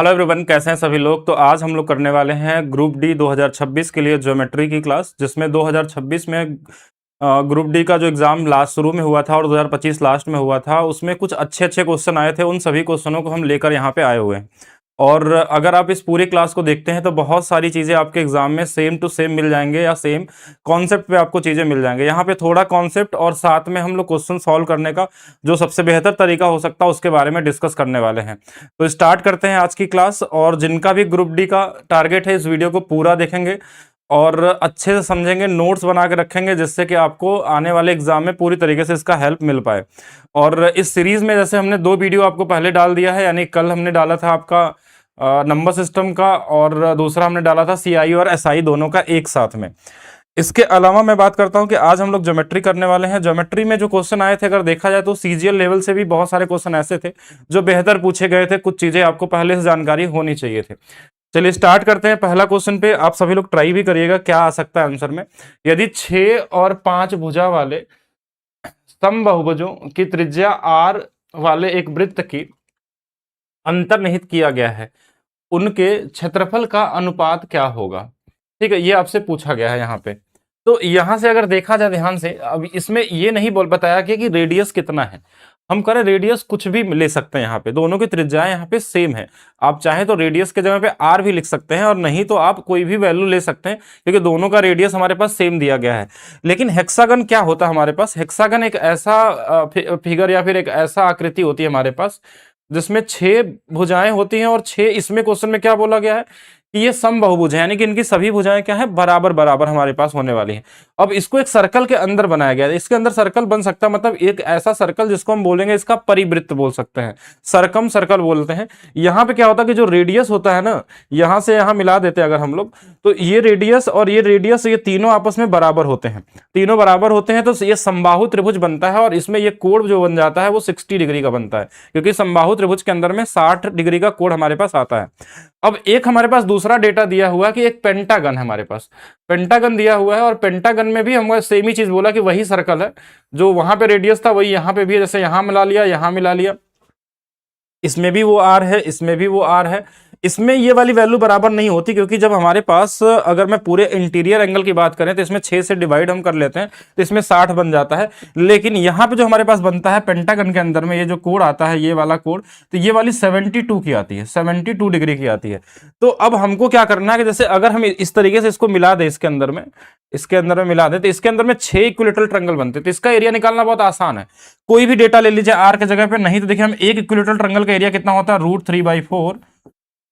Hello everyone, कैसे हैं सभी लोग। तो आज हम लोग करने वाले हैं ग्रुप डी 2026 के लिए ज्योमेट्री की क्लास, जिसमें 2026 में ग्रुप डी का जो एग्ज़ाम लास्ट शुरू में हुआ था और 2025 लास्ट में हुआ था, उसमें कुछ अच्छे अच्छे क्वेश्चन आए थे। उन सभी क्वेश्चनों को हम लेकर यहाँ पे आए हुए हैं। और अगर आप इस पूरी क्लास को देखते हैं तो बहुत सारी चीज़ें आपके एग्जाम में सेम टू सेम मिल जाएंगे या सेम कॉन्सेप्ट पे आपको चीज़ें मिल जाएंगे। यहाँ पे थोड़ा कॉन्सेप्ट और साथ में हम लोग क्वेश्चन सॉल्व करने का जो सबसे बेहतर तरीका हो सकता है उसके बारे में डिस्कस करने वाले हैं। तो स्टार्ट करते हैं आज की क्लास। और जिनका भी ग्रुप डी का टारगेट है, इस वीडियो को पूरा देखेंगे और अच्छे से समझेंगे, नोट्स बना के रखेंगे, जिससे कि आपको आने वाले एग्जाम में पूरी तरीके से इसका हेल्प मिल पाए। और इस सीरीज में जैसे हमने 2 वीडियो आपको पहले डाल दिया है, यानी कल हमने डाला था आपका नंबर सिस्टम का और दूसरा हमने डाला था सीआई और एसआई दोनों का एक साथ में। इसके अलावा मैं बात करता हूं कि आज हम लोग ज्योमेट्री करने वाले हैं। ज्योमेट्री में जो क्वेश्चन आए थे, अगर देखा जाए तो सीजीएल लेवल से भी बहुत सारे क्वेश्चन ऐसे थे जो बेहतर पूछे गए थे। कुछ चीजें आपको पहले से जानकारी होनी चाहिए थे। चलिए स्टार्ट करते हैं। पहला क्वेश्चन पे आप सभी लोग ट्राई भी करिएगा क्या आ सकता है आंसर में। यदि 6 और 5 भुजा वाले समबाहुभुजों की त्रिज्या आर वाले एक वृत्त की अंतर्निहित किया गया है, उनके क्षेत्रफल का अनुपात क्या होगा। ठीक है, ये आपसे पूछा गया है यहाँ पे। तो यहाँ से अगर देखा जाए ध्यान से, अब इसमें ये नहीं बोल बताया गया कि रेडियस कितना है। हम करें रेडियस कुछ भी ले सकते हैं। यहाँ पे दोनों की त्रिज्याएं यहाँ पे सेम है। आप चाहे तो रेडियस के जगह पे आर भी लिख सकते हैं और नहीं तो आप कोई भी वैल्यू ले सकते हैं, क्योंकि दोनों का रेडियस हमारे पास सेम दिया गया है। लेकिन हेक्सागन क्या होता है हमारे पास? हेक्सागन एक ऐसा फिगर या फिर एक ऐसा आकृति होती है हमारे पास जिसमें 6 भुजाएं होती हैं। और 6 इसमें क्वेश्चन में क्या बोला गया है कि ये समबाहुभुज है, यानी कि इनकी सभी भुजाएं क्या है, बराबर बराबर हमारे पास होने वाली हैं। अब इसको एक सर्कल के अंदर बनाया गया है। इसके अंदर सर्कल बन सकता है, मतलब एक ऐसा सर्कल जिसको हम बोलेंगे, इसका परिवृत्त बोल सकते हैं, सरकम सर्कल बोलते हैं। यहाँ पे क्या होता है कि जो रेडियस होता है ना, यहाँ से यहाँ मिला देते हैं अगर हम लोग, तो ये रेडियस और ये रेडियस, ये तीनों आपस में बराबर होते हैं। तीनों बराबर होते हैं तो ये समबाहु त्रिभुज बनता है। और इसमें ये कोण जो बन जाता है वो 60 डिग्री का बनता है, क्योंकि समबाहु त्रिभुज के अंदर में 60 डिग्री का कोण हमारे पास आता है। अब एक हमारे पास दूसरा डेटा दिया हुआ कि एक पेंटागन है हमारे पास, पेंटागन दिया हुआ है। और पेंटागन में भी हमको सेम ही चीज बोला कि वही सर्कल है जो वहां पे रेडियस था, वही यहाँ पे भी है। जैसे यहां मिला लिया, यहां मिला लिया, इसमें भी वो आर है, इसमें भी वो आर है। इसमें ये वाली वैल्यू बराबर नहीं होती, क्योंकि जब हमारे पास, अगर मैं पूरे इंटीरियर एंगल की बात करें तो इसमें 6 से डिवाइड हम कर लेते हैं तो इसमें 60 बन जाता है। लेकिन यहाँ पे जो हमारे पास बनता है पेंटागन के अंदर में, ये जो कोण आता है, ये वाला कोण, तो ये वाली 72 की आती है, 72 डिग्री की आती है। तो अब हमको क्या करना है कि जैसे अगर हम इस तरीके से इसको मिला दे, इसके अंदर में मिला दे, तो इसके अंदर में 6 इक्विलेटरल ट्रायंगल बनते हैं। तो इसका एरिया निकालना बहुत आसान है। कोई भी डेटा ले लीजिए आर के जगह पे, नहीं तो देखिए हम एक इक्विलेटरल ट्रायंगल का एरिया कितना होता है, √3/4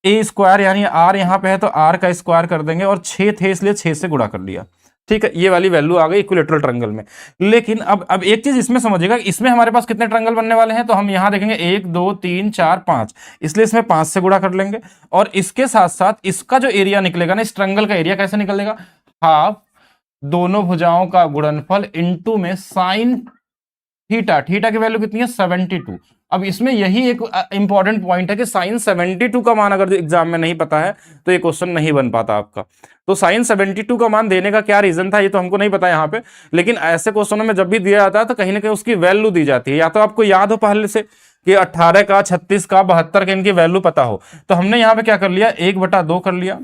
ए स्क्वायर, यानी आर यहाँ पे है तो आर का स्क्वायर कर देंगे, और 6 थे इसलिए 6 से गुणा कर लिया। ठीक है, ये वाली वैल्यू आ गई इक्विलेटरल ट्रायंगल में। लेकिन अब एक चीज इसमें समझिएगा, इसमें हमारे पास कितने ट्रायंगल बनने वाले हैं, तो हम यहाँ देखेंगे 1 2 3 4 5, इसलिए इसमें 5 से गुणा कर लेंगे। और इसके साथ साथ इसका जो एरिया निकलेगा ना, इस ट्रायंगल का एरिया कैसे निकलेगा, हाफ दोनों भुजाओं का गुणनफल इंटू में साइन थीटा। थीटा की वैल्यू कितनी है, 72। अब इसमें यही एक इंपॉर्टेंट पॉइंट है कि साइन 72 का मान अगर एग्जाम में नहीं पता है तो ये क्वेश्चन नहीं बन पाता आपका। तो साइन 72 का मान देने का क्या रीजन था, ये तो हमको नहीं पता यहाँ पे। लेकिन ऐसे क्वेश्चनों में जब भी दिया जाता है तो कहीं ना कहीं उसकी वैल्यू दी जाती है। या तो आपको याद हो पहले से कि 18 का, 36 का, 72 का इनकी वैल्यू पता हो, तो हमने यहाँ पे क्या कर लिया, 1/2 कर लिया,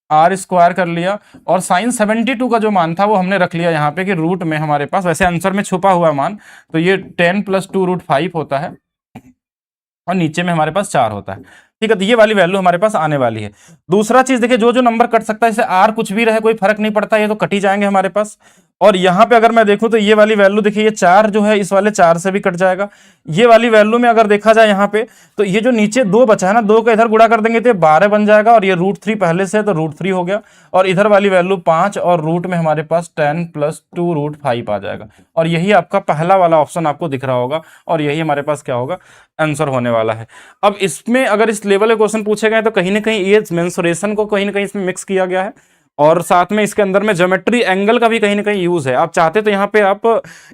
आर स्क्वायर कर लिया, और साइन 72 का जो मान था वो हमने रख लिया यहाँ पे कि रूट में हमारे पास, वैसे आंसर में छुपा हुआ मान, तो ये 10 + 2√5 होता है, और नीचे में हमारे पास 4 होता है। ठीक है, तो ये वाली वैल्यू हमारे पास आने वाली है। दूसरा चीज देखिए, जो जो नंबर कट सकता है, जैसे आर कुछ भी रहे कोई फर्क नहीं पड़ता, ये तो कट ही जाएंगे हमारे पास। और यहाँ पे अगर मैं देखूं तो ये वाली वैल्यू देखिए, ये 4 जो है इस वाले 4 से भी कट जाएगा। ये वाली वैल्यू में अगर देखा जाए यहाँ पे, तो ये जो नीचे 2 बचा है ना, 2 का इधर गुणा कर देंगे तो 12 बन जाएगा, और ये √3 पहले से है तो √3 हो गया। और इधर वाली वैल्यू 5, और रूट में हमारे पास 10 + 2√5 आ जाएगा। और यही आपका पहला वाला ऑप्शन आपको दिख रहा होगा, और यही हमारे पास क्या होगा, आंसर होने वाला है। अब इसमें अगर इस लेवल के क्वेश्चन पूछे गए तो कहीं ना कहीं ये मेंसुरेशन को कहीं ना कहीं इसमें मिक्स किया गया है, और साथ में इसके अंदर में ज्योमेट्री एंगल का भी कहीं ना कहीं यूज है। आप चाहते तो यहाँ पे आप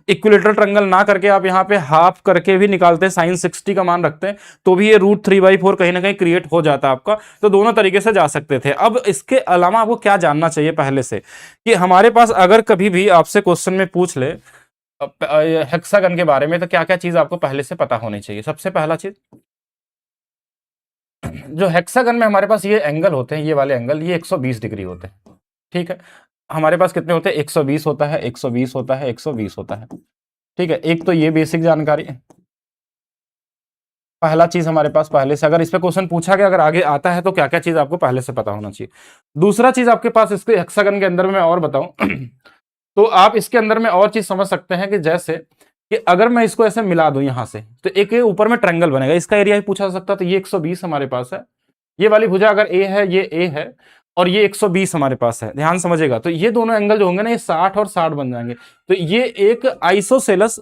इक्विलेटरल ट्रायंगल ना करके आप यहाँ पे हाफ करके भी निकालते हैं, साइन 60 का मान रखते हैं, तो भी ये √3/4 कहीं ना कहीं क्रिएट हो जाता है आपका। तो दोनों तरीके से जा सकते थे। अब इसके अलावा आपको क्या जानना चाहिए पहले से, कि हमारे पास अगर कभी भी आपसे क्वेश्चन में पूछ ले हेक्सागन के बारे में, तो क्या क्या चीज आपको पहले से पता होनी चाहिए। सबसे पहला चीज, जो हेक्सागन में हमारे पास ये एंगल होते हैं, ये वाले एंगल, ये 120 डिग्री होते हैं। ठीक है, हमारे पास कितने होते हैं? 120 होता है, 120 होता है, 120 होता है। ठीक है, एक तो ये बेसिक जानकारी है, पहला चीज हमारे पास पहले से, अगर इस पे क्वेश्चन पूछा गया, अगर आगे आता है तो क्या क्या चीज आपको पहले से पता होना चाहिए। दूसरा चीज आपके पास इसके हेक्सागन के अंदर में मैं और बताऊं तो आप इसके अंदर में और चीज समझ सकते हैं कि जैसे कि अगर मैं इसको ऐसे मिला दूं यहां से, तो एक ऊपर में ट्रायंगल बनेगा, इसका एरिया भी पूछा जा सकता है। तो ये 120 हमारे पास है, ये वाली भुजा अगर ए है, ये ए है, और ये 120 हमारे पास है, ध्यान समझेगा। तो ये दोनों एंगल जो होंगे ना, ये 60 और 60 बन जाएंगे। तो ये एक आइसोसेलस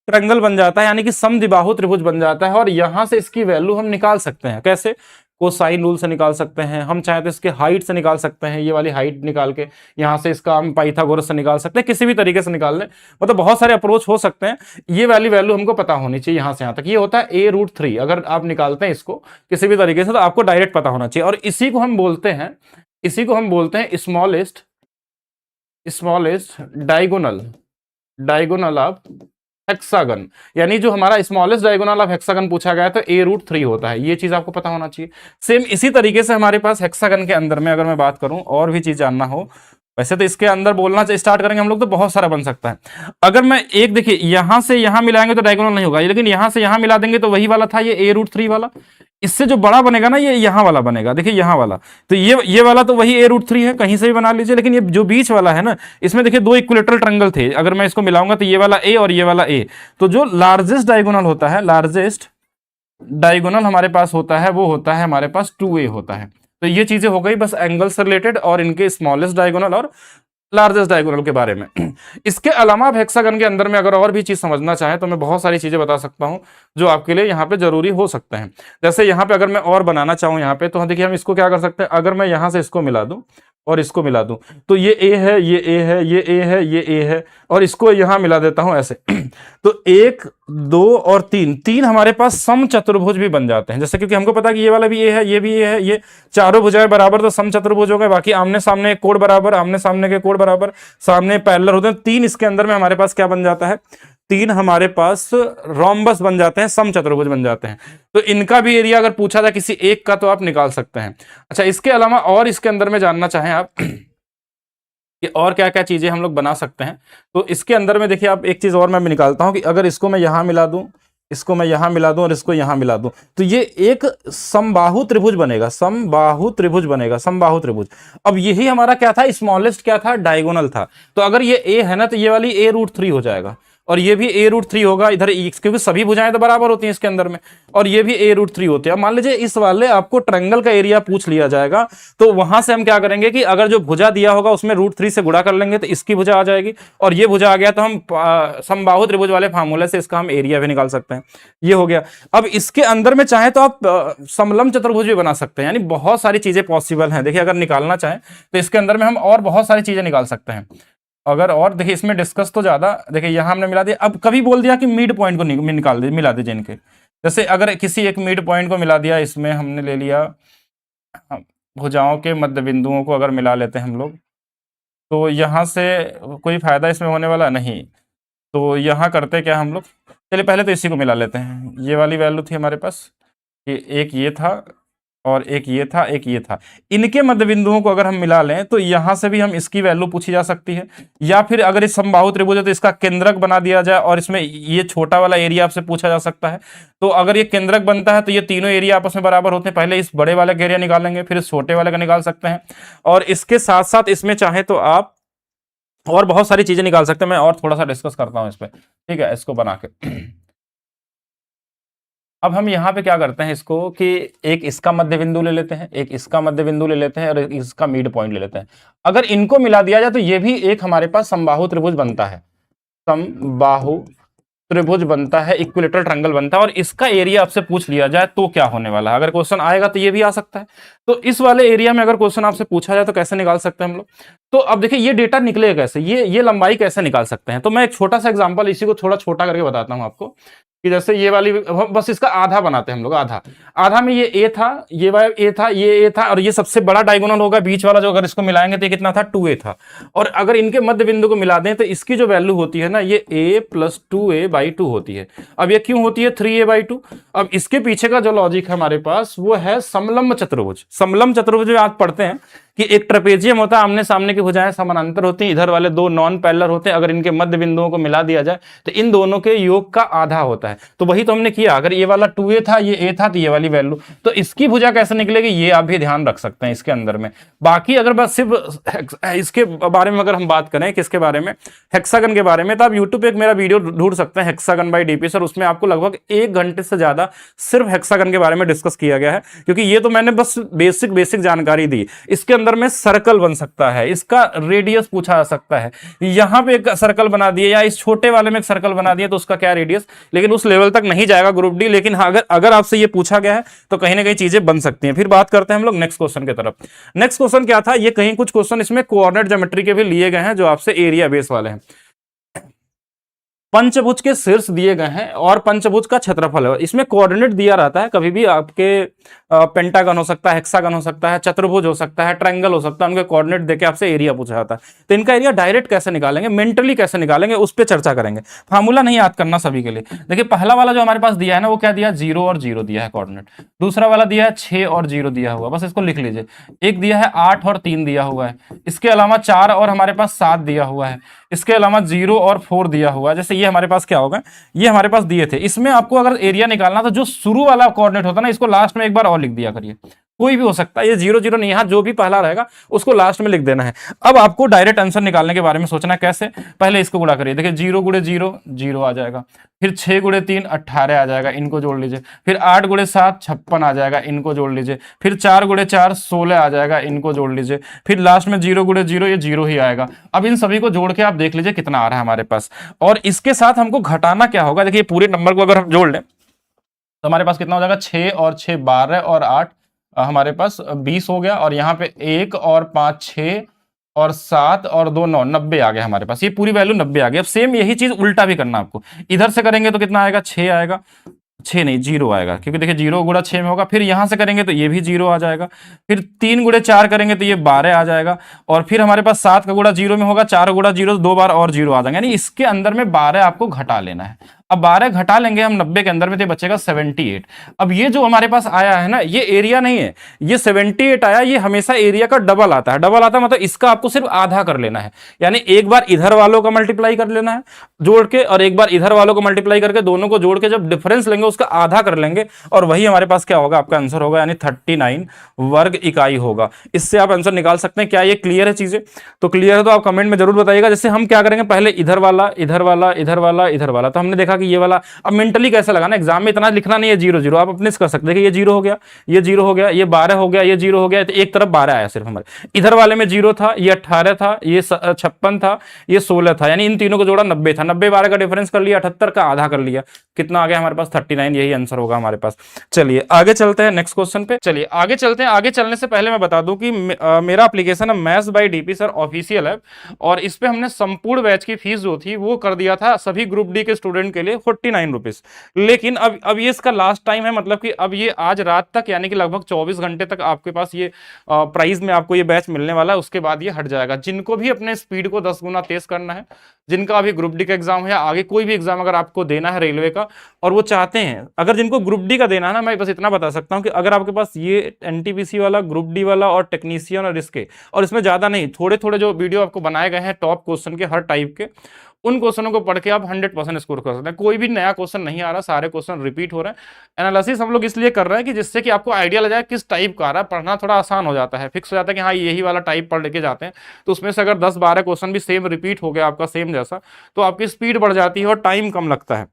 ट्रायंगल बन जाता है, यानी कि समद्विबाहु त्रिभुज बन जाता है। और यहां से इसकी वैल्यू हम निकाल सकते हैं, कैसे? कोसाइन रूल से निकाल सकते हैं, हम चाहे तो इसके हाइट से निकाल सकते हैं, ये वाली हाइट निकाल के यहां से इसका हम पाइथागोरस से निकाल सकते हैं, किसी भी तरीके से निकाल लें, मतलब बहुत सारे अप्रोच हो सकते हैं। ये वाली वैल्यू हमको पता होनी चाहिए यहां से यहां तक। ये होता है a√3, अगर आप निकालते हैं इसको किसी भी तरीके से तो आपको डायरेक्ट पता होना चाहिए। और इसी को हम बोलते हैं, इसी को हम बोलते हैं स्मॉलेस्ट डायगोनल ऑफ हेक्सागन। यानी जो हमारा स्मॉलेस्ट डायगोनल ऑफ हेक्सागन पूछा गया है तो a√3 होता है, ये चीज आपको पता होना चाहिए। सेम इसी तरीके से हमारे पास हेक्सागन के अंदर में अगर मैं बात करूं और भी चीज जानना हो, वैसे तो इसके अंदर बोलना स्टार्ट करेंगे हम लोग तो बहुत सारा बन सकता है। अगर मैं एक देखिए यहां से यहां मिलाएंगे तो डायगोनल नहीं होगा, लेकिन यहां से यहां मिला देंगे तो वही वाला था ये a√3 वाला। इससे जो बड़ा बनेगा ना, ये यहां वाला बनेगा, देखिए यहां वाला, तो ये वाला तो वही a√3 है, कहीं से भी बना लीजिए। लेकिन ये जो बीच वाला है ना, इसमें देखिए दो इक्विलेटरल ट्रायंगल थे, अगर मैं इसको मिलाऊंगा तो ये वाला a और ये वाला a, तो जो लार्जेस्ट डायगोनल होता है, लार्जेस्ट डायगोनल हमारे पास होता है, वो होता है हमारे पास 2a होता है। तो ये चीजें हो गई बस एंगल से रिलेटेड और इनके स्मॉलेस्ट डायगोनल और लार्जेस्ट डायगोनल के बारे में। इसके अलावा आप हेक्सागन के अंदर में अगर और भी चीज समझना चाहें तो मैं बहुत सारी चीजें बता सकता हूं जो आपके लिए यहाँ पे जरूरी हो सकते हैं। जैसे यहाँ पे अगर मैं और बनाना चाहूं यहाँ पे, तो देखिए हम इसको क्या कर सकते हैं, अगर मैं यहाँ से इसको मिला दूं और इसको मिला दूं, तो ये ए है, ये ए है, ये ए है, ये ए है, और इसको यहां मिला देता हूं ऐसे तो 1 2 और 3, तीन हमारे पास समचतुर्भुज भी बन जाते हैं। जैसे क्योंकि हमको पता है कि ये वाला भी ए है, ये भी ए है, ये चारों भुजाएं बराबर तो समचतुर्भुज हो गए। बाकी आमने सामने कोण बराबर, आमने सामने के कोण बराबर, सामने पैरेलल होते हैं। तीन इसके अंदर में हमारे पास क्या बन जाता है, तीन हमारे पास रोम्बस बन जाते हैं, समचतुर्भुज बन जाते हैं। तो इनका भी एरिया अगर पूछा था किसी एक का तो आप निकाल सकते हैं। अच्छा, इसके अलावा और इसके अंदर में जानना चाहें आप कि और क्या क्या चीजें हम लोग बना सकते हैं, तो इसके अंदर में देखिए आप एक चीज और मैं निकालता हूं कि अगर इसको मैं यहां मिला दूं, इसको मैं यहां मिला दूं और इसको यहां मिला दूं, तो ये एक समबाहु त्रिभुज बनेगा, समबाहु त्रिभुज बनेगा, समबाहु त्रिभुज। अब यही हमारा क्या था, स्मॉलेस्ट क्या था, डायगोनल था। तो अगर ये ए है ना, तो ये वाली a√3 हो जाएगा, और ये भी a√3 होगा इधर, क्योंकि सभी भुजाएं तो बराबर होती हैं इसके अंदर में, और ये भी a√3 होते हैं। अब मान लीजिए इस वाले आपको ट्रायंगल का एरिया पूछ लिया जाएगा, तो वहां से हम क्या करेंगे कि अगर जो भुजा दिया होगा उसमें √3 से गुणा कर लेंगे तो इसकी भुजा आ जाएगी, और ये भुजा आ गया तो हम समबाहु त्रिभुज वाले फार्मूले से इसका हम एरिया भी निकाल सकते हैं। ये हो गया। अब इसके अंदर में चाहे तो आप समलंब चतुर्भुज भी बना सकते हैं, यानी बहुत सारी चीजें पॉसिबल हैं। देखिए अगर निकालना चाहें तो इसके अंदर में हम और बहुत सारी चीजें निकाल सकते हैं। अगर और देखिए इसमें डिस्कस तो ज्यादा, देखिए यहां हमने मिला दिया। अब कभी बोल दिया कि मिड पॉइंट को निकाल दे, मिला दीजिए इनके। जैसे अगर किसी एक मिड पॉइंट को मिला दिया, इसमें हमने ले लिया भुजाओं के मध्य बिंदुओं को अगर मिला लेते हैं हम लोग, तो यहां से कोई फायदा इसमें होने वाला नहीं। तो यहां करते क्या हम लोग, चलिए पहले तो इसी को मिला लेते हैं। ये वाली वैल्यू थी हमारे पास, कि एक ये था और एक ये था, एक ये था। इनके मध्य बिंदुओं को अगर हम मिला लें तो यहां से भी हम इसकी वैल्यू पूछी जा सकती है, या फिर अगर इस समबाहु त्रिभुज है तो इसका केंद्रक बना दिया जाए और इसमें ये छोटा वाला एरिया आपसे पूछा जा सकता है। तो अगर ये केंद्रक बनता है तो ये तीनों एरिया आपस में बराबर होते हैं। पहले इस बड़े वाले का एरिया निकालेंगे, फिर इस छोटे वाले का निकाल सकते हैं, और इसके साथ साथ इसमें चाहे तो आप और बहुत सारी चीजें निकाल सकते हैं। मैं और थोड़ा सा डिस्कस करता हूं इस पर, ठीक है, इसको बना के। अब हम यहाँ पे क्या करते हैं इसको कि एक इसका मध्य बिंदु ले लेते हैं, एक इसका मध्य बिंदु ले लेते हैं, और इसका मिड पॉइंट ले लेते हैं। अगर इनको मिला दिया जाए तो ये भी एक हमारे पास समबाहु त्रिभुज बनता है, समबाहु त्रिभुज बनता है, इक्विलेटरल ट्रायंगल बनता है। और इसका एरिया आपसे पूछ लिया जाए तो क्या होने वाला है, अगर क्वेश्चन आएगा तो ये भी आ सकता है। तो इस वाले एरिया में अगर क्वेश्चन आपसे पूछा जाए तो कैसे निकाल सकते हैं हम लोग। तो अब देखिए ये डेटा निकलेगा कैसे, ये लंबाई कैसे निकाल सकते हैं। तो मैं एक छोटा सा एग्जांपल इसी को थोड़ा छोटा करके बताता हूं आपको। कि जैसे ये वाली बस इसका आधा बनाते हैं हम लोग, आधा आधा में ये ए था, ये वाला ए था, ये ए था, और ये सबसे बड़ा डायगोनल होगा बीच वाला जो, अगर इसको मिलाएंगे तो ये कितना था 2a था। और अगर इनके मध्य बिंदु को मिला दें तो इसकी जो वैल्यू होती है ना, ये a + 2a/2 होती है। अब ये क्यों होती है 3a/2? अब इसके पीछे का जो लॉजिक है हमारे पास वो है समलंब चतुर्भुज। समलंब चतुर्भुज जो आप पढ़ते हैं कि एक ट्रेपेजियम होता है, आमने सामने की भुजाएं समानांतर होती हैं, इधर वाले दो नॉन पैरेलल होते हैं, अगर इनके मध्य बिंदुओं को मिला दिया जाए तो इन दोनों के योग का आधा होता है। तो वही तो हमने किया, अगर ये वाला 2a था, ये a था, तो ये वाली वैल्यू, तो इसकी भुजा कैसे निकलेगी ये आप भी ध्यान रख सकते हैं इसके अंदर में। बाकी अगर बस सिर्फ इसके बारे में अगर हम बात करें, किसके बारे में, हेक्सागन के बारे में, तो आप यूट्यूब पे एक मेरा वीडियो ढूंढ सकते हैं, हेक्सागन बाय डीपी सर। उसमें आपको लगभग 1 घंटे से ज्यादा सिर्फ हेक्सागन के बारे में डिस्कस किया गया है, क्योंकि ये तो मैंने बस बेसिक जानकारी दी। इसके अंदर में सर्कल बन सकता है, इसका रेडियस पूछा जा सकता है, यहां पे एक सर्कल बना दिए या इस छोटे वाले में एक सर्कल बना दिए तो उसका क्या रेडियस, लेकिन उस लेवल तक नहीं जाएगा ग्रुप डी। लेकिन अगर आपसे ये पूछा गया है तो कहीं ना कहीं चीजें बन सकती हैं। फिर बात करते हैं हम लोग नेक्स्ट क्वेश्चन की तरफ। नेक्स्ट क्वेश्चन क्या था, ये कहीं कुछ क्वेश्चन इसमें कोऑर्डिनेट ज्योमेट्री के भी लिए गए हैं जो आपसे एरिया बेस वाले हैं। पंचभुज के शीर्ष दिए गए हैं और पंचभुज का क्षेत्रफल है, इसमें कोऑर्डिनेट दिया रहता है। कभी भी आपके पेंटागन हो सकता है, हेक्सागन हो सकता है, चतुर्भुज हो सकता है, ट्रायंगल हो सकता है, उनके कोऑर्डिनेट देके आपसे एरिया पूछा जाता है। तो इनका एरिया डायरेक्ट कैसे निकालेंगे, मेंटली कैसे निकालेंगे, उस पर चर्चा करेंगे। फार्मूला नहीं याद करना सभी के लिए। देखिए पहला वाला जो हमारे पास दिया है ना, वो क्या दिया, 0 और 0 दिया है कोऑर्डिनेट। दूसरा वाला दिया है 6 और 0 दिया हुआ, बस इसको लिख लीजिए। एक दिया है 8 और 3 दिया हुआ है, इसके अलावा 4 और हमारे पास 7 दिया हुआ है, इसके अलावा 0 और 4 दिया हुआ है। जैसे ये हमारे पास क्या होगा, ये हमारे पास दिए थे, इसमें आपको अगर एरिया निकालना तो जो शुरू वाला कोऑर्डिनेट होता है ना, इसको लास्ट में एक बार और लिख दिया करिए। कोई भी हो सकता है, ये 0 0 नहीं, यहां जो भी पहला रहेगा उसको लास्ट में लिख देना है। अब आपको डायरेक्ट आंसर निकालने के बारे में सोचना कैसे, पहले इसको गुणा करिए। देखिए 0 × 0 0 आ जाएगा, फिर 6 × 3 18 आ जाएगा, इनको जोड़ लीजिए। फिर 8 × 7 56 आ जाएगा, इनको जोड़ लीजिए। फिर 4 × 4 16 आ जाएगा, इनको जोड़ लीजिए। फिर लास्ट में 0 × 0 ये 0 ही आएगा। अब इन सभी को जोड़ के आप देख लीजिए कितना आ रहा है हमारे पास, और इसके साथ हमको घटाना क्या होगा। देखिए पूरे नंबर को अगर हम जोड़ लें तो हमारे पास कितना हो जाएगा, 6 और 6 12 और 8 हमारे पास 20 हो गया, और यहाँ पे 1 और 5 6 और 7 और 2 9 90 आ गया हमारे पास। ये पूरी वैल्यू 90 आ गई। अब सेम यही चीज उल्टा भी करना आपको, इधर से करेंगे तो कितना आएगा, 6 आएगा, 6 नहीं 0 आएगा, क्योंकि देखिए 0 × 6 में होगा। फिर यहां से करेंगे तो ये भी 0 आ जाएगा। फिर 3 × 4 करेंगे तो ये 12 आ जाएगा, और फिर हमारे पास 7 का गुणा 0 में होगा, 4 × 0 2 बार और 0 आ जाएंगे, यानी इसके अंदर में 12 आपको घटा लेना है। अब 12 घटा लेंगे हम 90 के अंदर में, तो बचेगा 78। अब ये जो हमारे पास आया है ना, ये एरिया नहीं है, ये 78 आया, ये हमेशा एरिया का डबल आता है। डबल आता है मतलब इसका आपको सिर्फ आधा कर लेना है, यानी एक बार इधर वालों का मल्टीप्लाई कर लेना है जोड़ के, और एक बार इधर वालों को मल्टीप्लाई करके, दोनों को जोड़ के जब डिफरेंस लेंगे उसका आधा कर लेंगे, और वही हमारे पास क्या होगा, आपका आंसर होगा, यानी 39 वर्ग इकाई होगा। इससे आप आंसर निकाल सकते हैं। क्या ये क्लियर है चीजें? तो क्लियर है तो आप कमेंट में जरूर बताइएगा। जैसे हम क्या करेंगे, पहले इधर वाला इधर वाला इधर वाला इधर वाला, तो हमने देखा कि ये वाला, अब मेंटली कैसे लगाना, एग्जाम में इतना लिखना नहीं है 0 0, आप अपने से कर सकते हैं कि ये 0 हो गया, ये 0 हो गया, ये 12 हो गया, ये 0 हो गया, तो एक तरफ 12 आया सिर्फ हमारे, इधर वाले में 0 था, ये 18 था, ये 56 था, ये 16 था, यानी इन तीनों को जोड़ा 90 था। 90 12 का डिफरेंस कर लिया, 78 का आधा कर लिया, कितना आ गया हमारे पास 39, यही आंसर होगा हमारे पास। चलिए आगे चलते हैं नेक्स्ट क्वेश्चन पे। चलिए आगे चलते हैं। आगे चलने से पहले मैं बता दूं कि मेरा एप्लीकेशन है maths by DP sir official है, और इस पे हमने संपूर्ण बैच की फीस जो थी वो कर दिया था सभी ग्रुप डी के स्टूडेंट के लिए 49 रुपीज। लेकिन अब ये इसका लास्ट टाइम है, मतलब कि अब ये आज रात तक, यानी कि लगभग 24 घंटे तक आपके पास ये प्राइस में आपको ये बैच मिलने वाला है, उसके बाद ये हट जाएगा। जिनको भी अपने स्पीड को 10 गुना तेज करना है, जिनका अभी ग्रुप डी का एग्जाम है या आगे कोई भी एग्जाम अगर आपको देना है रेलवे का, और वो चाहते हैं, अगर जिनको ग्रुप डी का देना है ना, मैं बस इतना बता सकता हूं कि अगर आपके पास ये एनटीपीसी वाला, ग्रुप डी वाला और टेक्नीशियन और इसके, और इसमें ज्यादा नहीं, थोड़े थोड़े जो वीडियो आपको बनाए गए हैं टॉप क्वेश्चन के हर टाइप के, उन क्वेश्चनों को पढ़ के आप 100% स्कोर कर सकते हैं। कोई भी नया क्वेश्चन नहीं आ रहा, सारे क्वेश्चन रिपीट हो रहे हैं। एनालिसिस हम लोग इसलिए कर रहे हैं कि जिससे कि आपको आइडिया लग जाए किस टाइप का आ रहा है, पढ़ना थोड़ा आसान हो जाता है, फिक्स हो जाता है कि हाँ यही वाला टाइप पढ़ लेके जाते हैं। तो उसमें से अगर 10-12 क्वेश्चन भी सेम रिपीट हो गया आपका सेम जैसा, तो आपकी स्पीड बढ़ जाती है और टाइम कम लगता है।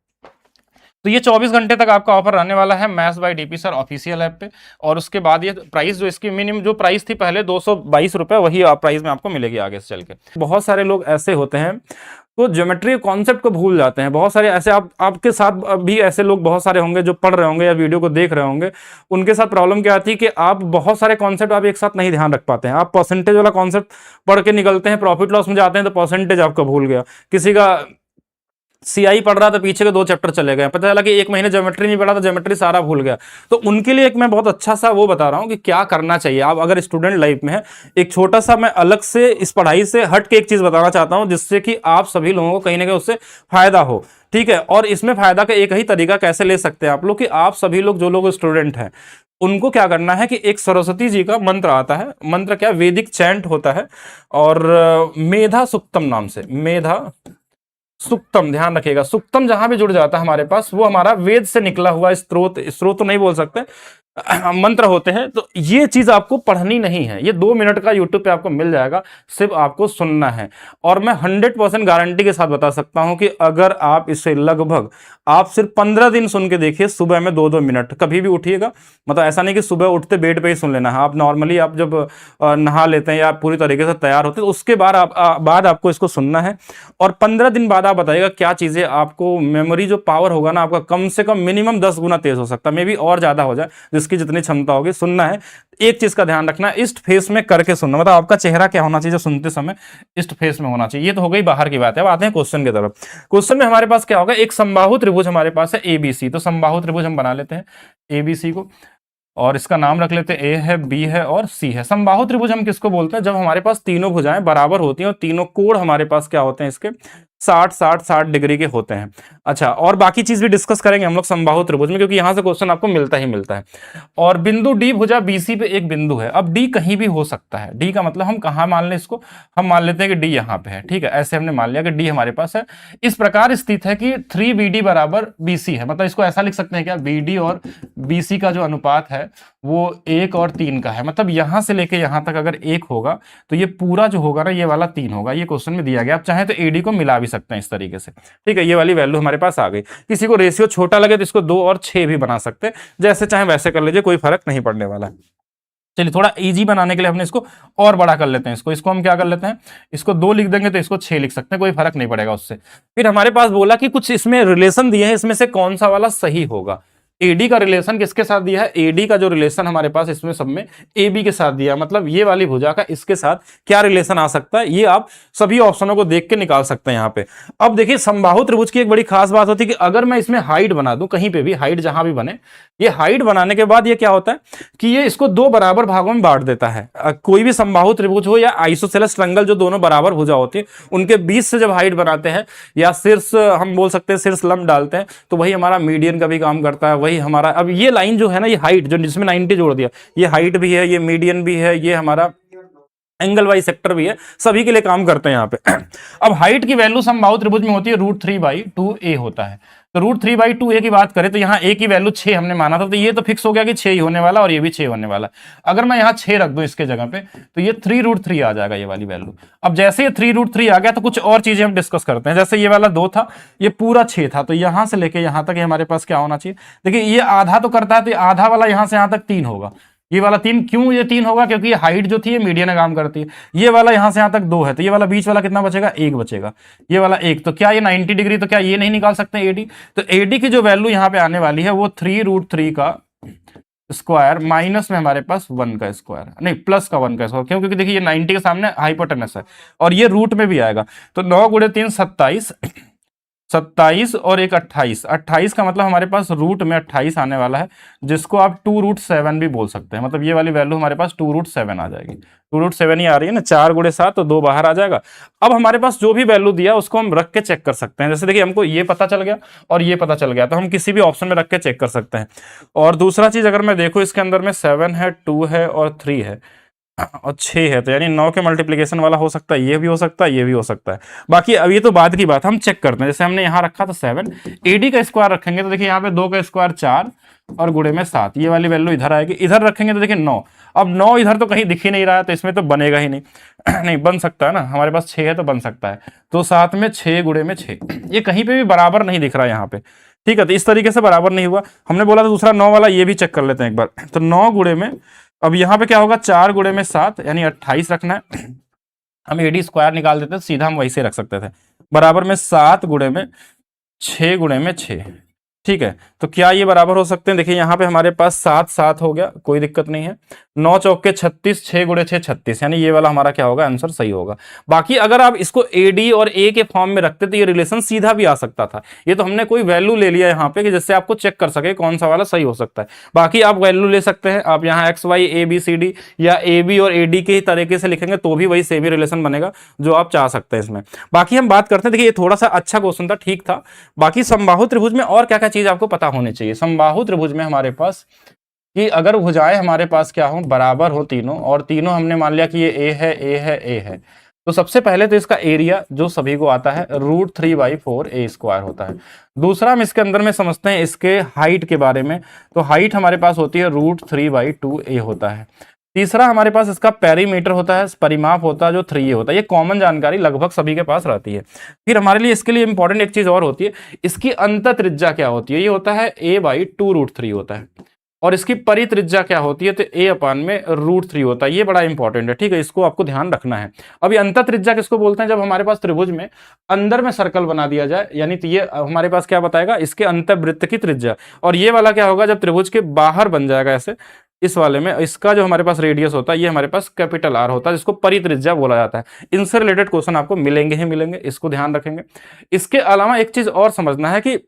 तो ये 24 घंटे तक आपका ऑफर रहने वाला है maths by DP sir official app पे, और उसके बाद ये प्राइस जो इसकी मिनिमम जो प्राइस थी पहले 222 रुपए, वही प्राइस में आपको मिलेगी आगे से चल के। बहुत सारे लोग ऐसे होते हैं तो ज्योमेट्री कॉन्सेप्ट को भूल जाते हैं। बहुत सारे ऐसे आपके साथ भी ऐसे लोग बहुत सारे होंगे जो पढ़ रहे होंगे या वीडियो को देख रहे होंगे। उनके साथ प्रॉब्लम क्या आती है कि आप बहुत सारे कॉन्सेप्ट आप एक साथ नहीं ध्यान रख पाते हैं। आप परसेंटेज वाला कॉन्सेप्ट पढ़ के निकलते हैं, प्रॉफिट लॉस में जाते हैं तो परसेंटेज आपका भूल गया, किसी का सीआई पढ़ रहा था, पीछे के 2 चैप्टर चले गए, पता चला कि 1 महीने ज्योमेट्री नहीं पढ़ा तो ज्योमेट्री सारा भूल गया। तो उनके लिए एक मैं बहुत अच्छा सा वो बता रहा हूँ कि क्या करना चाहिए आप अगर स्टूडेंट लाइफ में है। एक छोटा सा मैं अलग से इस पढ़ाई से हट के एक चीज बताना चाहता हूँ जिससे कि आप सभी लोगों को कहीं ना कहीं उससे फायदा हो, ठीक है। और इसमें फायदा का एक ही तरीका कैसे ले सकते हैं आप लोग कि आप सभी लोग जो लोग स्टूडेंट हैं उनको क्या करना है कि एक सरस्वती जी का मंत्र आता है, मंत्र क्या वैदिक चैंट होता है, और मेधा सुक्तम नाम से, मेधा सुक्तम, ध्यान रखिएगा सुक्तम जहां भी जुड़ जाता है हमारे पास वो हमारा वेद से निकला हुआ स्त्रोत, स्त्रोत तो नहीं बोल सकते, मंत्र होते हैं। तो ये चीज आपको पढ़नी नहीं है, ये 2 मिनट का यूट्यूब पे आपको मिल जाएगा, सिर्फ आपको सुनना है। और मैं 100% गारंटी के साथ बता सकता हूं कि अगर आप इसे लगभग आप सिर्फ 15 दिन सुन के देखिए, सुबह में 2-2 मिनट कभी भी उठिएगा, मतलब ऐसा नहीं कि सुबह उठते बेड पे ही सुन लेना है, आप नॉर्मली आप जब नहा लेते हैं या पूरी तरीके से तैयार होते हैं तो उसके बाद आपको इसको सुनना है। और 15 दिन बाद आप बताइएगा क्या चीजें आपको मेमोरी जो पावर होगा ना आपका कम से कम मिनिमम 10 गुना तेज हो सकता है, मे बी और ज्यादा हो जाए, जिसकी जितनी क्षमता होगी। सुनना है, एक चीज का ध्यान रखना है, इस्ट फेस में करके सुनना, मतलब आपका चेहरा क्या होना चाहिए जो सुनते समय इस्ट फेस में होना चाहिए। ये तो हो गई बाहर की बात है। अब आते हैं क्वेश्चन की तरफ। क्वेश्चन में हमारे पास क्या होगा, एक समबाहु त्रिभुज हमारे पास है एबीसी, तो समबाहु त्रिभुज हम बना लेते हैं एबीसी को, और इसका नाम रख लेते हैं ए है, बी है और सी है। समबाहु त्रिभुज हम किसको बोलते हैं, जब हमारे पास तीनों भुजाएं बराबर होती हैं और तीनों कोण हमारे पास क्या होते हैं इसके 60-60-60 डिग्री के होते हैं। अच्छा, और बाकी चीज भी डिस्कस करेंगे हम लोग समबाहु त्रिभुज में, क्योंकि यहां से क्वेश्चन आपको मिलता ही मिलता है। और बिंदु डी भुजा बीसी पे एक बिंदु है। अब डी कहीं भी हो सकता है, डी का मतलब हम कहां मान लें इसको, हम मान लेते हैं कि डी यहां पे है, ठीक है। ऐसे हमने मान लिया कि डी हमारे पास है, इस प्रकार स्थित है कि 3BD बराबर BC है। मतलब इसको ऐसा लिख सकते हैं क्या, BD और BC का जो अनुपात है वो 1 और 3 का है। मतलब यहां से लेके यहां तक अगर 1 होगा तो ये पूरा जो होगा ना ये वाला 3 होगा। ये क्वेश्चन में दिया गया, आप चाहे तो AD को मिला भी सकते हैं इस तरीके से, ठीक है। ये वाली वैल्यू हमारे पास आ गई। किसी को रेशियो छोटा लगे तो इसको 2 और 6 भी बना सकते हैं, जैसे चाहे वैसे कर लीजिए, कोई फर्क नहीं पड़ने वाला है। चलिए थोड़ा इजी बनाने के लिए हमने इसको और बड़ा कर लेते हैं, इसको हम क्या कर लेते हैं, इसको 2 लिख देंगे तो इसको 6 लिख सकते हैं, कोई फर्क नहीं पड़ेगा उससे। फिर हमारे पास बोला कि कुछ इसमें रिलेशन दिए हैं, इसमें से कौन सा वाला सही होगा। एडी का रिलेशन किसके साथ दिया है, एडी का जो रिलेशन हमारे पास इसमें सब में एबी के साथ दिया, मतलब ये वाली भुजा का इसके साथ क्या रिलेशन आ सकता है, ये आप सभी ऑप्शनों को देख के निकाल सकते हैं यहाँ पे। अब देखिए समबाहु त्रिभुज की एक बड़ी खास बात होती है कि अगर मैं इसमें हाइट बना दूं, कहीं पे भी हाइट जहां भी बने, ये हाइट बनाने के बाद ये क्या होता है कि ये इसको 2 बराबर भागों में बांट देता है। कोई भी समबाहु त्रिभुज हो या आइसोसेलेस ट्रायंगल जो दोनों बराबर भुजा होती है, उनके बीच से जब हाइट बनाते हैं या शीर्ष हम बोल सकते हैं शीर्ष लंब डालते हैं, तो वही हमारा मीडियन का भी काम करता है, वही हमारा। अब ये लाइन जो है ना, ये हाइट जो जिसमें 90 जोड़ दिया, ये हाइट भी है, ये मीडियन भी है, ये हमारा एंगल वाइज सेक्टर भी है, सभी के लिए काम करते हैं यहाँ पे। अब हाइट की वैल्यू समबाहु त्रिभुज में होती है √3/2a होता है। तो √3/2a की बात करें तो यहाँ a की वैल्यू 6 हमने माना था, तो ये तो फिक्स हो गया कि 6 ही होने वाला और ये भी 6 होने वाला। अगर मैं यहाँ 6 रख दूं इसके जगह पे तो ये 3√3 आ जाएगा, ये वाली वैल्यू। अब जैसे ये 3√3 आ गया तो कुछ और चीजें हम डिस्कस करते हैं। जैसे ये वाला 2 था, ये पूरा 6 था, तो यहां से लेके यहां तक हमारे पास क्या होना चाहिए, देखिए ये आधा तो करता है, तो आधा वाला यहां से यहां तक 3 होगा। ये वाला 3 क्यों, ये 3 होगा क्योंकि ये हाइट जो थी ये मीडियन का काम करती है। ये वाला यहां से यहां तक 2 है, तो ये वाला बीच वाला कितना बचेगा, 1 बचेगा। ये वाला 1, तो क्या ये 90 डिग्री, तो क्या ये नहीं निकाल सकते एडी। तो एडी की जो वैल्यू यहां पे आने वाली है वो 3√3 का स्क्वायर माइनस में हमारे पास 1 का स्क्वायर, नहीं प्लस का 1 का स्क्वायर। क्यों, क्योंकि देखिए ये 90 के सामने हाइपोटेनस है और ये रूट में भी आएगा। तो 9 × 3 27, 27 और एक 28, 28 का मतलब हमारे पास रूट में 28 आने वाला है, जिसको आप 2√7 भी बोल सकते हैं। मतलब ये वाली वैल्यू हमारे पास 2√7 आ जाएगी। 2√7 ही आ रही है ना, 4 × 7 तो 2 बाहर आ जाएगा। अब हमारे पास जो भी वैल्यू दिया उसको हम रख के चेक कर सकते हैं। जैसे देखिए हमको ये पता चल गया और ये पता चल गया, तो हम किसी भी ऑप्शन में रख के चेक कर सकते हैं। और दूसरा चीज अगर मैं देखूँ इसके अंदर में 7 है, 2 है और 3 है और 6 है, तो यानी 9 के मल्टीप्लिकेशन वाला हो सकता है, ये भी हो सकता है, ये भी हो सकता है। बाकी अब ये तो बाद की बात, हम चेक करते हैं। जैसे हमने यहाँ रखा था 7, एडी का स्क्वायर रखेंगे तो देखिए यहाँ पे 2 का स्क्वायर 4 और गुणे में 7, ये वाली वैल्यू इधर आएगी। इधर रखेंगे तो देखिए 9, अब 9 इधर तो कहीं दिख ही नहीं रहा है, तो इसमें तो बनेगा ही नहीं। नहीं बन सकता है ना, हमारे पास 6 है तो बन सकता है। तो 7 में 6 गुणे में 6, ये कहीं पे भी बराबर नहीं दिख रहा है यहाँ पे, ठीक है। तो इस तरीके से बराबर नहीं हुआ। हमने बोला था दूसरा 9 वाला, ये भी चेक कर लेते हैं एक बार। तो 9 गुणे में, अब यहाँ पे क्या होगा, 4 गुणे में 7 यानी 28 रखना है। हम एडी स्क्वायर निकाल देते, सीधा हम वैसे रख सकते थे, बराबर में 7 गुणे में 6 गुणे में 6, ठीक है, तो क्या ये बराबर हो सकते हैं? देखिए यहाँ पे हमारे पास 7 7 हो गया, कोई दिक्कत नहीं है। 9 चौके 36, 6 गुणे 6 36, यानी ये वाला हमारा क्या होगा, आंसर सही होगा। बाकी अगर आप इसको AD और A के फॉर्म में रखते तो ये रिलेशन सीधा भी आ सकता था। ये तो हमने कोई वैल्यू ले लिया यहाँ पे कि जिससे आपको चेक कर सके कौन सा वाला सही हो सकता है। बाकी आप वैल्यू ले सकते हैं, आप यहाँ XY ABCD या AB और AD के ही तरीके से लिखेंगे तो भी वही सेम ही रिलेशन बनेगा जो आप चाह सकते हैं इसमें। बाकी हम बात करते हैं, देखिए ये थोड़ा सा अच्छा क्वेश्चन था, ठीक था। बाकी समबाहु त्रिभुज में और क्या क्या चीज आपको पता होनी चाहिए। समबाहु त्रिभुज में हमारे पास कि अगर भुजाएं हमारे पास क्या हो, बराबर हो तीनों, और तीनों हमने मान लिया कि ये A है, A है, A है, तो सबसे पहले तो इसका एरिया जो सभी को आता है √3/4 A² होता है। दूसरा हम इसके अंदर में समझते हैं इसके हाइट के बारे में, तो हाइट हमारे पास होती है √3/2A होता है। तीसरा हमारे पास इसका पेरीमीटर होता है, परिमाप होता है जो 3A होता है। ये कॉमन जानकारी लगभग सभी के पास रहती है। फिर हमारे लिए इसके लिए इंपॉर्टेंट एक चीज और होती है, इसकी अंत त्रिज्या क्या होती है, ये होता है A/2√3 होता है। और इसकी परित्रिज्या क्या होती है, तो A/√3 होता है। ये बड़ा इंपॉर्टेंट है, ठीक है, इसको आपको ध्यान रखना है। अब ये अंत त्रिज्या किसको बोलते हैं, जब हमारे पास त्रिभुज में अंदर में सर्कल बना दिया जाए, यानी तो ये हमारे पास क्या बताएगा, इसके अंतर्वृत्त की त्रिज्या। और ये वाला क्या होगा, जब त्रिभुज के बाहर बन जाएगा ऐसे, इस वाले में इसका जो हमारे पास रेडियस होता है ये हमारे पास कैपिटल R होता है, जिसको परित्रिज्या बोला जाता है। इनसे रिलेटेड क्वेश्चन आपको मिलेंगे ही मिलेंगे, इसको ध्यान रखेंगे। इसके अलावा एक चीज और समझना है कि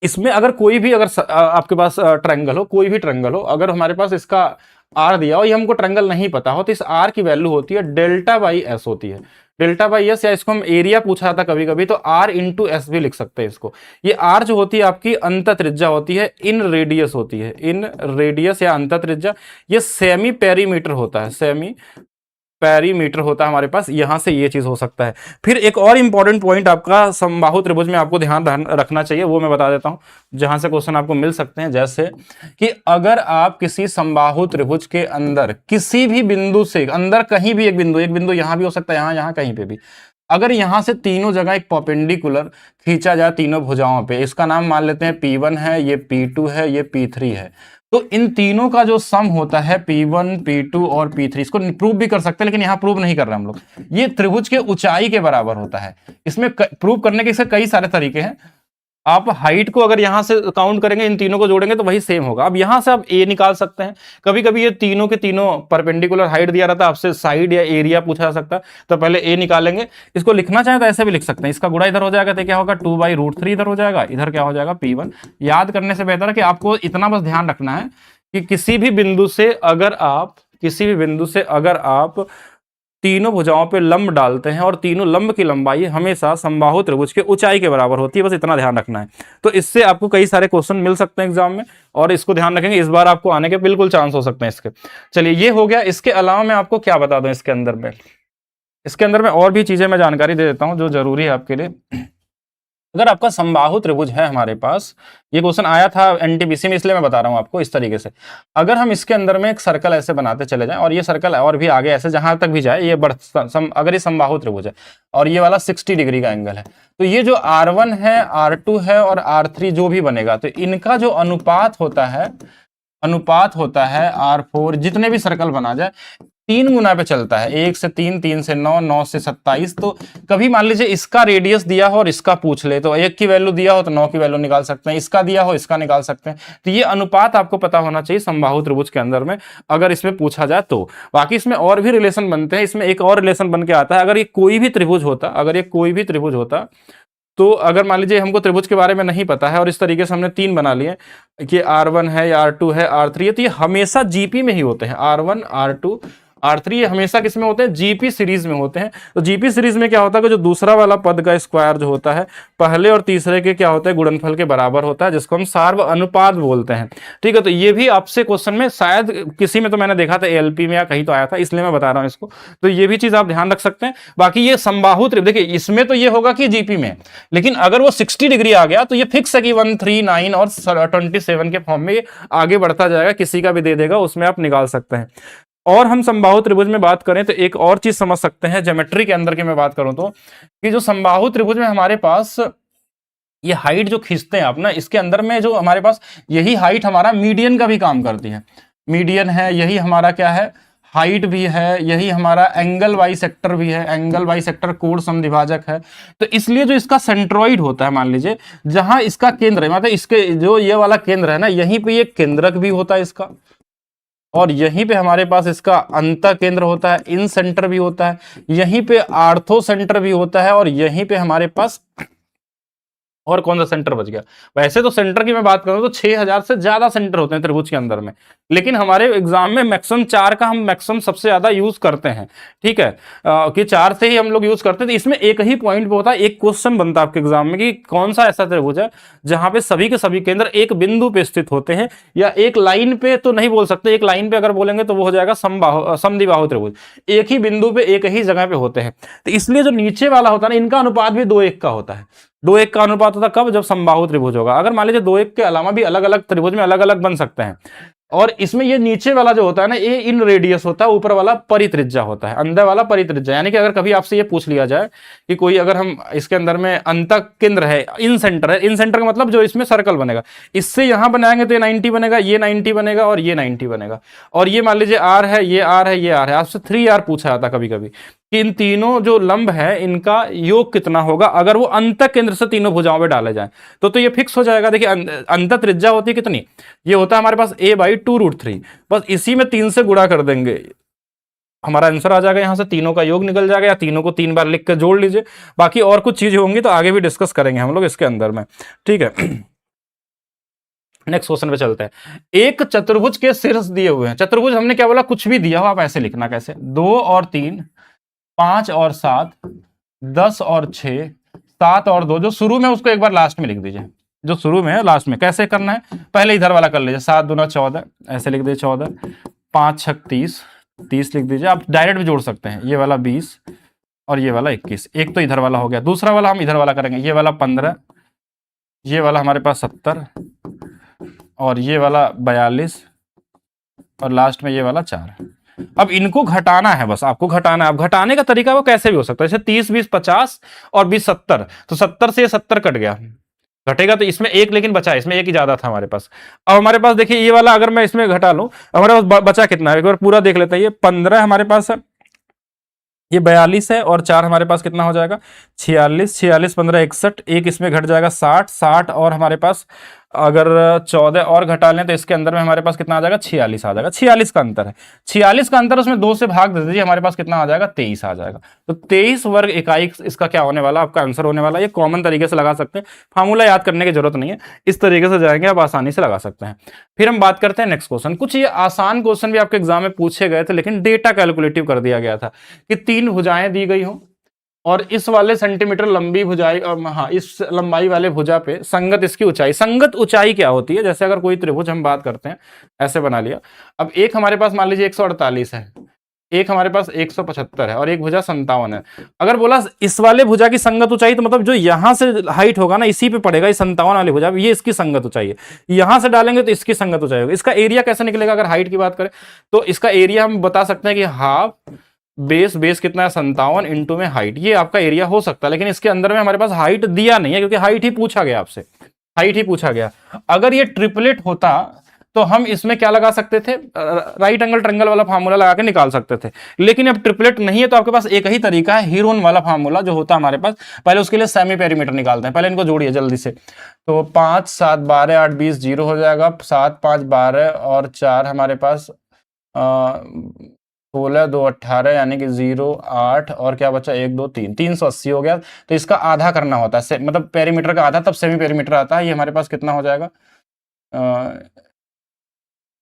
इसमें अगर कोई भी अगर आपके पास ट्रायंगल हो, कोई भी ट्रायंगल हो, अगर हमारे पास इसका R दिया हो, ये हमको ट्रायंगल नहीं पता हो, तो इस R की वैल्यू होती है ΔS होती है, ΔS, या इसको हम एरिया पूछा जाता कभी कभी तो R×S भी लिख सकते हैं इसको। ये R जो होती है आपकी अंत त्रिज्या होती है, इन रेडियस होती है, इन रेडियस या अंत त्रिज्या। ये सेमी पेरीमीटर होता है, सेमी पेरीमीटर होता है हमारे पास, यहां से ये चीज हो सकता है। फिर एक और इंपॉर्टेंट पॉइंट आपका समबाहु त्रिभुज में आपको ध्यान रखना चाहिए, वो मैं बता देता हूं, जहां से क्वेश्चन आपको मिल सकते हैं। जैसे कि अगर आप किसी समबाहु त्रिभुज के अंदर किसी भी बिंदु से, अंदर कहीं भी एक बिंदु यहां भी हो सकता है, यहां कहीं पे भी, अगर यहां से तीनों जगह एक परपेंडिकुलर खींचा जाए तीनों भुजाओं पे, इसका नाम मान लेते हैं P1 है, ये P2 है, ये P3 है, तो इन तीनों का जो सम होता है P1, P2 और P3, इसको प्रूव भी कर सकते हैं लेकिन यहां प्रूव नहीं कर रहे हम लोग, ये त्रिभुज के ऊंचाई के बराबर होता है। इसमें प्रूव करने के इसके कई सारे तरीके हैं। आप हाइट को अगर यहां से काउंट करेंगे, इन तीनों को जोड़ेंगे तो वही सेम होगा। अब यहां से आप ए निकाल सकते हैं, कभी कभी ये तीनों के तीनों परपेंडिकुलर हाइट दिया रहता है, आपसे साइड या एरिया पूछा जा सकता है, तो पहले ए निकालेंगे। इसको लिखना चाहे तो ऐसे भी लिख सकते हैं, इसका गुणा इधर हो जाएगा तो क्या होगा 2/√3 इधर हो जाएगा, इधर क्या हो जाएगा P1। याद करने से बेहतर है कि आपको इतना बस ध्यान रखना है कि किसी भी बिंदु से अगर आप तीनों भुजाओं पे लंब डालते हैं और तीनों लंब की लंबाई हमेशा समबाहु त्रिभुज के ऊंचाई के बराबर होती है, बस इतना ध्यान रखना है। तो इससे आपको कई सारे क्वेश्चन मिल सकते हैं एग्जाम में, और इसको ध्यान रखेंगे, इस बार आपको आने के बिल्कुल चांस हो सकते हैं इसके। चलिए ये हो गया। इसके अलावा मैं आपको क्या बता दूं, इसके अंदर में और भी चीजें मैं जानकारी दे देता हूं जो जरूरी है आपके लिए। अगर आपका समबाहु त्रिभुज है हमारे पास, ये क्वेश्चन आया था NTPC में, इसलिए मैं बता रहा हूं आपको इस तरीके से। अगर हम इसके अंदर में एक सर्कल ऐसे बनाते चले जाएं, और ये सर्कल और भी आगे ऐसे जहां तक भी जाए, ये अगर ये समबाहु त्रिभुज है और ये वाला 60 डिग्री का एंगल है, तो ये जो R1 है, R2 है और R3 जो भी बनेगा, तो इनका जो अनुपात होता है R4, जितने भी सर्कल बना जाए 3 गुना पे चलता है, 1 से 3, 3 से 9, 9 से 27। तो कभी मान लीजिए इसका रेडियस दिया हो और इसका पूछ ले, तो 1 की वैल्यू दिया हो तो 9 की वैल्यू निकाल सकते हैं, इसका दिया हो इसका निकाल सकते हैं। तो ये अनुपात आपको पता होना चाहिए समबाहु त्रिभुज के अंदर में, अगर इसमें पूछा जाए तो। बाकी इसमें और भी रिलेशन बनते हैं, इसमें एक और रिलेशन बन के आता है, अगर ये कोई भी त्रिभुज होता, तो अगर मान लीजिए हमको त्रिभुज के बारे में नहीं पता है और इस तरीके से हमने 3 बना लिए कि R1 है, R2 है, R3 है, तो ये हमेशा GP में ही होते हैं। R1, R2, R3 ये हमेशा किसमें होते हैं, GP सीरीज में होते हैं। तो GP सीरीज में क्या होता है कि जो दूसरा वाला पद का स्क्वायर जो होता है पहले और तीसरे के क्या होता है, गुणनफल के बराबर होता है, जिसको हम सार्व अनुपात बोलते हैं। ठीक है, तो ये भी आपसे क्वेश्चन में शायद किसी में तो मैंने देखा था ALP में या कहीं तो आया था, इसलिए मैं बता रहा हूं इसको। तो ये भी चीज आप ध्यान रख सकते हैं। बाकी ये समबाहु त्रिभुज, देखिए इसमें तो ये होगा कि GP में, लेकिन अगर वो 60 डिग्री आ गया तो ये फिक्स है कि 139 और 27 के फॉर्म में आगे बढ़ता जाएगा, किसी का भी दे देगा, उसमें आप निकाल सकते हैं। और हम समबाहु त्रिभुज में बात करें तो एक और चीज समझ सकते हैं, ज्योमेट्री के अंदर की मैं बात करूं तो, कि जो समबाहु त्रिभुज में हमारे पास ये हाइट जो खींचते हैं आप ना, इसके अंदर में जो हमारे पास यही हाइट हमारा मीडियन का भी काम करती है। मीडियन है, यही हमारा क्या है, हाइट भी है, यही हमारा एंगल बाई सेक्टर भी है, एंगल बाई सेक्टर कोण समद्विभाजक है। तो इसलिए जो इसका सेंट्रॉइड होता है, मान लीजिए जहां इसका केंद्र है, मतलब इसके जो ये वाला केंद्र है ना, यहीं पे ये केंद्रक भी होता है इसका, और यहीं पे हमारे पास इसका अंत केंद्र होता है, इन सेंटर भी होता है, यहीं पे आर्थो सेंटर भी होता है, और यहीं पे हमारे पास और कौन सा सेंटर बच गया। वैसे तो सेंटर की मैं बात करूं तो 6000 से ज्यादा सेंटर होते हैं त्रिभुज के अंदर में, लेकिन हमारे एग्जाम में मैक्सिमम 4 का हम मैक्सिमम सबसे ज्यादा यूज करते हैं, ठीक है, कि 4 से ही हम लोग यूज करते हैं। तो इसमें एक ही पॉइंट पे होता है, एक क्वेश्चन बनता है आपके एग्जाम में कि कौन सा ऐसा त्रिभुज है जहां पे सभी के सभी केंद्र एक बिंदु पे स्थित होते हैं, या एक लाइन पे तो नहीं बोल सकते, एक लाइन पे अगर बोलेंगे तो वो हो जाएगा समद्विबाहु त्रिभुज, एक ही बिंदु पे एक ही जगह पे होते हैं। तो इसलिए जो नीचे वाला होता है ना, इनका अनुपात भी 2:1 का होता है। 2:1 का अनुपात होता है कब, जब समबाहु त्रिभुज होगा। अगर मान लीजिए 2:1 के अलावा भी अलग अलग त्रिभुज में अलग अलग बन सकते हैं, और इसमें ये नीचे वाला जो होता है ना, ये इन रेडियस होता है, ऊपर वाला परित्रिज्या होता है, अंदर वाला परित्रिज्या। यानी कि अगर कभी आपसे ये पूछ लिया जाए कि कोई, अगर हम इसके अंदर में अंतः केंद्र है, इन सेंटर है, इन सेंटर का मतलब जो इसमें सर्कल बनेगा, इससे यहां बनाएंगे तो ये 90 बनेगा, ये 90 बनेगा, और ये 90 बनेगा। और ये मान लीजिए आर है, ये आर है, ये आर है। आपसे 3R पूछा जाता कभी कभी कि इन तीनों जो लंब है इनका योग कितना होगा अगर वो अंतः केंद्र से तीनों भुजाओं में डाले जाएं, तो ये फिक्स हो जाएगा। देखिए अंतः त्रिज्या होती है कितनी, ये होता है हमारे पास a/2√3, बस इसी में 3 से गुणा कर देंगे, हमारा आंसर आ जाएगा। यहां से तीनों का योग निकल जाएगा, या तीनों को 3 बार लिख कर जोड़ लीजिए। बाकी और कुछ चीजें होंगी तो आगे भी डिस्कस करेंगे हम लोग इसके अंदर में, ठीक है। नेक्स्ट क्वेश्चन पे चलते हैं। एक चतुर्भुज के शीर्ष दिए हुए हैं, चतुर्भुज हमने क्या बोला, कुछ भी दिया हो आप ऐसे लिखना, कैसे, 2 और 3, 5 और 7, 10 और 6, 7 और 2, जो शुरू में उसको एक बार लास्ट में लिख दीजिए, जो शुरू में है लास्ट में। कैसे करना है, पहले इधर वाला कर लीजिए, 7 दूना 14, ऐसे लिख दीजिए 14, 5 6 30, 30 लिख दीजिए। आप डायरेक्ट भी जोड़ सकते हैं, ये वाला 20 और ये वाला 21। एक तो इधर वाला हो गया, दूसरा वाला हम इधर वाला करेंगे, ये वाला 15, ये वाला हमारे पास 70, और ये वाला 42, और लास्ट में ये वाला 4। अब इनको घटाना है, बस आपको घटाना है। अब घटाने का तरीका वो कैसे भी हो सकता है, जैसे 30 20 50 और 20 70, तो 70 से ये 70 कट गया, घटेगा तो इसमें एक लेकिन बचा, इसमें एक ही ज्यादा था हमारे पास। अब हमारे पास देखिए ये वाला अगर मैं इसमें घटा लूं, हमारे पास बचा कितना है, एक बार पूरा देख लेते हैं। ये 15 हमारे पास है, ये 42 है, और 4 हमारे पास कितना हो जाएगा, 46, 46 15 61, एक इसमें घट जाएगा 60, 60, और हमारे पास अगर 14 और घटा लें तो इसके अंदर में हमारे पास कितना आ जाएगा, 46 आ जाएगा। 46 का अंतर है, 46 का अंतर, उसमें 2 से भाग दे दीजिए, हमारे पास कितना आ जाएगा, 23 आ जाएगा। तो 23 वर्ग इकाई इसका क्या होने वाला, आपका आंसर होने वाला। ये कॉमन तरीके से लगा सकते हैं, फार्मूला याद करने की जरूरत नहीं है, इस तरीके से जाएंगे आप आसानी से लगा सकते हैं। फिर हम बात करते हैं नेक्स्ट क्वेश्चन। कुछ ये आसान क्वेश्चन भी आपके एग्जाम में पूछे गए थे, लेकिन डेटा कैलकुलेटिव कर दिया गया था कि 3 भुजाएं दी गई हो, और इस वाले सेंटीमीटर लंबी भुजाई, हाँ, इस लंबाई वाले भुजा पे संगत इसकी ऊंचाई। संगत ऊंचाई क्या होती है, जैसे अगर कोई त्रिभुज हम बात करते हैं, ऐसे बना लिया। अब एक हमारे पास मान लीजिए 148 है, एक हमारे पास 175 है, और एक भुजा 57 है। अगर बोला इस वाले भुजा की संगत ऊंचाई, तो मतलब जो यहां से हाइट होगा ना, इसी पे पड़ेगा, ये 57 वाली भुजा, ये इसकी संगत ऊंचाई है। यहां से डालेंगे तो इसकी संगत ऊंचाई होगी। इसका एरिया कैसे निकलेगा, अगर हाइट की बात करें तो इसका एरिया हम बता सकते हैं कि हाफ बेस कितना है, 57 इंटू में हाइट, ये आपका एरिया हो सकता है। लेकिन इसके अंदर में हमारे पास हाइट दिया नहीं है, क्योंकि हाइट ही पूछा गया आपसे, हाइट ही पूछा गया। अगर ये ट्रिपलेट होता तो हम इसमें क्या लगा सकते थे, राइट एंगल ट्रायंगल वाला फार्मूला लगा के निकाल सकते थे। लेकिन अब ट्रिपलेट नहीं है, तो आपके पास एक ही तरीका है, हीरोन वाला फार्मूला जो होता है हमारे पास। पहले उसके लिए सेमी पेरीमीटर निकालते हैं, पहले इनको जोड़िए जल्दी से। तो 5 7 12 8 20 0 हो जाएगा, 7 5 12 और 4 हमारे पास 16 2 18, यानी कि 0 8, और क्या बचा 1 2 3, 380 हो गया। तो इसका आधा करना होता है, मतलब पेरीमीटर का आधा, तब सेमी पेरीमीटर आता है। ये हमारे पास कितना हो जाएगा,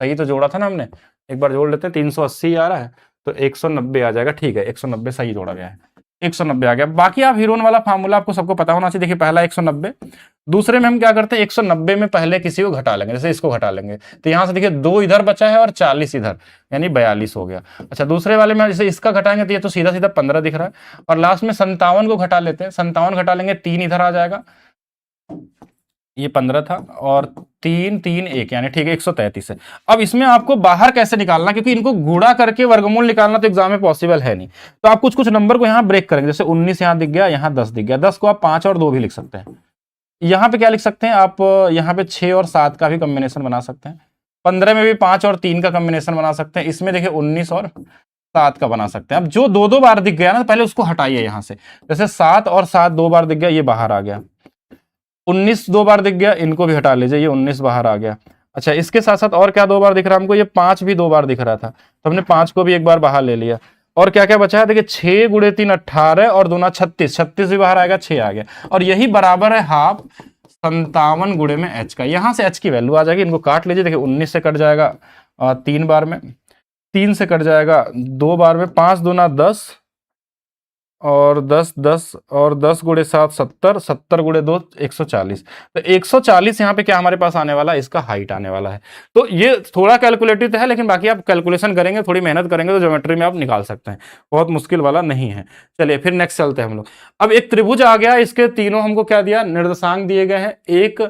सही तो जोड़ा था ना हमने, एक बार जोड़ लेते हैं। 380 आ रहा है तो 190 आ जाएगा, ठीक है, 190 सही जोड़ा गया है, 190 आ गया। बाकी आप हीरोन वाला फार्मूला आपको सबको पता होना चाहिए। देखिए पहला 190, दूसरे में हम क्या करते हैं, 190 में पहले किसी को घटा लेंगे, जैसे इसको घटा लेंगे, तो यहां से देखिए 2 इधर बचा है और 40 इधर, यानी 42 हो गया। अच्छा, दूसरे वाले में जैसे इसका घटाएंगे तो ये तो सीधा सीधा 15 दिख रहा है, और लास्ट में 57 को घटा लेते हैं, 57 घटा लेंगे, 3 इधर आ जाएगा, ये 15 था, और 3 3 1, यानी ठीक है 133 है। अब इसमें आपको बाहर कैसे निकालना, क्योंकि इनको गुणा करके वर्गमूल निकालना तो एग्जाम में पॉसिबल है नहीं। तो आप कुछ कुछ नंबर को यहाँ ब्रेक करेंगे, जैसे 19 यहाँ दिख गया, यहाँ 10 दिख गया, 10 को आप 5 और 2 भी लिख सकते हैं। यहाँ पे क्या लिख सकते हैं आप, यहाँ पे 6 और 7 का भी कॉम्बिनेशन बना सकते हैं। 15 में भी 5 और 3 का कॉम्बिनेशन बना सकते हैं। इसमें देखिए 19 और 7 का बना सकते हैं। अब जो दो दो बार दिख गया ना, पहले उसको हटाइए यहां से। जैसे 7 और 7 दो बार दिख गया, ये बाहर आ गया। 19 दो बार दिख गया, इनको भी हटा लीजिए, ये 19 बाहर आ गया। अच्छा, इसके साथ साथ और क्या दो बार दिख रहा है हमको, ये 5 भी दो बार दिख रहा था, तो हमने 5 को भी एक बार बाहर ले लिया। और क्या क्या बचा है, देखिए 6 गुणे 3 18 और दूना 36, 36 भी बाहर आएगा, 6 आ गया। और यही बराबर है हाफ 57 गुणे में h का। यहां से h की वैल्यू आ जाएगी, इनको काट लीजिए। देखिए 19 से कट जाएगा 3 बार में, 3 से कट जाएगा 2 बार में, 5 दूना 10 और 10 10 और 10 गुणे 7 70, 70 गुणे 2 140। तो 140 यहाँ पे क्या हमारे पास आने वाला है, इसका हाइट आने वाला है। तो ये थोड़ा कैलकुलेटिव है, लेकिन बाकी आप कैलकुलेशन करेंगे, थोड़ी मेहनत करेंगे तो ज्योमेट्री में आप निकाल सकते हैं, बहुत मुश्किल वाला नहीं है। चलिए फिर नेक्स्ट चलते हैं हम लोग। अब एक त्रिभुज आ गया, इसके तीनों हमको क्या दिया, निर्देशांक दिए गए हैं। एक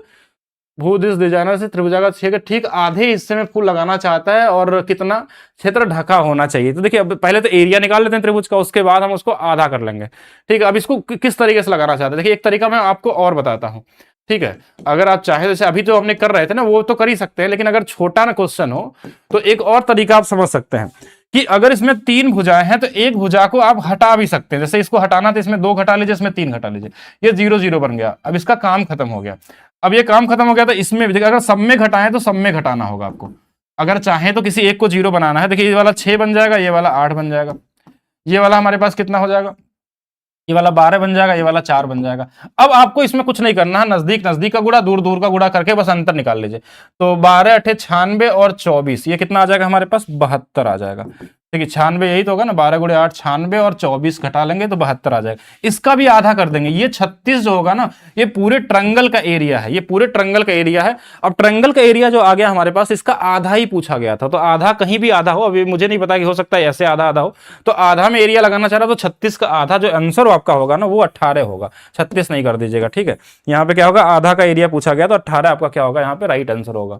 भूदिश डिजाइनर से त्रिभुजाकार छेद के ठीक आधे हिस्से में फूल लगाना चाहता है और कितना क्षेत्र ढका होना चाहिए। तो देखिए अब पहले तो एरिया निकाल लेते हैं त्रिभुज का, उसके बाद हम उसको आधा कर लेंगे। ठीक है, अब इसको किस तरीके से लगाना चाहते हैं, देखिए एक तरीका मैं आपको और बताता हूं। ठीक है, अगर आप चाहे, जैसे अभी जो हमने कर रहे थे ना वो तो कर ही सकते हैं, लेकिन अगर छोटा ना क्वेश्चन हो तो एक और तरीका आप समझ सकते हैं कि अगर इसमें 3 भुजाएं हैं तो एक भुजा को आप हटा भी सकते हैं। जैसे इसको हटाना तो इसमें 2 घटा लीजिए, इसमें 3 घटा लीजिए, ये 0 0 बन गया। अब इसका काम खत्म हो गया। अब ये काम खत्म हो गया तो इसमें भी अगर सब में घटाएं तो सब में घटाना होगा आपको। अगर चाहें तो किसी एक को 0 बनाना है, देखिए ये वाला 6 बन जाएगा, ये वाला 8 बन जाएगा, ये वाला हमारे पास कितना हो जाएगा, ये वाला 12 बन जाएगा, ये वाला 4 बन जाएगा। अब आपको इसमें कुछ नहीं करना है, नजदीक नजदीक का गुणा, दूर दूर का गुणा करके बस अंतर निकाल लीजिए। तो 12 अठे 96 और 24, ये कितना आ जाएगा हमारे पास, 72 आ जाएगा। देखिए 96 यही तो होगा ना, 12 गुणे 8 96 और 24 घटा लेंगे तो 72 आ जाएगा। इसका भी आधा कर देंगे। ये 36 जो होगा ना, ये पूरे ट्रायंगल का एरिया है, ये पूरे ट्रायंगल का एरिया है। अब ट्रायंगल का एरिया जो आ गया हमारे पास, इसका आधा ही पूछा गया था, तो आधा कहीं भी आधा हो, अभी मुझे नहीं पता कि हो सकता है ऐसे आधा आधा हो, तो आधा में एरिया लगाना चाह रहा, तो 36 का आधा जो आंसर आपका होगा ना वो 18 होगा, 36 नहीं कर दीजिएगा। ठीक है, यहाँ पे क्या होगा, आधा का एरिया पूछा गया तो 18 आपका क्या होगा, यहाँ पे राइट आंसर होगा।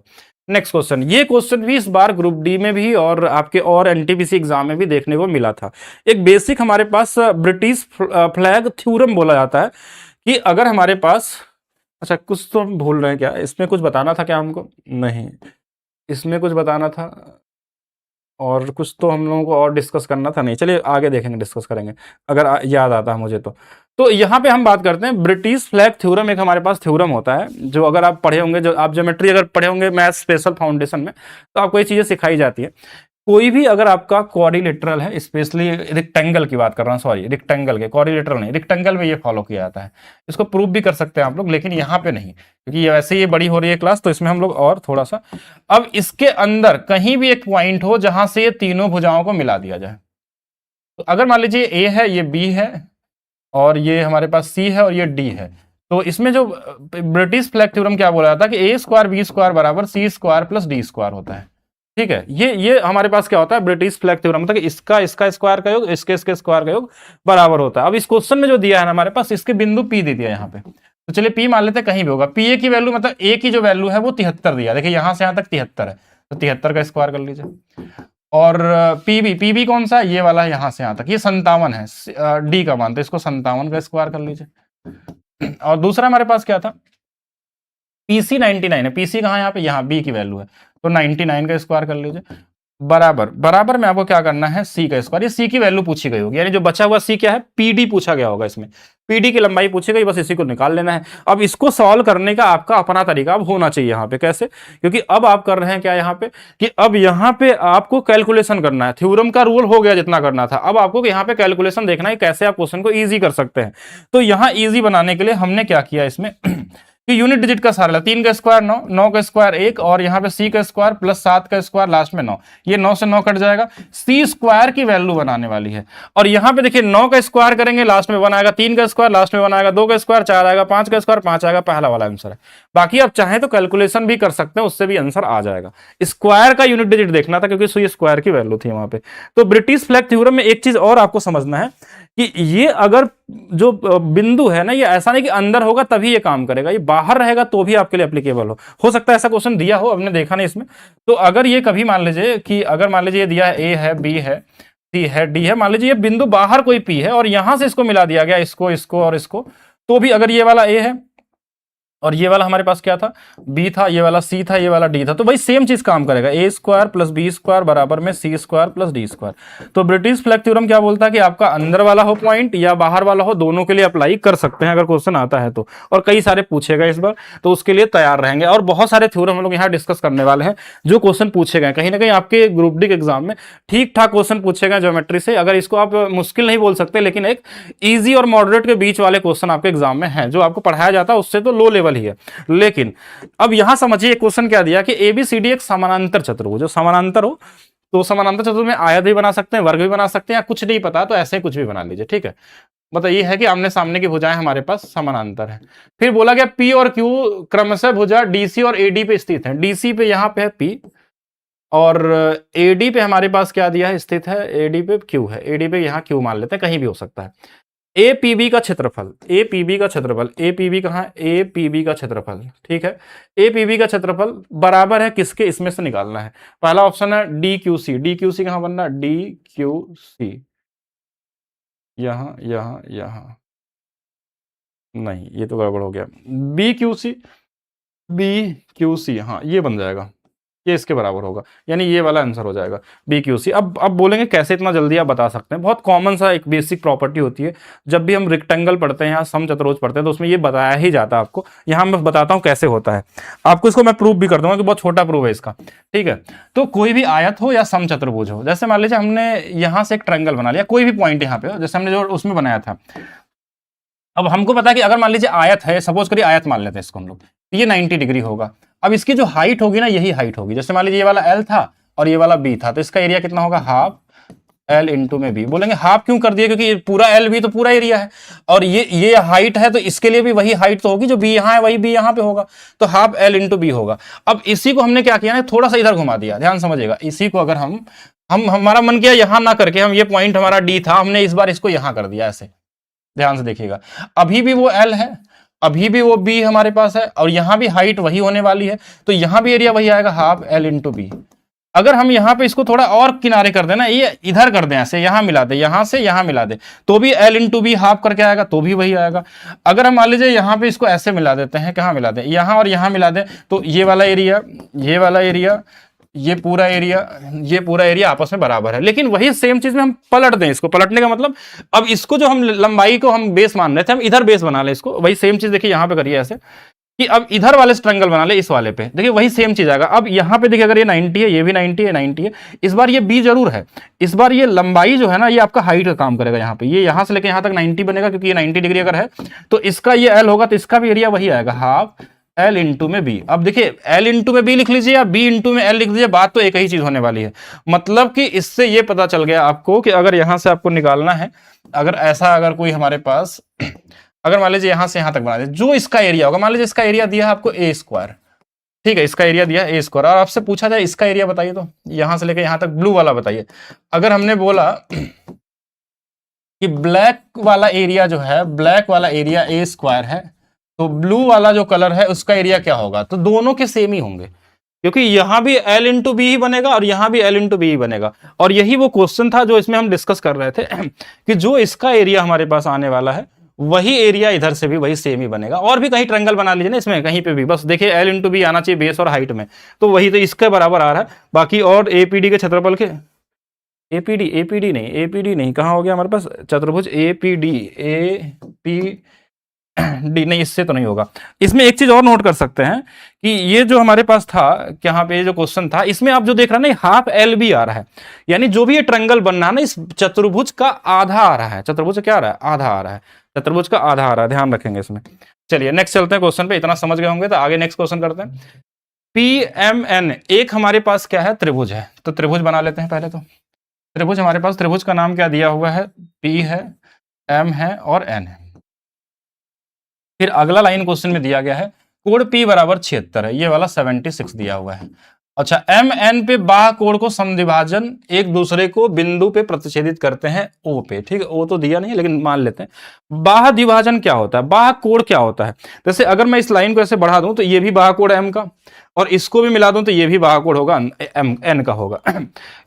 नेक्स्ट क्वेश्चन, ये क्वेश्चन भी इस बार ग्रुप डी में भी और आपके और एनटीपीसी एग्जाम में भी देखने को मिला था। एक बेसिक हमारे पास ब्रिटिश फ्लैग थ्योरम बोला जाता है कि अगर हमारे पास, अच्छा कुछ तो हम भूल रहे हैं, क्या इसमें कुछ बताना था क्या हमको, नहीं इसमें कुछ बताना था और कुछ तो हम लोगों को और डिस्कस करना था, नहीं चलिए आगे देखेंगे, डिस्कस करेंगे अगर याद आता है मुझे तो यहाँ पे हम बात करते हैं ब्रिटिश फ्लैग थ्योरम। एक हमारे पास थ्योरम होता है जो अगर आप पढ़े होंगे, जो आप ज्योमेट्री अगर पढ़े होंगे मैथ स्पेशल फाउंडेशन में, तो आपको ये चीजें सिखाई जाती है। कोई भी अगर आपका क्वाड्रिलेटरल है, स्पेशली रेक्टेंगल की बात कर रहा हूँ, सॉरी रेक्टेंगल के, क्वाड्रिलेटरल नहीं, रेक्टेंगल में ये फॉलो किया जाता है। इसको प्रूव भी कर सकते हैं आप लोग, लेकिन यहाँ पे नहीं, क्योंकि ये वैसे ये बड़ी हो रही है क्लास, तो इसमें हम लोग और थोड़ा सा, अब इसके अंदर कहीं भी एक पॉइंट हो जहां से ये तीनों भुजाओं को मिला दिया जाए। तो अगर मान लीजिए ए है, ये बी है और ये हमारे पास सी है और ये डी है, तो इसमें जो ब्रिटिश फ्लैग थ्योरम क्या बोला जाता है कि ए स्क्वायर बी स्क्वायर बराबर सी स्क्वायर प्लस डी स्क्वायर होता है। ठीक है, ये हमारे पास क्या होता है, ब्रिटिश फ्लैग थ्योरम, मतलब इसका स्क्वायर का योग इसके स्क्वायर का योग बराबर होता है। अब इस क्वेश्चन में जो दिया है ना हमारे पास, इसके बिंदु पी दे दिया यहाँ पे, तो चलिए पी मान लेते हैं, कहीं भी होगा। पी ए की वैल्यू, मतलब ए की जो वैल्यू है वो 73 दिया, देखिए यहां से यहां तक 73 है, तो 73 का स्क्वायर कर लीजिए। और पीबी कौन सा, ये वाला है, यहां से यहां तक ये 57 है, डी का मान, तो इसको 57 का स्क्वायर कर लीजिए। और दूसरा हमारे पास क्या था, पीसी 99 है, पीसी कहाँ, यहाँ पे, यहाँ बी की वैल्यू है, तो 99 का स्क्वायर कर लीजिए। बराबर में आपको क्या करना है, सी का स्क्वायर, ये सी की वैल्यू पूछी गई होगी, यानी जो बचा हुआ सी क्या है, पीडी पूछा गया होगा, इसमें पीडी की लंबाई पूछी गई, बस इसी को निकाल लेना है। अब इसको सॉल्व करने का आपका अपना तरीका अब होना चाहिए यहाँ पे, कैसे, क्योंकि अब आप कर रहे हैं क्या यहाँ पे, कि अब यहाँ पे आपको कैलकुलेशन करना है। थ्योरम का रूल हो गया जितना करना था, अब आपको यहाँ पे कैलकुलेशन देखना है कैसे आप क्वेश्चन को ईजी कर सकते हैं। तो यहाँ ईजी बनाने के लिए हमने क्या किया इसमें कि यूनिट डिजिट का सहारा, 3 का स्क्वायर 9, 9 का स्क्वायर 1, और यहाँ पे सी का स्क्वायर प्लस 7 का स्क्वायर लास्ट में 9, ये 9 से 9 कट जाएगा, सी स्क्वायर की वैल्यू बनाने वाली है। और यहाँ पे देखिए 9 का स्क्वायर करेंगे, लास्ट में 1 आएगा, 3 का स्क्वायर लास्ट में 1 आएगा, 2 का स्क्वायर 4 आएगा, 5 का स्क्वायर 5 आएगा, पहला वाला आंसर है। बाकी आप चाहें तो कैलकुलेशन भी कर सकते हैं, उससे भी आंसर आ जाएगा। स्क्वायर का यूनिट डिजिट देखना था क्योंकि सी स्क्वायर की वैल्यू थी वहां पे। तो ब्रिटिश फ्लैग थ्योरम में एक चीज और आपको समझना है कि ये अगर जो बिंदु है ना, ये ऐसा नहीं कि अंदर होगा तभी ये काम करेगा, ये बाहर रहेगा तो भी आपके लिए एप्लीकेबल हो सकता है ऐसा क्वेश्चन दिया हो, हमने देखा नहीं इसमें। तो अगर ये कभी मान लीजिए कि अगर मान लीजिए ये दिया है, ए है, बी है, सी है, डी है, मान लीजिए ये बिंदु बाहर कोई पी है और यहां से इसको मिला दिया गया, इसको और इसको, तो भी अगर ये वाला ए है और ये वाला हमारे पास क्या था, b था, ये वाला c था, ये वाला d था। तो भाई सेम चीज काम करेगा, a square plus B square बराबर में c square plus D square. तो ब्रिटिश फ्लैग थ्योरम क्या बोलता है कि आपका अंदर वाला हो पॉइंट या बाहर वाला हो, दोनों के लिए अप्लाई कर सकते हैं अगर क्वेश्चन आता है तो। और कई सारे पूछेगा इस बार, तो उसके लिए तैयार रहेंगे। और बहुत सारे थ्योरम हम लोग यहाँ डिस्कस करने वाले हैं जो क्वेश्चन पूछे गए। कहीं ना कहीं आपके ग्रुप डी के एग्जाम में ठीक ठाक क्वेश्चन पूछे गए ज्योमेट्री से। अगर इसको आप मुश्किल नहीं बोल सकते, लेकिन एक ईजी और मॉडरेट के बीच वाले क्वेश्चन आपके एग्जाम में है। जो आपको पढ़ाया जाता है उससे तो लो लेवल ही है। लेकिन अब यहां समझिए क्वेश्चन क्या दिया कि एबीसीडी एक समानांतर चतुर्भुज, जो समानांतर हो तो समानांतर चतुर्भुज में आयत भी बना सकते हैं, वर्ग भी बना सकते हैं, या कुछ नहीं पता तो ऐसे कुछ भी बना लीजिए, ठीक है। मतलब ये है कि आमने सामने की भुजाएं हमारे पास समानांतर है। फिर बोला गया पी और क्यू क्रमशः भुजा डीसी और एडी पे स्थित है। डीसी पे यहां पे है पी और एडी पे हमारे पास क्या दिया है, स्थित है, एडी पे क्यू है। एडी पे यहां क्यू मान लेते हैं, कहीं भी हो सकता है। एपीबी का क्षेत्रफल, एपीबी का क्षेत्रफल, एपीबी कहां है, एपीबी का क्षेत्रफल, ठीक है। एपीबी का क्षेत्रफल बराबर है किसके, इसमें से निकालना है। पहला ऑप्शन है D Q C. D Q C कहां बनना, डी क्यू सी, यहां यहां यहां, नहीं ये तो गड़बड़ हो गया। B Q C, B Q C, हाँ ये बन जाएगा, ये इसके बराबर होगा, यानी ये वाला आंसर हो जाएगा बी क्यू सी। अब बोलेंगे कैसे इतना जल्दी आप बता सकते हैं। बहुत कॉमन सा एक बेसिक प्रॉपर्टी होती है, जब भी हम रेक्टेंगल पढ़ते हैं या समचतुर्भुज पढ़ते हैं तो उसमें ये बताया ही जाता है आपको। यहाँ मैं बताता हूँ कैसे होता है आपको, इसको मैं प्रूफ भी कर दूंगा कि बहुत छोटा प्रूफ है इसका, ठीक है। तो कोई भी आयत हो या समचतुर्भुज हो, जैसे मान लीजिए हमने यहाँ से एक ट्रायंगल बना लिया, कोई भी पॉइंट यहाँ पे हो, जैसे हमने जो उसमें बनाया था। अब हमको पता है कि अगर मान लीजिए आयत है, सपोज करिए आयत मान लेते हैं इसको हम लोग, ये 90 डिग्री होगा। अब इसकी जो हाइट होगी ना, यही हाइट होगी। जैसे मान लीजिए ये वाला एल था और ये वाला बी था, तो इसका एरिया कितना होगा, हाफ एल इंटू में बी। बोलेंगे हाफ क्यों कर दिया, क्योंकि पूरा एल भी तो पूरा एरिया है, और ये हाइट है, तो इसके लिए भी वही हाइट तो होगी, जो बी यहाँ है वही बी यहाँ पे होगा, तो हाफ एल इंटू बी होगा। अब इसी को हमने क्या किया ना, थोड़ा सा इधर घुमा दिया, ध्यान समझिएगा। इसी को अगर हम हमारा मन किया यहां ना करके, हम ये पॉइंट हमारा डी था, हमने इस बार इसको यहां कर दिया ऐसे, ध्यान से देखिएगा। अभी भी वो एल है, अभी भी वो बी हमारे पास है, और यहां भी हाइट वही होने वाली है, तो यहां भी एरिया वही आएगा, हाफ एल इंटू बी। अगर हम यहां पे इसको थोड़ा और किनारे कर देना, ये इधर कर दें ऐसे, यहां मिला दे, यहां से यहां मिला दे, तो भी एल इंटू बी हाफ करके आएगा, तो भी वही आएगा। अगर हम मान लीजिए यहां पे इसको ऐसे मिला देते हैं, कहां मिला दें, यहां और यहां मिला दें, तो ये वाला एरिया, ये वाला एरिया, ये पूरा एरिया आपस में बराबर है। लेकिन वही सेम चीज में हम पलट दें इसको, पलटने का मतलब अब इसको जो हम लंबाई को हम बेस मान रहे थे, हम इधर बेस बना ले इसको। वही सेम चीज देखिए यहां पे करिए ऐसे, कि अब इधर वाले ट्रायंगल बना ले इस वाले पे, देखिए वही सेम चीज आएगा। अब यहां पे देखिए अगर ये 90 है, ये भी 90 है, 90 है, इस बार ये बी जरूर है, इस बार ये लंबाई जो है ना, ये आपका हाइट का काम करेगा। यहाँ पे ये यहां से लेकर यहां तक 90 बनेगा, क्योंकि ये 90 डिग्री अगर है तो इसका ये एल होगा, तो इसका भी एरिया वही आएगा, हाफ एल इंटू में बी। अब देखिए एल इंटू में बी लिख लीजिए या बी इंटू में एल लिख लीजिए, बात तो एक ही चीज होने वाली है। मतलब कि इससे ये पता चल गया आपको कि अगर यहां से आपको निकालना है, अगर ऐसा अगर कोई हमारे पास, अगर मान लीजिए यहां से यहां तक बना दे, जो इसका एरिया होगा, मान लीजिए इसका एरिया दिया है आपको ए स्क्वायर, ठीक है, इसका एरिया दिया ए स्क्वायर, और आपसे पूछा जाए इसका एरिया बताइए, तो यहां से लेकर यहां तक ब्लू वाला बताइए। अगर हमने बोला कि ब्लैक वाला एरिया जो है, ब्लैक वाला एरिया ए स्क्वायर है, तो ब्लू वाला जो कलर है उसका एरिया क्या होगा, तो दोनों के सेम ही होंगे, क्योंकि यहां भी एल इंटू बी ही बनेगा और यहां भी एल इंटू बी ही बनेगा। और यही वो क्वेश्चन था जो इसमें हम डिस्कस कर रहे थे कि जो इसका एरिया हमारे पास आने वाला है, वही एरिया इधर से भी वही सेम ही बनेगा। और भी कहीं ट्रायंगल बना लीजिए ना इसमें, कहीं पे भी बस देखिए एल इंटू बी आना चाहिए बेस और हाइट में, तो वही तो इसके बराबर आ रहा है। बाकी और एपीडी के क्षेत्रफल के, एपीडी नहीं, कहां हो गया हमारे पास चतुर्भुज एपीडी, डी नहीं, इससे तो नहीं होगा। इसमें एक चीज और नोट कर सकते हैं कि ये जो हमारे पास था, यहाँ पे जो क्वेश्चन था, इसमें आप जो देख रहे हैं ना, हाफ एल बी आ रहा है, यानी जो भी ये ट्रायंगल बनना है ना, इस चतुर्भुज का आधा आ रहा है। चतुर्भुज क्या आ रहा है, आधा आ रहा है, चतुर्भुज का आधा आ रहा है, ध्यान रखेंगे इसमें। चलिए नेक्स्ट चलते हैं क्वेश्चन पे, इतना समझ गए होंगे तो आगे नेक्स्ट क्वेश्चन करते हैं। पीएमएन एक हमारे पास क्या है, त्रिभुज है, तो त्रिभुज बना लेते हैं पहले। तो त्रिभुज हमारे पास, त्रिभुज का नाम क्या दिया हुआ है, पी है, एम है और एन है। फिर अगला लाइन क्वेश्चन में दिया गया है कोण P बराबर 76 है, ये वाला 76 दिया हुआ है। अच्छा, एम एन पे बाह्य कोण को समद्विभाजन एक दूसरे को बिंदु पे प्रतिच्छेदित करते हैं O पे, ठीक है, O तो दिया नहीं है लेकिन मान लेते हैं। बाह्य द्विभाजन क्या होता है, बाह्य कोण क्या होता है, जैसे अगर मैं इस लाइन को ऐसे बढ़ा दूं तो ये भी बाह्य कोण M का, और इसको भी मिला दूं तो ये भी बाह्य कोण होगा N का होगा।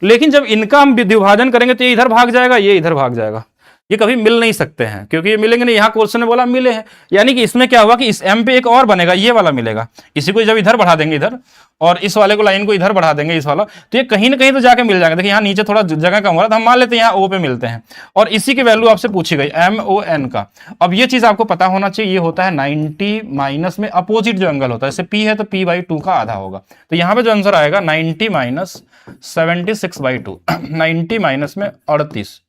लेकिन जब इनका हम द्विभाजन करेंगे तो ये इधर भाग जाएगा, ये इधर भाग जाएगा, ये कभी मिल नहीं सकते हैं, क्योंकि ये मिलेंगे नहीं, यहाँ क्वेश्चन ने बोला मिले हैं, यानी कि इसमें क्या हुआ कि इस m पे एक और बनेगा, ये वाला मिलेगा, इसी को जब इधर बढ़ा देंगे इधर, और इस वाले को लाइन को इधर बढ़ा देंगे इस वाला, तो ये कहीं ना कहीं तो जाके मिल जाएगा। देखिए यहाँ नीचे थोड़ा जगह कम हो रहा है, तो हम मान लेते हैं यहाँ O पे मिलते हैं, और इसी की वैल्यू आपसे पूछी गई MON का। अब ये चीज आपको पता होना चाहिए, ये होता है 90 माइनस में अपोजिट जो एंगल होता है, जैसे P है तो P/2 का आधा होगा, तो यहाँ पे जो आंसर आएगा 90 माइनस 76/2, 90 माइनस में 38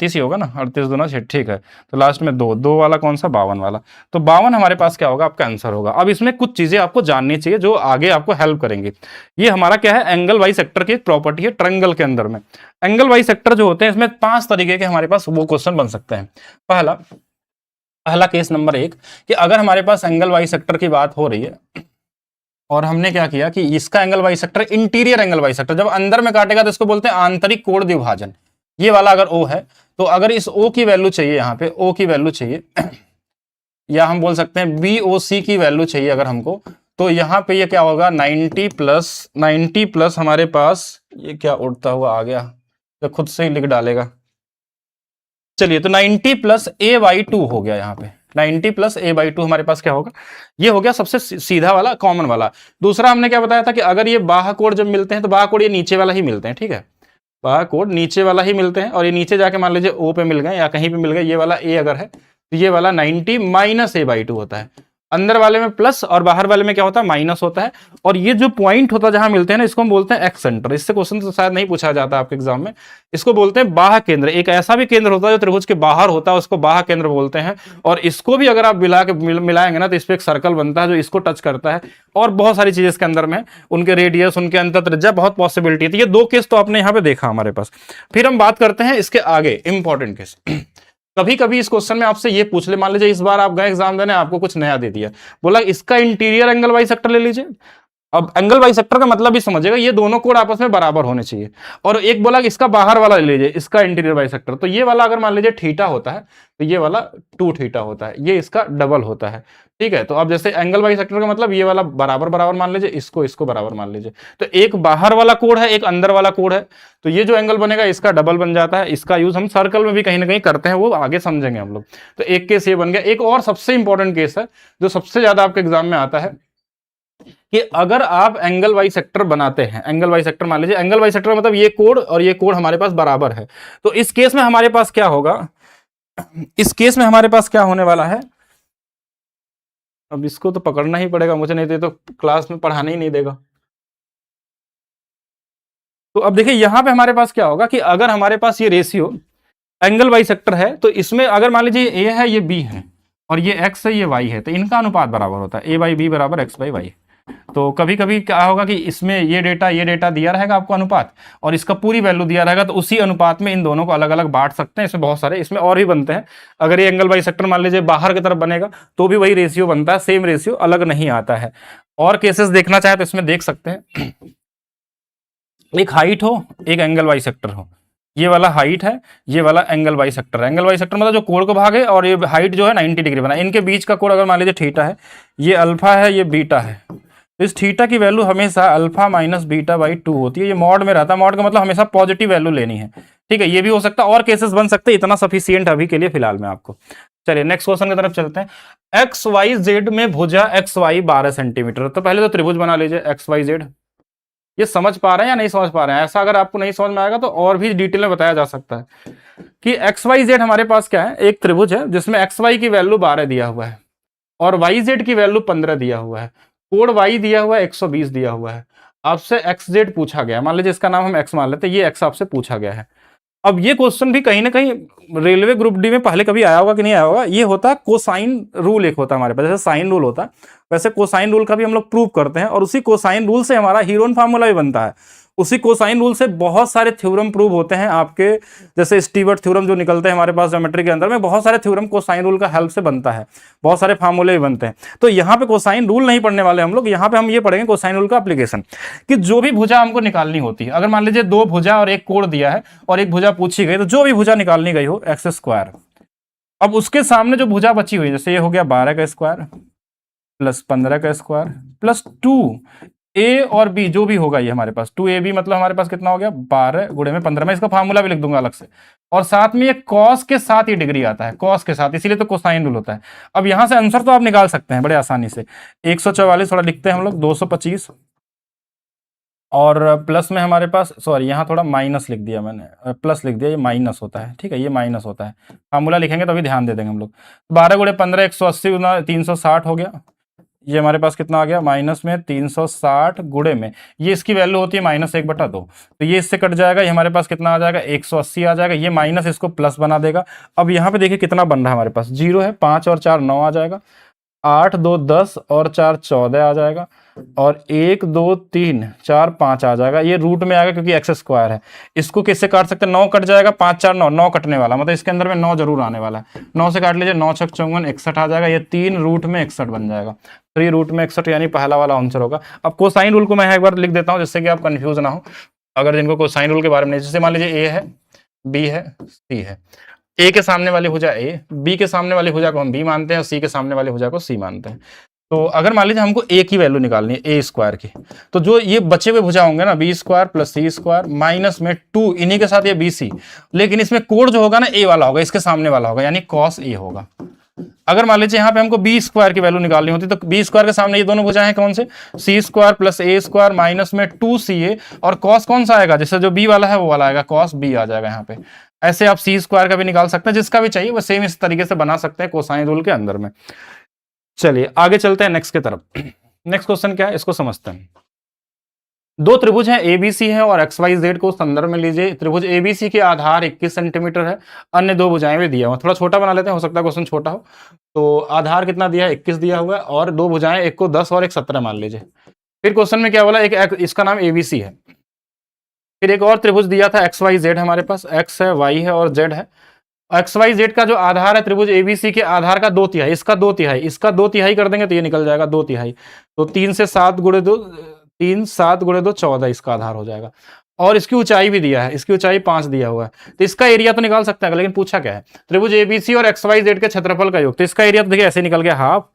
ही होगा ना, 38 दूना 6, ठीक है, तो लास्ट में 2 वाला कौन सा, 52 वाला, तो 52 हमारे पास क्या होगा, आपका आंसर होगा। अब इसमें कुछ चीजें आपको जाननी चाहिए जो आगे आपको हेल्प करेंगी। ये हमारा क्या है, एंगल बाई सेक्टर की एक प्रॉपर्टी है ट्रायंगल के अंदर में। एंगल बाई सेक्टर जो होते हैं इसमें 5 तरीके के हमारे पास वो क्वेश्चन बन सकते हैं। पहला केस नंबर 1 कि अगर हमारे पास एंगल बाई सेक्टर की बात हो रही है और हमने क्या किया कि इसका angle by sector interior angle by sector, जब अंदर में काटेगा तो इसको बोलते हैं आंतरिक कोण द्विभाजन। ये वाला अगर O है तो अगर इस O की वैल्यू चाहिए, यहाँ पे O की वैल्यू चाहिए या हम बोल सकते हैं BOC की वैल्यू चाहिए अगर हमको, तो यहाँ पे ये क्या होगा 90 प्लस हमारे पास ये क्या उड़ता हुआ आ गया, तो खुद से ही लिख डालेगा। चलिए तो 90 प्लस A/2 हो गया, यहाँ पे 90 प्लस A/2 हमारे पास क्या होगा, ये हो गया सबसे सीधा वाला कॉमन वाला। दूसरा हमने क्या बताया था कि अगर ये बाह्य कोण जब मिलते हैं तो बाह्य कोण ये नीचे वाला ही मिलते हैं, ठीक है, बाह्य कोण नीचे वाला ही मिलते हैं, और ये नीचे जाके मान लीजिए O पे मिल गए या कहीं पे मिल गए, ये वाला A अगर है तो ये वाला 90 माइनस A/2 होता है। अंदर वाले में प्लस और बाहर वाले में क्या होता है, माइनस होता है। और ये जो पॉइंट होता है जहां मिलते हैं ना, इसको हम बोलते हैं एक्स सेंटर। इससे क्वेश्चन तो शायद नहीं पूछा जाता आपके एग्जाम में, इसको बोलते हैं बाह्य केंद्र। एक ऐसा भी केंद्र होता है जो त्रिभुज के बाहर होता है, उसको बाह्य केंद्र बोलते हैं। और इसको भी अगर आप मिलाएंगे ना तो इस पर एक सर्कल बनता है जो इसको टच करता है, और बहुत सारी चीजें इसके अंदर में, उनके रेडियस, उनके अंतर त्रिज्या, बहुत पॉसिबिलिटी है। ये 2 केस तो आपने यहाँ पे देखा हमारे पास। फिर हम बात करते हैं इसके आगे इंपॉर्टेंट केस। कभी कभी इस क्वेश्चन में आपसे ये पूछ ले, मान लीजिए इस बार आप गए एग्जाम देने, आपको कुछ नया दे दिया, बोला इसका इंटीरियर एंगल बाई सेक्टर ले लीजिए। अब एंगल बाई सेक्टर का मतलब भी समझिएगा, ये दोनों कोण आपस में बराबर होने चाहिए। और एक बोला कि इसका बाहर वाला ले लीजिए, इसका इंटीरियर बाई सेक्टर, तो ये वाला अगर मान लीजिए थीटा होता है तो ये वाला 2 थीटा होता है, ये इसका डबल होता है, ठीक है। तो अब जैसे एंगल बाई सेक्टर का मतलब ये वाला बराबर बराबर मान लीजिए, इसको बराबर मान लीजिए, तो एक बाहर वाला कोण है, एक अंदर वाला कोण है, तो ये जो एंगल बनेगा इसका डबल बन जाता है। इसका यूज हम सर्कल में भी कहीं ना कहीं करते हैं, वो आगे समझेंगे हम लोग। तो एक केस ये बन गया। एक और सबसे इंपॉर्टेंट केस है जो सबसे ज्यादा आपके एग्जाम में आता है, कि अगर आप एंगल बाई सेक्टर बनाते हैं, एंगल बाई सेक्टर मान लीजिए, एंगल बाई सेक्टर मतलब ये कोण और ये कोण हमारे पास बराबर है, तो इस केस में हमारे पास क्या होगा, इस केस में हमारे पास क्या होने वाला है, अब इसको तो पकड़ना ही पड़ेगा मुझे, नहीं तो क्लास में पढ़ाने ही नहीं देगा। तो अब देखिए यहां पे हमारे पास क्या होगा कि अगर हमारे पास ये रेशियो एंगल बाई सेक्टर है, तो इसमें अगर मान लीजिए ए है, ये बी है, और ये एक्स है, ये वाई है, तो इनका अनुपात बराबर होता है, A/B बराबर X/Y। तो कभी कभी क्या होगा कि इसमें ये डेटा दिया रहेगा आपको अनुपात, और इसका पूरी वैल्यू दिया रहेगा, तो उसी अनुपात में इन दोनों को अलग अलग बांट सकते हैं। इसमें बहुत सारे, इसमें और भी बनते हैं। अगर ये एंगल बाई सेक्टर मान लीजिए बाहर की तरफ बनेगा तो भी वही रेशियो बनता है, सेम रेशियो, अलग नहीं आता है। और केसेस देखना चाहे तो इसमें देख सकते हैं, एक हाइट हो, एक एंगल बाई सेक्टर हो, ये वाला हाइट है, ये वाला एंगल बाई सेक्टर है। एंगल बाई सेक्टर मतलब जो कोण को भागे, और ये हाइट जो है 90 डिग्री बना, इनके बीच का कोण अगर मान लीजिए थीटा है, ये अल्फा है, ये बीटा है, तो इस थीटा की वैल्यू हमेशा अल्फा माइनस बीटा/2 होती है। ये मॉड में रहता है, मॉड का मतलब हमेशा पॉजिटिव वैल्यू लेनी है, ठीक है। ये भी हो सकता है, और केसेस बन सकते हैं, इतना सफिशियंट अभी के लिए फिलहाल में आपको। चलिए नेक्स्ट क्वेश्चन की तरफ चलते हैं। XYZ में भुजा XY 12 सेंटीमीटर, तो पहले तो त्रिभुज बना लीजिए XYZ। ये समझ पा रहे हैं या नहीं समझ पा रहे हैं? ऐसा अगर आपको नहीं समझ में आएगा तो और भी डिटेल में बताया जा सकता है कि XYZ हमारे पास क्या है, एक त्रिभुज है जिसमें XY की वैल्यू 12 दिया हुआ है और YZ की वैल्यू 15 दिया हुआ है, कोण Y दिया हुआ है 120 दिया हुआ है। आपसे XZ पूछा गया, मान लीजिए इसका नाम हम X मान लेते हैं, ये X आपसे पूछा गया है। अब ये क्वेश्चन भी कहीं ना कहीं रेलवे ग्रुप डी में पहले कभी आया होगा कि नहीं आया होगा। ये होता है कोसाइन रूल, एक होता है हमारे पास, जैसे साइन रूल होता है वैसे कोसाइन रूल का भी हम लोग प्रूव करते हैं, और उसी कोसाइन रूल से हमारा हीरोन फार्मूला भी बनता है। उसी कोसाइन रूल से बहुत सारे थ्योरम प्रूव होते हैं आपके, जैसे स्टीवर्ट थ्योरम जो निकलते हैं हमारे पास ज्योमेट्री के अंदर में, बहुत सारे थ्योरम कोसाइन रूल का हेल्प से बनता है, बहुत सारे फार्मूले भी बनते हैं। तो यहाँ पे कोसाइन रूल नहीं पढ़ने वाले हम लोग, यहाँ पे हम ये पढ़ेंगे कोसाइन रूल का एप्लीकेशन, कि जो भी भुजा हमको निकालनी होती है, अगर मान लीजिए 2 भुजा और एक कोण दिया है और एक भुजा पूछी गई, तो जो भी भुजा निकालनी गई हो x², अब उसके सामने जो भुजा बची हुई, जैसे ये हो गया 12 का स्क्वायर प्लस 15 का स्क्वायर प्लस 2, ए और बी जो भी होगा ये हमारे पास 2ab मतलब हमारे पास कितना हो गया 12 गुणे में 15। मैं इसका फार्मूला भी लिख दूंगा अलग से। और साथ में ये कॉस के साथ ये डिग्री आता है, कॉस के साथ, इसीलिए तो कोसाइन रूल होता है। अब यहां से आंसर तो आप निकाल सकते हैं बड़े आसानी से। 144 थोड़ा लिखते हैं हम लोग 225 और प्लस में हमारे पास, सॉरी यहाँ थोड़ा माइनस लिख दिया मैंने, प्लस लिख दिया, ये माइनस होता है, ठीक है, ये माइनस होता है। फार्मूला लिखेंगे तो अभी ध्यान दे देंगे हम लोग। 12 गुणे 15 180 गुना 360 हो गया। ये हमारे पास कितना आ गया माइनस में 360 गुणे में, ये इसकी वैल्यू होती है -1/2, तो ये इससे कट जाएगा, ये हमारे पास कितना आ जाएगा 180 आ जाएगा, ये माइनस इसको प्लस बना देगा। अब यहाँ पे देखिए कितना बन रहा है हमारे पास, 0 है, 5 और 4 9 आ जाएगा, 8 2 10 और 4 14 आ जाएगा, और 1 2 3 4 5 आ जाएगा। ये रूट में आएगा क्योंकि एक्स स्क्वायर है। इसको किससे काट सकते हैं, 9 कट जाएगा, 5 4 9, 9 कटने वाला, मतलब इसके अंदर में 9 जरूर आने वाला है। 9 से काट लीजिए, 9 6 54 61 आ जाएगा, ये 3 रूट में 61 बन जाएगा। 3 रूट में 61 यानी पहला वाला आंसर होगा। अब कोसाइन रूल को मैं एक बार लिख देता हूँ जिससे कि आप कंफ्यूज ना हो, अगर जिनको कोसाइन रूल के बारे में नहीं, जैसे मान लीजिए ए है, बी है, सी है। ए के सामने वाली भुजा ए, बी के सामने वाली भुजा को हम बी मानते हैं और सी के सामने वाली भुजा को सी मानते हैं। तो अगर मान लीजिए हमको ए की वैल्यू निकालनी है, ए स्क्वायर की, तो जो ये बचे हुए भुजा होंगे ना, बी स्क्वायर प्लस सी स्क्वायर माइनस में 2, इन्हीं के साथ ये बी सी, लेकिन इसमें कोड जो होगा ना ए वाला होगा, इसके सामने वाला होगा, यानी कॉस ए होगा। अगर मान लीजिए यहाँ पे हमको बी स्क्वायर की वैल्यू निकालनी होती तो बी स्क्वायर के सामने ये दोनों भुजाएं हैं कौन से, सी स्क्वायर प्लस ए स्क्वायर माइनस में 2ca, और कॉस कौन सा आएगा, जैसे जो बी वाला है वो वाला आएगा, कॉस बी आ जाएगा यहाँ पे। ऐसे आप सी स्क्वायर का भी निकाल सकते हैं, जिसका भी चाहिए वो सेम इस तरीके से बना सकते हैं कोसाइन रूल के अंदर में। चलिए आगे चलते हैं नेक्स्ट की तरफ। नेक्स्ट क्वेश्चन क्या है इसको समझते हैं। दो त्रिभुज हैं एबीसी है और एक्स वाई जेड को संदर्भ में लीजिए। त्रिभुज एबीसी के आधार 21 सेंटीमीटर है, अन्य दो भुजाएं भी दिया हुआ, थोड़ा छोटा बना लेते हैं, हो सकता है क्वेश्चन छोटा हो। तो आधार कितना दिया है 21 दिया हुआ है, और दो भुजाएं, एक को 10 और एक 17 मान लीजिए। फिर क्वेश्चन में क्या बोला, एक इसका नाम एबीसी है। फिर एक और त्रिभुज दिया था एक्स वाई जेड, हमारे पास एक्स है, वाई है और जेड है। एक्स वाई जेड का जो आधार है त्रिभुज एबीसी के आधार का 2/3, इसका 2/3, इसका 2/3 कर देंगे तो ये निकल जाएगा 2/3। तो 3 से 7 गुणे 2, 3 7 गुणे 2 14 इसका आधार हो जाएगा। और इसकी ऊंचाई भी दिया है, इसकी ऊंचाई 5 दिया हुआ है, तो इसका एरिया तो निकाल सकते हैं, लेकिन पूछा क्या है, त्रिभुज एबीसी और एक्स वाई जेड के क्षेत्रफल का योग, तो इसका एरिया तो देखिए ऐसे निकल गया, हाफ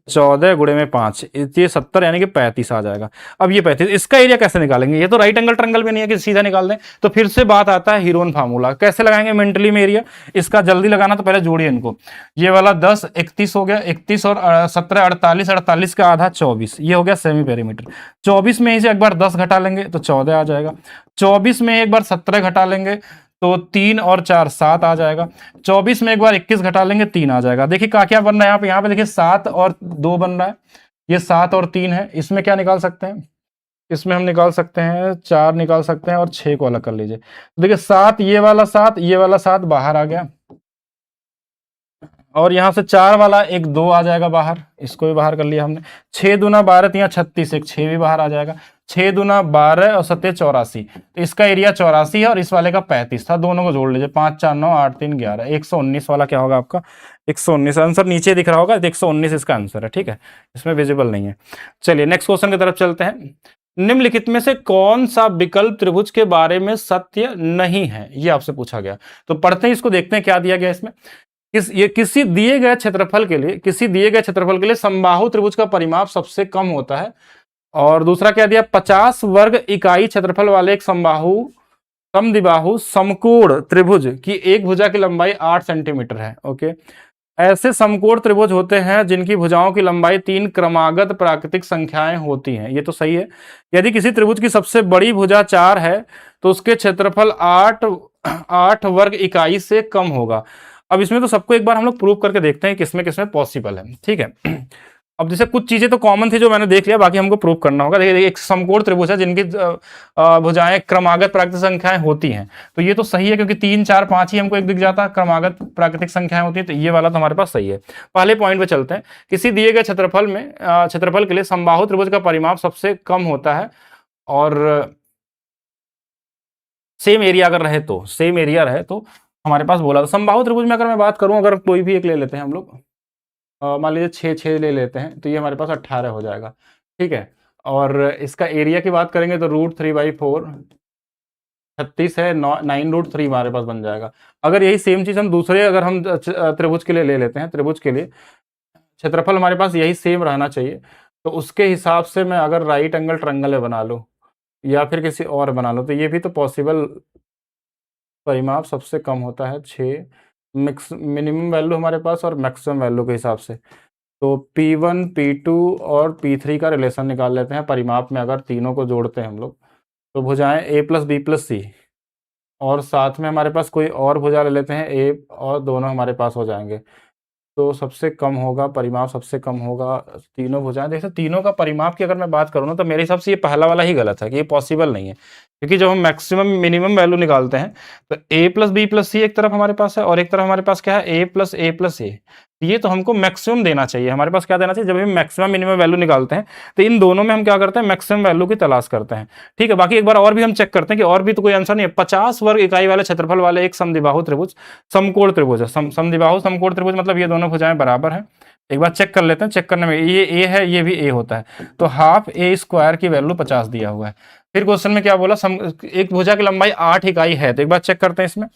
14 गुणे में 5, ये 70 यानी कि 35 आ जाएगा। अब ये 35, इसका एरिया कैसे निकालेंगे, ये तो राइट एंगल ट्रायंगल भी नहीं है कि सीधा निकाल दें। तो फिर से बात आता है हीरोन फार्मूला, कैसे लगाएंगे मेंटली में एरिया, इसका जल्दी लगाना तो पहले जोड़िए इनको। ये वाला 10 31 हो गया, 31 और 17 48, 48 का आधा 24, ये हो गया सेमी पेरीमीटर। 24 में इसे एक बार 10 घटा लेंगे तो 14 आ जाएगा। 24 में एक बार 17 घटा लेंगे तो 3 और 4 7 आ जाएगा। 24 में एक बार 21 घटा लेंगे 3 आ जाएगा। देखिए क्या बन रहा है यहाँ पे देखिए 7 और 2 बन रहा है, ये 7 और 3 है। इसमें क्या निकाल सकते हैं, इसमें हम निकाल सकते हैं 4 निकाल सकते हैं और 6 को अलग कर लीजिए। तो देखिए 7, ये वाला 7, ये वाला 7 बाहर आ गया, और यहां से 4 वाला एक 2 आ जाएगा बाहर, इसको भी बाहर कर लिया हमने। 6 दूना 12, यहाँ 36, एक 6 भी बाहर आ जाएगा। 6 दूना 12 और 7 84, तो इसका एरिया 84 है और इस वाले का 35 था, दोनों को जोड़ लीजिए, 5 4 9 8 3 11, 119 वाला क्या होगा आपका 119। आंसर नीचे दिख रहा होगा, 119 इसका आंसर है, ठीक है, इसमें विजिबल नहीं है। चलिए नेक्स्ट क्वेश्चन की तरफ चलते हैं। निम्नलिखित में से कौन सा विकल्प त्रिभुज के बारे में सत्य नहीं है, ये आपसे पूछा गया। तो पढ़ते हैं इसको, देखते हैं क्या दिया गया इसमें। किसी दिए गए क्षेत्रफल के लिए समबाहु त्रिभुज का परिमाप सबसे कम होता है। और दूसरा क्या दिया, 50 वर्ग इकाई क्षेत्रफल वाले एक समद्विबाहु समकोण त्रिभुज की एक भुजा की लंबाई 8 सेंटीमीटर है। ओके, ऐसे समकोण त्रिभुज होते हैं जिनकी भुजाओं की लंबाई 3 क्रमागत प्राकृतिक संख्याएं होती हैं, ये तो सही है। यदि किसी त्रिभुज की सबसे बड़ी भुजा 4 है तो उसके क्षेत्रफल 8 वर्ग इकाई से कम होगा। अब इसमें तो सबको एक बार हम लोग प्रूव करके देखते हैं किसमें किसमें पॉसिबल है, ठीक है। अब जैसे कुछ चीजें तो कॉमन थी जो मैंने देख लिया, बाकी हमको प्रूव करना होगा। देखिए एक समकोण त्रिभुज है जिनकी भुजाएं क्रमागत प्राकृतिक संख्याएं होती हैं, तो ये तो सही है क्योंकि 3 4 5 ही हमको एक दिख जाता है, क्रमागत प्राकृतिक संख्याएं होती है, तो ये वाला तो हमारे पास सही है। पहले पॉइंट पे चलते हैं। किसी दिए गए क्षेत्रफल के लिए समबाहु त्रिभुज का परिमाप सबसे कम होता है, और सेम एरिया अगर रहे तो, सेम एरिया रहे तो हमारे पास बोला था। समबाहु त्रिभुज में अगर मैं बात करूं, अगर कोई भी एक ले लेते हैं हम लोग, मान लीजिए 6 6 ले लेते हैं, तो ये हमारे पास 18 हो जाएगा, ठीक है। और इसका एरिया की बात करेंगे तो √3/4 36 है, 9√3 हमारे पास बन जाएगा। अगर यही सेम चीज हम दूसरे अगर हम त्रिभुज के लिए ले लेते हैं, त्रिभुज के लिए क्षेत्रफल हमारे पास यही सेम रहना चाहिए, तो उसके हिसाब से मैं अगर राइट एंगल ट्रायंगल बना लूँ या फिर किसी और बना लूँ, तो ये भी तो पॉसिबल। परिमाप सबसे कम होता है 6, मिनिमम वैल्यू हमारे पास और मैक्सिमम वैल्यू के हिसाब से। तो P1 P2 और P3 का रिलेशन निकाल लेते हैं परिमाप में, अगर तीनों को जोड़ते हैं हम लोग। तो भुजाएं A प्लस बी प्लस सी, और साथ में हमारे पास कोई और भुजा ले लेते हैं A, और दोनों हमारे पास हो जाएंगे। तो सबसे कम होगा, परिमाप सबसे कम होगा तीनों भुजाएं। देखो तीनों का परिमाप की अगर मैं बात करूँ ना, तो मेरे हिसाब से ये पहला वाला ही गलत है कि ये पॉसिबल नहीं है, क्योंकि जब हम मैक्सिमम मिनिमम वैल्यू निकालते हैं तो A प्लस बी प्लस सी एक तरफ हमारे पास है, और एक तरफ हमारे पास क्या है, A प्लस ए। ये तो हमको मैक्सिमम देना चाहिए, हमारे पास क्या देना चाहिए, जब हम मैक्सिमम मिनिमम वैल्यू निकालते हैं तो इन दोनों में हम क्या करते हैं, मैक्सिमम वैल्यू की तलाश करते हैं। ठीक है, बाकी एक बार और भी हम चेक करते हैं कि और भी तो कोई आंसर नहीं है। 50 वर्ग इकाई वाले क्षेत्रफल वाले एक समद्विबाहु त्रिभुज, समकोण त्रिभुज है। समद्विबाहु समकोण त्रिभुज मतलब ये दोनों भुजाएं बराबर है। एक बार चेक कर लेते हैं, चेक करने में ये ए है, ये भी ए होता है, तो हाफ ए स्क्वायर की वैल्यू 50 दिया हुआ है। फिर क्वेश्चन में क्या बोला, एक भुजा की लंबाई 8 इकाई है, तो एक बार चेक करते हैं इसमें।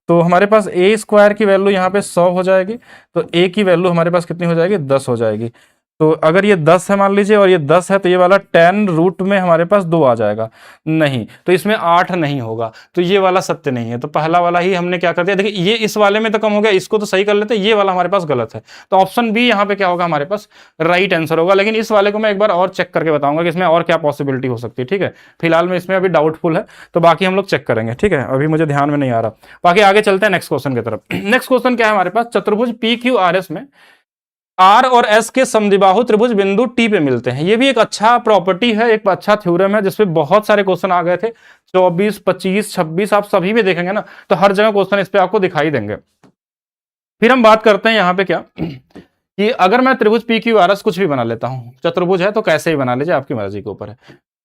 तो हमारे पास ए स्क्वायर की वैल्यू यहाँ पे 100 हो जाएगी, तो ए की वैल्यू हमारे पास कितनी हो जाएगी, 10 हो जाएगी। तो अगर ये 10 है मान लीजिए और ये 10 है, तो ये वाला 10 रूट में हमारे पास 2 आ जाएगा, नहीं तो इसमें 8 नहीं होगा, तो ये वाला सत्य नहीं है। तो पहला वाला ही हमने क्या कर दिया, देखिए ये इस वाले में तो कम हो गया, इसको तो सही कर लेते हैं, ये वाला हमारे पास गलत है। तो ऑप्शन बी यहाँ पे क्या होगा, हमारे पास राइट आंसर होगा। लेकिन इस वाले को मैं एक बार और चेक करके बताऊंगा कि इसमें और क्या पॉसिबिलिटी हो सकती है। ठीक है, फिलहाल में इसमें अभी डाउटफुल है, तो बाकी हम लोग चेक करेंगे। ठीक है, अभी मुझे ध्यान में नहीं आ रहा, बाकी आगे चलते हैं नेक्स्ट क्वेश्चन की तरफ। नेक्स्ट क्वेश्चन क्या है हमारे पास, चतुर्भुज PQRS में R और S के समद्विबाहु त्रिभुज बिंदु T पे मिलते हैं। ये भी एक अच्छा प्रॉपर्टी है, एक अच्छा थ्योरम है, जिसपे बहुत सारे क्वेश्चन आ गए थे। 24, 25, 26 आप सभी में देखेंगे ना, तो हर जगह क्वेश्चन इस पे आपको दिखाई देंगे। फिर हम बात करते हैं यहाँ पे क्या कि अगर मैं त्रिभुज PQRS कुछ भी बना लेता हूं, चतुर्भुज है तो कैसे भी बना लीजिए, आपकी मर्जी के ऊपर है।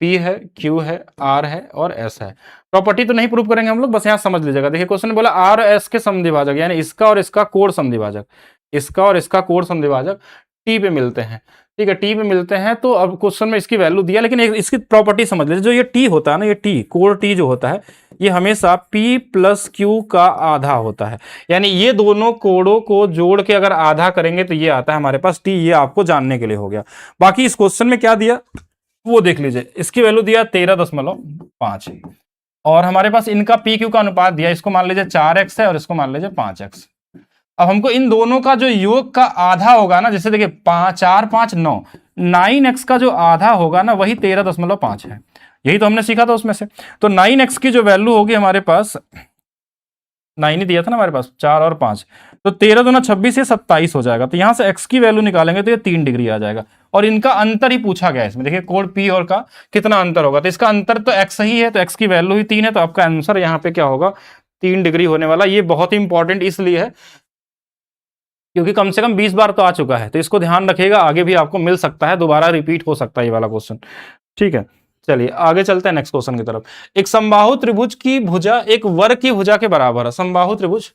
P है, Q है, R है और S है। प्रॉपर्टी तो नहीं प्रूव करेंगे हम लोग, बस यहाँ समझ लीजिएगा। देखिए क्वेश्चन ने बोला R और S के समद्विभाजक, यानी इसका और इसका कोण समद्विभाजक, इसका और इसका कोण समद्विभाजक T पे मिलते हैं। ठीक है, T पे मिलते हैं, तो अब क्वेश्चन में इसकी वैल्यू दिया, लेकिन इसकी प्रॉपर्टी समझ लीजिए। जो ये T होता है ना, ये T कोण T जो होता है, ये हमेशा P प्लस Q का आधा होता है। यानी ये दोनों कोणों को जोड़ के अगर आधा करेंगे तो ये आता है हमारे पास T। ये आपको जानने के लिए हो गया। बाकी इस क्वेश्चन में क्या दिया वो देख लीजिए। इसकी वैल्यू दिया 13.5, और हमारे पास इनका PQ का अनुपात दिया, इसको मान लीजिए 4x है और इसको मान लीजिए 5x। अब हमको इन दोनों का जो योग का आधा होगा ना, जैसे देखिए 4 5 9, 9x का जो आधा होगा ना, वही 13.5 है। यही तो हमने सीखा था उसमें से। तो 9x की जो वैल्यू होगी हमारे पास, 9 ही दिया था ना हमारे पास, 4 और 5, तो 13 दूना 26, ये 27 हो जाएगा। तो यहां से x की वैल्यू निकालेंगे तो ये 3 डिग्री आ जाएगा। और इनका अंतर ही पूछा गया है इसमें, देखिए कोण P और का कितना अंतर होगा, तो इसका अंतर तो x ही है, तो x की वैल्यू ही 3 है, तो आपका आंसर यहाँ पे क्या होगा, 3 डिग्री होने वाला। ये बहुत ही इंपॉर्टेंट इसलिए है क्योंकि कम से कम 20 बार तो आ चुका है, तो इसको ध्यान रखिएगा, आगे भी आपको मिल सकता है, दोबारा रिपीट हो सकता है ये वाला क्वेश्चन। ठीक है, चलिए आगे चलते हैं नेक्स्ट क्वेश्चन की तरफ। एक समबाहु त्रिभुज की भुजा एक वर्ग की भुजा के बराबर है। समबाहु त्रिभुज,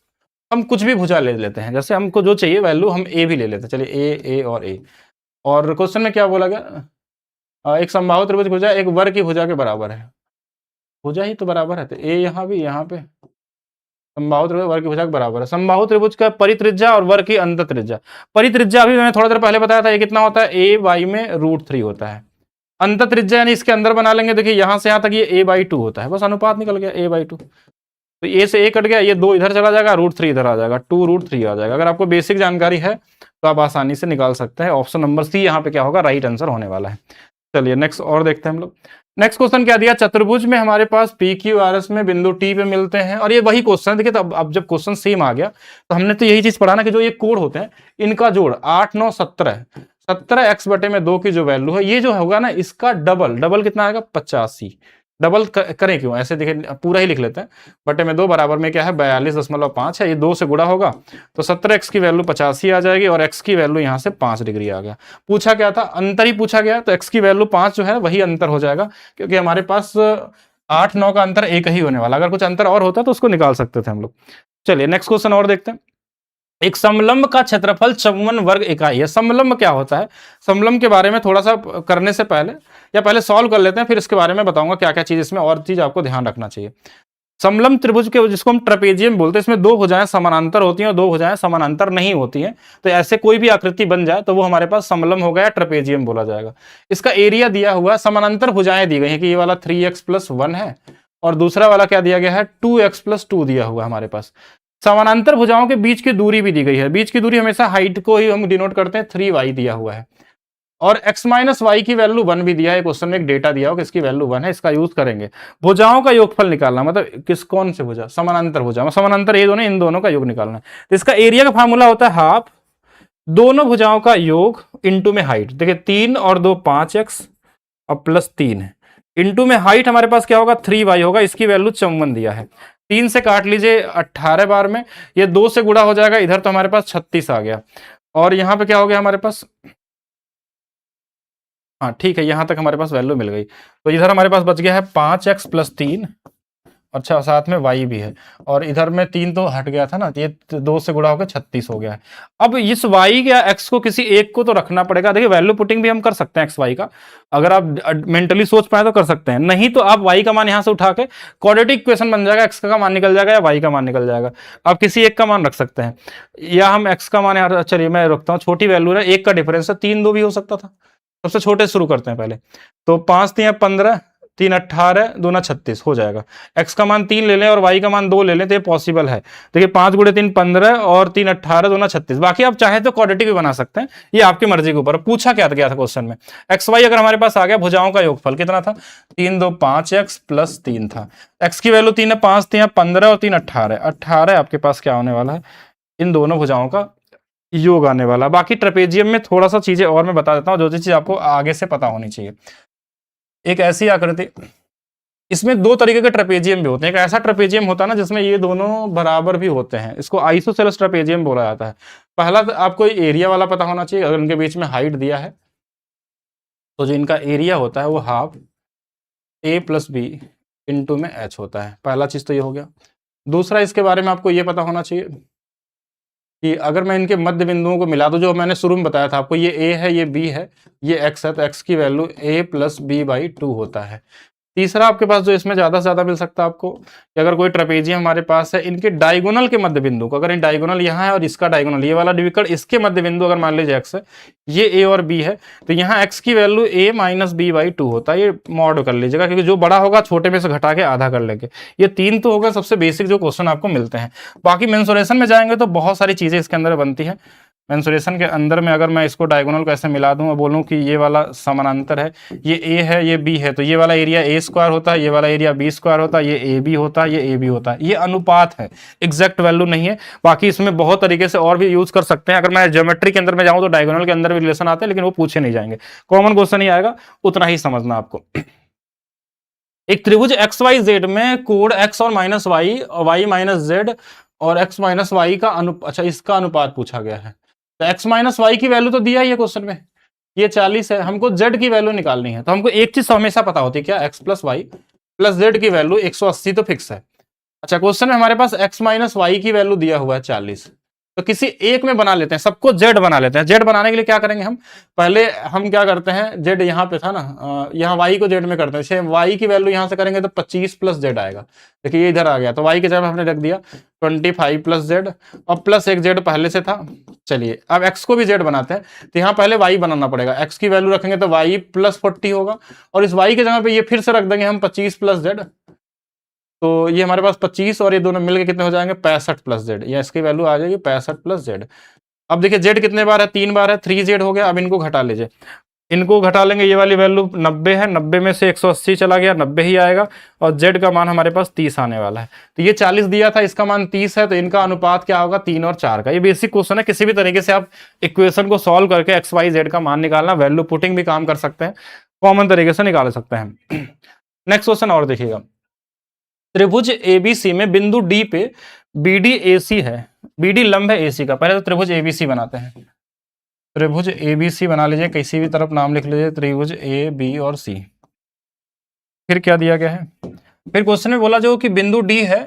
हम कुछ भी भुजा ले लेते हैं, जैसे हमको जो चाहिए वैल्यू हम ए भी ले लेते हैं। चलिए ए और ए, और क्वेश्चन में क्या बोला गया, एक समबाहु त्रिभुज भुजा एक वर्ग की भुजा के बराबर है। भुजा ही तो बराबर है, तो ए यहाँ भी, यहाँ पे समबाहु त्रिभुज वर्ग की भुजा के बराबर है। समबाहु त्रिभुज का परित्रिज्या और वर्ग की अंत त्रिज्या, परित्रिज्या अभी मैंने थोड़ा देर पहले बताया था, ये कितना होता है, a बाई में √3 होता है। अंत त्रिज्या यानी इसके अंदर बना लेंगे, देखिए यहां से यहां तक ये a/2 होता है, बस अनुपात निकल गया a/2। तो a से a कट गया, ये 2 इधर चला जाएगा, √3 इधर आ जाएगा, 2√3 आ जाएगा। अगर आपको बेसिक जानकारी है तो आप आसानी से निकाल सकते हैं। ऑप्शन नंबर सी यहाँ पे क्या होगा, राइट आंसर होने वाला है। चलिए नेक्स्ट और देखते हैं हम लोग। नेक्स्ट क्वेश्चन क्या दिया, चतुर्भुज में हमारे पास PQRS में बिंदु T पे मिलते हैं, और ये वही क्वेश्चन है। देखिए तो अब जब क्वेश्चन सेम आ गया तो हमने तो यही चीज पढ़ा ना कि जो ये कोण होते हैं इनका जोड़ 8 9 17, 17x बटे में 2 की जो वैल्यू है, ये जो होगा ना इसका डबल कितना आएगा, 85। डबल करें क्यों, ऐसे देखिए पूरा ही लिख लेते हैं, बटे में 2 बराबर में क्या है, 42.5 है। ये 2 से गुणा होगा तो 17x की वैल्यू 85 आ जाएगी, और x की वैल्यू यहाँ से 5 डिग्री आ गया। पूछा क्या था, अंतर ही पूछा गया, तो x की वैल्यू 5 जो है वही अंतर हो जाएगा, क्योंकि हमारे पास 8 9 का अंतर एक ही होने वाला। अगर कुछ अंतर और होता तो उसको निकाल सकते थे हम लोग। चलिए नेक्स्ट क्वेश्चन और देखते हैं। एक समलंब का क्षेत्रफल 54 वर्ग इकाई है। समलंब क्या होता है, समलंब के बारे में थोड़ा सा करने से पहले या पहले सॉल्व कर लेते हैं, फिर इसके बारे में बताऊंगा क्या क्या चीज इसमें और चीज आपको ध्यान रखना चाहिए। समलंब त्रिभुज के, जिसको हम ट्रेपेजियम बोलते हैं, इसमें दो भुजाएं समानांतर होती हैं और दो भुजाएं समानांतर नहीं होती हैं। तो ऐसे कोई भी आकृति बन जाए तो वो हमारे पास समलंब हो गया, ट्रेपेजियम बोला जाएगा। इसका एरिया दिया हुआ, समानांतर भुजाएं दी गई हैं कि ये वाला 3x+1 है और दूसरा वाला क्या दिया गया है, 2x+2 दिया हुआ हमारे पास। समानांतर भुजाओं के बीच की दूरी भी दी गई है। बीच की दूरी हमेशा हाइट को ही हम डिनोट करते हैं, 3y दिया हुआ है। और x माइनस वाई की वैल्यू 1 भी दिया है। क्वेश्चन में एक डेटा दिया हो कि इसकी वैल्यू 1 है, इसका यूज करेंगे। भुजाओं का योगफल निकालना, मतलब किस कौन से भुजा, समानांतर भुजा, समानांतर ये दोनों, इन दोनों का योग निकालना है। तो इसका एरिया का फार्मूला होता है हाफ दोनों भुजाओं का योग इंटू में हाइट। देखिए 3 और 2 5x और +3 है, इंटू में हाइट हमारे पास क्या होगा, 3y होगा। इसकी वैल्यू 54 दिया है। 3 से काट लीजिए 18 बार में, ये 2 से गुणा हो जाएगा, इधर तो हमारे पास 36 आ गया। और यहाँ पे क्या हो गया हमारे पास, हाँ ठीक है, यहां तक हमारे पास वैल्यू मिल गई। तो इधर हमारे पास बच गया है 5x+3, अच्छा साथ में y भी है, और इधर में 3 तो हट गया था ना, ये 2 से गुणा होकर 36 हो गया है। अब इस y या x को किसी एक को तो रखना पड़ेगा। देखिए वैल्यू पुटिंग भी हम कर सकते हैं x y का, अगर आप मेंटली सोच पाए तो कर सकते हैं, नहीं तो आप y का मान यहां से उठा के क्वाड्रेटिक इक्वेशन बन जाएगा, x का मान निकल जाएगा या y का मान निकल जाएगा। आप किसी एक का मान रख सकते हैं, या हम x का मान यार, चलिए मैं रखता हूँ, छोटी वैल्यू है, 1 का डिफरेंस है, 3 2 भी हो सकता था। सबसे छोटे शुरू करते हैं पहले, तो 5 3 15, 3 18, 2 36 हो जाएगा। x का मान 3 ले लें और y का मान 2 ले लें तो ये पॉसिबल है। देखिए 5 × 3 15 और 3 18, 2 36। बाकी आप चाहे तो क्वाड्रेटिक भी बना सकते हैं, ये आपकी मर्जी के ऊपर। पूछा क्या गया था क्वेश्चन में, एक्स वाई अगर हमारे पास आ गया, भुजाओं का योगफल कितना था, 3 2 5x + 3 था। x की वैल्यू 3 है, 5 3 15 और 3 18, 18 आपके पास क्या होने वाला है, इन दोनों भुजाओं का योग आने वाला। बाकी ट्रेपेजियम में थोड़ा सा चीजें और मैं बता देता हूं, जो चीज आपको आगे से पता होनी चाहिए। एक ऐसी आकृति, इसमें दो तरीके के ट्रेपेजियम भी होते हैं। एक ऐसा ट्रेपेजियम होता है ना जिसमें ये दोनों बराबर भी होते हैं, इसको आइसोसेलेस ट्रेपेजियम बोला जाता है। पहला तो आपको एरिया वाला पता होना चाहिए, अगर इनके बीच में हाइट दिया है तो जो इनका एरिया होता है वो हाफ a + b इंटू में h होता है। पहला चीज तो ये हो गया। दूसरा इसके बारे में आपको ये पता होना चाहिए कि अगर मैं इनके मध्य बिंदुओं को मिला दूं, जो मैंने शुरू में बताया था आपको, ये a है, ये b है, ये x है, तो x की वैल्यू a + b/2 होता है। तीसरा आपके पास जो इसमें ज्यादा से ज्यादा मिल सकता है आपको, कि अगर कोई ट्रेपेजियम हमारे पास है, इनके डायगोनल के मध्य बिंदु को, अगर इन डायगोनल यहाँ है और इसका डायगोनल ये वाला डिविकल्ट, इसके मध्य बिंदु अगर मान लीजिए x है, ये a और b है, तो यहाँ x की वैल्यू a - b/2 होता है। ये मॉड कर लीजिएगा, क्योंकि जो बड़ा होगा छोटे में से घटा के आधा कर लेंगे। ये 3 तो होगा सबसे बेसिक जो क्वेश्चन आपको मिलते हैं। बाकी मेंसुरेशन में जाएंगे तो बहुत सारी चीजें इसके अंदर बनती है। मेंसुरेशन के अंदर में अगर मैं इसको डायगोनल को ऐसे मिला दूं और बोलूं कि ये वाला समानांतर है, ये a है, ये b है, तो ये वाला एरिया a² होता है, ये वाला एरिया b² होता है, ये ab होता है, ये ab होता है। ये अनुपात है, एग्जैक्ट वैल्यू नहीं है। बाकी इसमें बहुत तरीके से और भी यूज कर सकते हैं। अगर मैं ज्योमेट्री के अंदर में जाऊं तो डायगोनल के अंदर भी रिलेशन आते हैं, लेकिन वो पूछे नहीं जाएंगे, कॉमन क्वेश्चन ही आएगा, उतना ही समझना आपको। एक त्रिभुज XYZ में कोण x और -y और y - z और x - y का अच्छा इसका अनुपात पूछा गया है। तो x - y की वैल्यू तो दिया ही है क्वेश्चन में, ये 40 है, हमको z की वैल्यू निकालनी है। तो हमको एक चीज हमेशा पता होती है, क्या, x + y + z की वैल्यू 180 तो फिक्स है। अच्छा क्वेश्चन में हमारे पास x - y की वैल्यू दिया हुआ है 40, तो किसी एक में बना लेते हैं, सबको z बना लेते हैं। z बनाने के लिए क्या करेंगे, हम पहले हम क्या करते हैं, z यहाँ पे था ना, यहाँ y को z में करते हैं। सेम y की वैल्यू यहाँ से करेंगे तो 25 + z आएगा। देखिए ये इधर आ गया, तो y की जगह हमने रख दिया 25 + z और प्लस एक z पहले से था। चलिए अब x को भी z बनाते हैं, तो यहाँ पहले y बनाना पड़ेगा। x की वैल्यू रखेंगे तो y + 40 होगा, और इस y की जगह पे ये फिर से रख देंगे हम 25 + z, तो ये हमारे पास 25 और ये दोनों मिलके कितने हो जाएंगे, 65 + z, या इसकी वैल्यू आ जाएगी 65 + z। अब देखिए z कितने बार है, 3 बार है, 3z हो गया। अब इनको घटा लीजिए, इनको घटा लेंगे, ये वाली वैल्यू 90 है, 90 में से 180 चला गया, 90 ही आएगा, और z का मान हमारे पास 30 आने वाला है। तो ये 40 दिया था, इसका मान 30 है, तो इनका अनुपात क्या होगा, 3 और 4 का। ये बेसिक क्वेश्चन है, किसी भी तरीके से आप इक्वेशन को सॉल्व करके XYZ का मान निकालना, वैल्यू पुटिंग भी काम कर सकते हैं, कॉमन तरीके से निकाल सकते हैं। नेक्स्ट क्वेश्चन और देखिएगा, त्रिभुज ABC में बिंदु D पे BD AC है, BD लंब है AC का। पहले तो त्रिभुज ABC बनाते हैं, त्रिभुज ABC बना लीजिए, किसी भी तरफ नाम लिख लीजिए, त्रिभुज A B और C। फिर क्या दिया गया है, फिर क्वेश्चन में बोला जो कि बिंदु D है,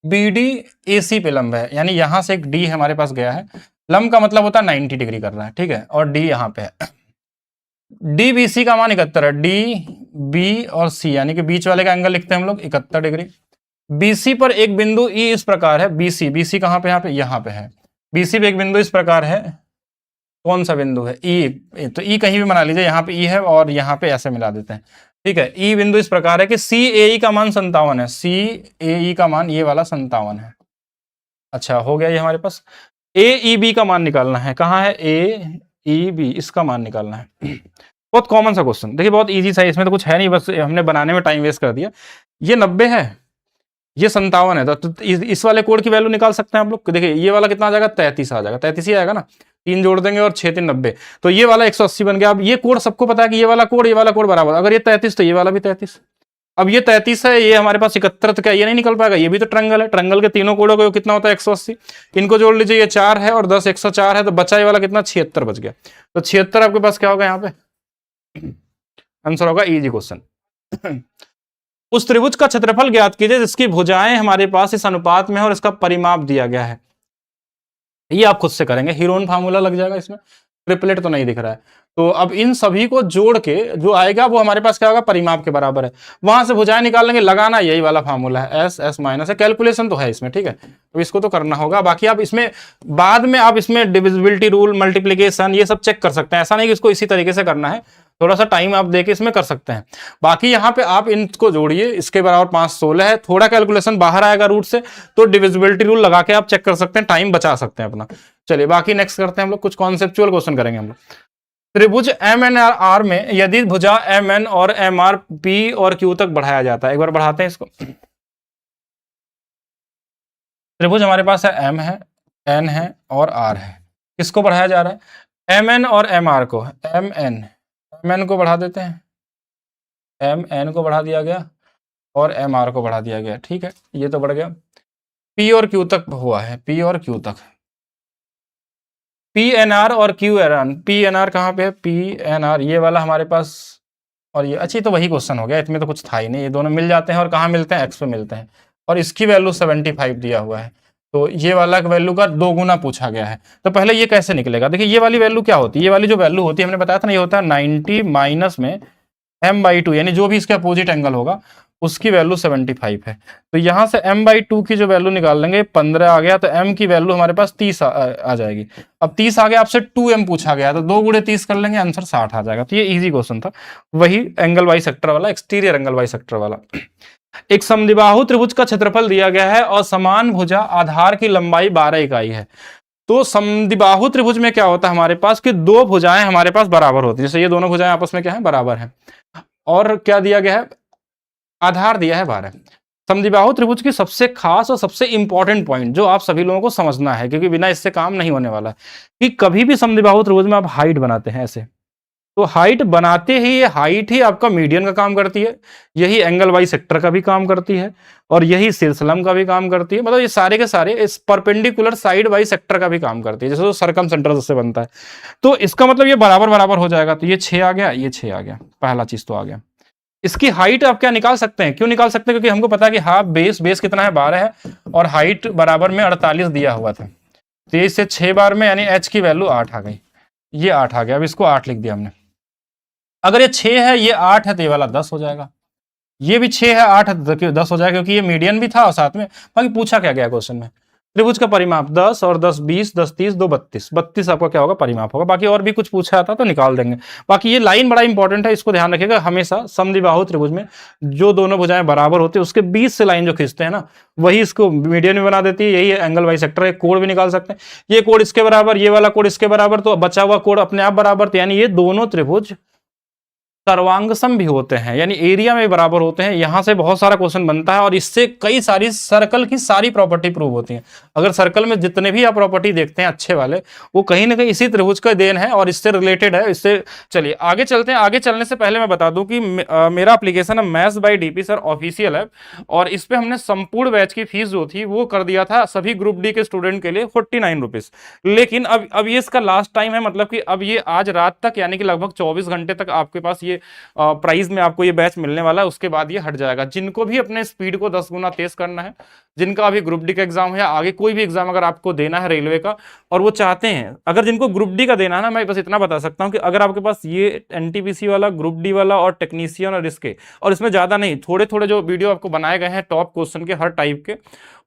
BD AC पे लंब है, यानी यहां से एक D हमारे पास गया है, लंब का मतलब होता है 90 डिग्री कर रहा है, ठीक है, और D यहाँ पे है। DBC का मान 71 है, D B और C यानी कि बीच वाले का एंगल लिखते हैं हम लोग 71 डिग्री। बीसी पर एक बिंदु ई इस प्रकार है, बीसी, बीसी कहां पे, यहां पे है, बीसी पे एक बिंदु इस प्रकार है, कौन सा बिंदु है, ई, तो ई कहीं भी बना लीजिए, यहाँ पे ई है और यहाँ पे ऐसे मिला देते हैं, ठीक है। ई बिंदु इस प्रकार है कि सी ए ई का मान 57 है, सी ए ई का मान ये वाला 57 है। अच्छा हो गया ये हमारे पास। ए ई बी का मान निकालना है, कहाँ है, ए ई बी, इसका मान निकालना है। बहुत कॉमन सा क्वेश्चन, देखिए बहुत इजी सा है, इसमें तो कुछ है नहीं, बस हमने बनाने में टाइम वेस्ट कर दिया। ये 90 है, ये 57 है, तो इस वाले कोड की वैल्यू निकाल सकते हैं आप लोग। देखिए ये वाला कितना आ जाएगा, 33 आ जाएगा, 33 ही आएगा ना, 3 जोड़ देंगे और 6 3 90, तो ये वाला 180 बन गया। अब ये कोड सबको पता है कि ये वाला कोड बराबर, अगर ये 33 तो ये वाला भी 33। अब ये 33 है, ये हमारे पास 71, तो क्या ये नहीं निकल पाएगा, ये भी तो ट्रायंगल है, ट्रायंगल के तीनों कोडों को कितना होता है 180, इनको जोड़ लीजिए, ये 4 है और 10 104 है, तो बचा ये वाला कितना 76 बच गया। तो 76 आपके पास क्या होगा, यहाँ पे आंसर होगा इजी क्वेश्चन। उस त्रिभुज का क्षेत्रफल ज्ञात कीजिए जिसकी भुजाएं हमारे पास इस अनुपात में है और इसका परिमाप दिया गया है। ये आप खुद से करेंगे, हीरोन फार्मूला लग जाएगा इसमें, ट्रिपलेट तो नहीं दिख रहा है, तो अब इन सभी को जोड़ के जो आएगा वो हमारे पास क्या होगा, परिमाप के बराबर है। वहां से भुजाएं निकाल लेंगे, लगाना यही वाला फार्मूला है, एस एस माइनस है, कैलकुलेशन तो है इसमें, ठीक है, तो इसको तो करना होगा। बाकी आप इसमें बाद में आप इसमें डिविजिबिलिटी रूल, मल्टीप्लीकेशन, ये सब चेक कर सकते हैं, ऐसा नहीं कि इसको इसी तरीके से करना है, थोड़ा सा टाइम आप देके इसमें कर सकते हैं। बाकी यहाँ पे आप इनको जोड़िए, इसके बराबर 5 16 है, थोड़ा कैलकुलेशन बाहर आएगा रूट से, तो डिविजिबिलिटी रूल लगा के आप चेक कर सकते हैं, टाइम बचा सकते हैं अपना। चलिए बाकी नेक्स्ट करते हैं हम लोग, कुछ कॉन्सेप्चुअल क्वेश्चन करेंगे हम लोग। त्रिभुज एम एन आर में यदि भुजा एम एन और एम आर पी और क्यू तक बढ़ाया जाता है, एक बार बढ़ाते हैं इसको। त्रिभुज हमारे पास है, एम है, एन है और आर है, किसको बढ़ाया जा रहा है, एम एन और एम आर को, एम एन को बढ़ा देते हैं, एम एन को बढ़ा दिया गया और एम आर को बढ़ा दिया गया, ठीक है, ये तो बढ़ गया। पी और क्यू तक हुआ है, पी और क्यू तक, पी एन आर और Q N R, P N R कहाँ पे है, पी एन आर ये वाला हमारे पास, और ये अच्छी, तो वही क्वेश्चन हो गया, इसमें तो कुछ था ही नहीं, ये दोनों मिल जाते हैं और कहाँ मिलते हैं, एक्स पे मिलते हैं, और इसकी वैल्यू 75 दिया हुआ है, तो ये वाला वैल्यू का 2 गुना पूछा गया है। तो पहले ये कैसे निकलेगा, देखिए ये वाली वैल्यू क्या होती है, ये वाली जो वैल्यू होती है हमने बताया था ना, ये होता है 90 माइनस में m/2, यानी जो भी इसके अपोजिट एंगल होगा उसकी वैल्यू 75 है। तो यहां से m/2 की जो वैल्यू निकाल लेंगे, 15 आ गया, तो m की वैल्यू हमारे पास 30 आ जाएगी। अब 30 आ गया, आपसे 2m पूछा गया, तो 2 गुणे 30 कर लेंगे, आंसर 60 आ जाएगा। तो ये इजी क्वेश्चन था, वही एंगल बाइसेक्टर वाला, एक्सटीरियर एंगल बाइसेक्टर वाला। एक समद्विबाहु त्रिभुज का क्षेत्रफल दिया गया है और समान भुजा आधार की लंबाई 12 इकाई है। तो समद्विबाहु त्रिभुज में क्या होता है हमारे पास कि 2 भुजाएं हमारे पास बराबर होती है, जैसे ये दोनों भुजाएं आपस में क्या है, बराबर है, और क्या दिया गया है, आधार दिया है 12। समद्विबाहु त्रिभुज की सबसे खास और सबसे इंपॉर्टेंट पॉइंट जो आप सभी लोगों को समझना है, क्योंकि बिना इससे काम नहीं होने वाला, कि कभी भी समद्विबाहु त्रिभुज में आप हाइट बनाते हैं ऐसे, तो हाइट बनाते ही ये हाइट ही आपका मीडियन का काम करती है, यही एंगल बाइसेक्टर का भी काम करती है, और यही शीर्षलंब का भी काम करती है, मतलब ये सारे के सारे इस परपेंडिकुलर साइड बाइसेक्टर का भी काम करती है, जैसे तो सर्कमसेंटर से बनता है। तो इसका मतलब ये बराबर बराबर हो जाएगा, तो ये 6 आ गया, ये 6 आ गया, पहला चीज तो आ गया। इसकी हाइट आप क्या निकाल सकते हैं, क्यों निकाल सकते हैं, क्योंकि हमको पता है कि हाफ बेस कितना है, 12 है, और हाइट बराबर में 48 दिया हुआ था, तो इससे 6 बार में यानी h की वैल्यू 8 आ गई, ये 8 आ गया। अब इसको 8 लिख दिया हमने। अगर ये 6 है, ये 8 है, तो ये वाला 10 हो जाएगा, ये भी 6 है, 8 है, तो 10 हो जाएगा, क्योंकि ये मीडियन भी था और साथ में। बाकी पूछा क्या गया क्वेश्चन में, त्रिभुज का परिमाप 10 और 10 20, 10 30, 2 32, 32 आपका क्या होगा, परिमाप होगा। बाकी और भी कुछ पूछा था तो निकाल देंगे। बाकी ये लाइन बड़ा इंपॉर्टेंट है, इसको ध्यान रखिएगा, हमेशा समद्विबाहु त्रिभुज में जो दोनों भुजाएं बराबर होती है उसके बीच से लाइन जो खींचते हैं ना, वही इसको मीडियन में बना देती है, यही एंगल बाइसेक्टर। एक कोड भी निकाल सकते हैं, ये कोड इसके बराबर, ये वाला कोड इसके बराबर, तो बचा हुआ कोड अपने आप बराबर, यानी ये दोनों त्रिभुज सर्वांगसम भी होते हैं, यानी एरिया में बराबर होते हैं। यहां से बहुत सारा क्वेश्चन बनता है और इससे कई सारी सर्कल की सारी प्रॉपर्टी प्रूव होती हैं। अगर सर्कल में जितने भी आप प्रॉपर्टी देखते हैं अच्छे वाले, वो कहीं ना कहीं इसी त्रिभुज का देन है और इससे रिलेटेड है। इससे चलिए आगे चलते हैं। आगे चलने से पहले मैं बता दूं कि मेरा एप्लीकेशन है maths by DP sir official app, और इस पे हमने संपूर्ण बैच की फीस जो थी वो कर दिया था सभी ग्रुप डी के स्टूडेंट के लिए 49 रुपीज। लेकिन अब ये इसका लास्ट टाइम है, मतलब कि अब ये आज रात तक यानी कि लगभग 24 घंटे तक आपके पास ये ये प्राइस में आपको ये बैच मिलने वाला है, उसके बाद ये हट जाएगा। जिनको भी अपने स्पीड को 10 गुना तेज करना है, जिनका अभी ग्रुप डी का एग्जाम है या आगे कोई भी एग्जाम अगर आपको देना है रेलवे का और वो चाहते हैं, अगर जिनको ग्रुप डी का देना है ना, मैं बस इतना बता सकता हूं कि अगर आपके पास ये एनटीपीसी वाला, ग्रुप डी वाला और टेक्नीशियन और इसके, और इसमें ज्यादा नहीं, थोड़े थोड़े जो वीडियो आपको बनाए गए हैं टॉप क्वेश्चन के हर टाइप के,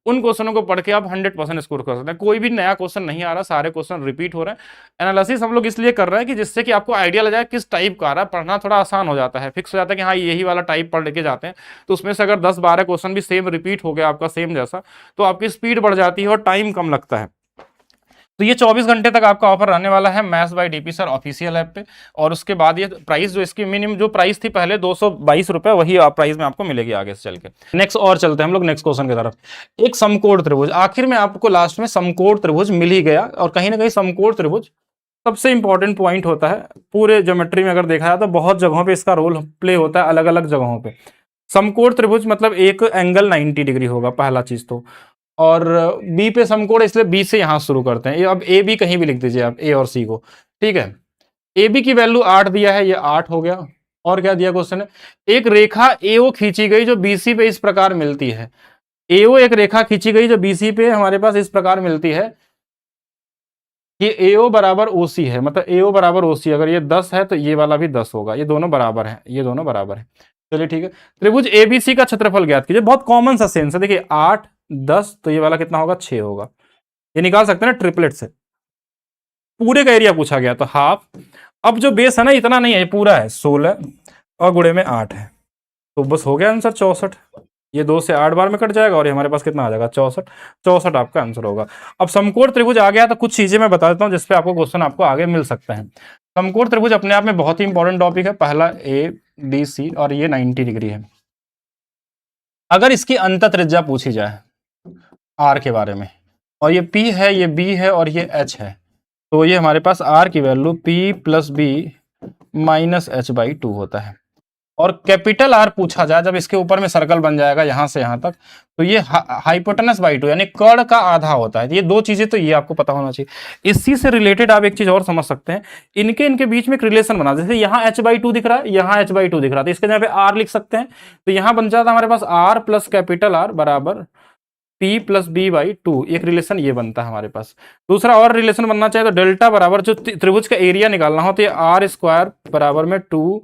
उन क्वेश्चनों को पढ़ के आप 100% स्कोर कर सकते हैं। कोई भी नया क्वेश्चन नहीं आ रहा, सारे क्वेश्चन रिपीट हो रहे हैं। एनालिसिस हम लोग इसलिए कर रहे हैं कि जिससे कि आपको आइडिया लग जाए किस टाइप का आ रहा है, पढ़ना थोड़ा आसान हो जाता है, फिक्स हो जाता है कि हाँ यही वाला टाइप पढ़ लेके जाते हैं। तो उसमें से अगर 10-12 क्वेश्चन भी सेम रिपीट हो गया आपका सेम जैसा, तो आपकी स्पीड बढ़ जाती है और टाइम कम लगता है। तो ये 24 घंटे तक आपका ऑफर रहने वाला है maths by DP sir official app पे। और उसके बाद ये प्राइस जो इसकी मिनिमम जो प्राइस थी पहले 222 रुपए, वही प्राइस में आपको मिलेगी आगे से चल के। नेक्स्ट और चलते हैं हम लोग नेक्स्ट क्वेश्चन की तरफ। एक समकोण त्रिभुज, आखिर में आपको लास्ट में समकोण त्रिभुज मिल ही गया। और कहीं ना कहीं समकोण त्रिभुज सबसे इंपॉर्टेंट पॉइंट होता है पूरे ज्योमेट्री में। अगर देखा जाए तो बहुत जगहों पे इसका रोल प्ले होता है, अलग अलग जगहों पे। समकोण त्रिभुज मतलब एक एंगल 90 डिग्री होगा, पहला चीज तो। और बी पे समकोण, इसलिए बी से यहां शुरू करते हैं। अब ए बी कहीं भी लिख दीजिए आप, ए और सी को, ठीक है। ए बी की वैल्यू 8 दिया है, ये 8 हो गया। और क्या दिया क्वेश्चन है, एक रेखा एओ खींची गई जो बीसी पे इस प्रकार मिलती है। एओ एक रेखा खींची गई जो बीसी पे हमारे पास इस प्रकार मिलती है कि एओ बराबर ओसी है। मतलब एओ बराबर ओसी, अगर ये 10 है तो ये वाला भी 10 होगा, ये दोनों बराबर है, ये दोनों बराबर है। चलिए ठीक है। त्रिभुज एबीसी का क्षेत्रफल ज्ञात कीजिए। बहुत कॉमन सा सेंस है, देखिए 8 10 तो ये वाला कितना होगा, 6 होगा। ये निकाल सकते हैं ना ट्रिपलेट से। पूरे का एरिया पूछा गया तो हाफ। अब जो बेस है ना इतना नहीं है, पूरा है 16 और गुणे में 8 है, तो बस हो गया आंसर 64। ये 2 से 8 बार में कट जाएगा और ये हमारे पास कितना आ जाएगा, 64। 64 आपका आंसर होगा। अब समकोण त्रिभुज आ गया तो कुछ चीजें मैं बता देता हूं जिसपे आपको क्वेश्चन आपको आगे मिल सकते हैं। समकोण त्रिभुज अपने आप में बहुत ही इंपॉर्टेंट टॉपिक है। पहला ए बी सी और ये 90 डिग्री है। अगर इसकी अंत त्रिज्या पूछी जाए आर के बारे में, और ये P है, ये B है और ये H है, तो ये हमारे पास R की वैल्यू P + B - H/2 होता है। और कैपिटल R पूछा जाए, जब इसके ऊपर में सर्कल बन जाएगा यहां से यहां तक, तो ये हाइपोटेनस बाई 2 यानी कर्ण का आधा होता है। ये दो चीजें तो ये आपको पता होना चाहिए। इसी से रिलेटेड आप एक चीज और समझ सकते हैं, इनके बीच में एक रिलेशन बना। जैसे यहाँ H/2 दिख रहा है, यहाँ H/2 दिख रहा है, तो इसके जगह पे R लिख सकते हैं। तो यहां बन जाता है हमारे पास R + कैपिटल R बराबर P + B/2। एक रिलेशन ये बनता है हमारे पास। दूसरा और रिलेशन बनना चाहिए तो डेल्टा बराबर, जो त्रिभुज का एरिया निकालना हो तो ये R² बराबर में 2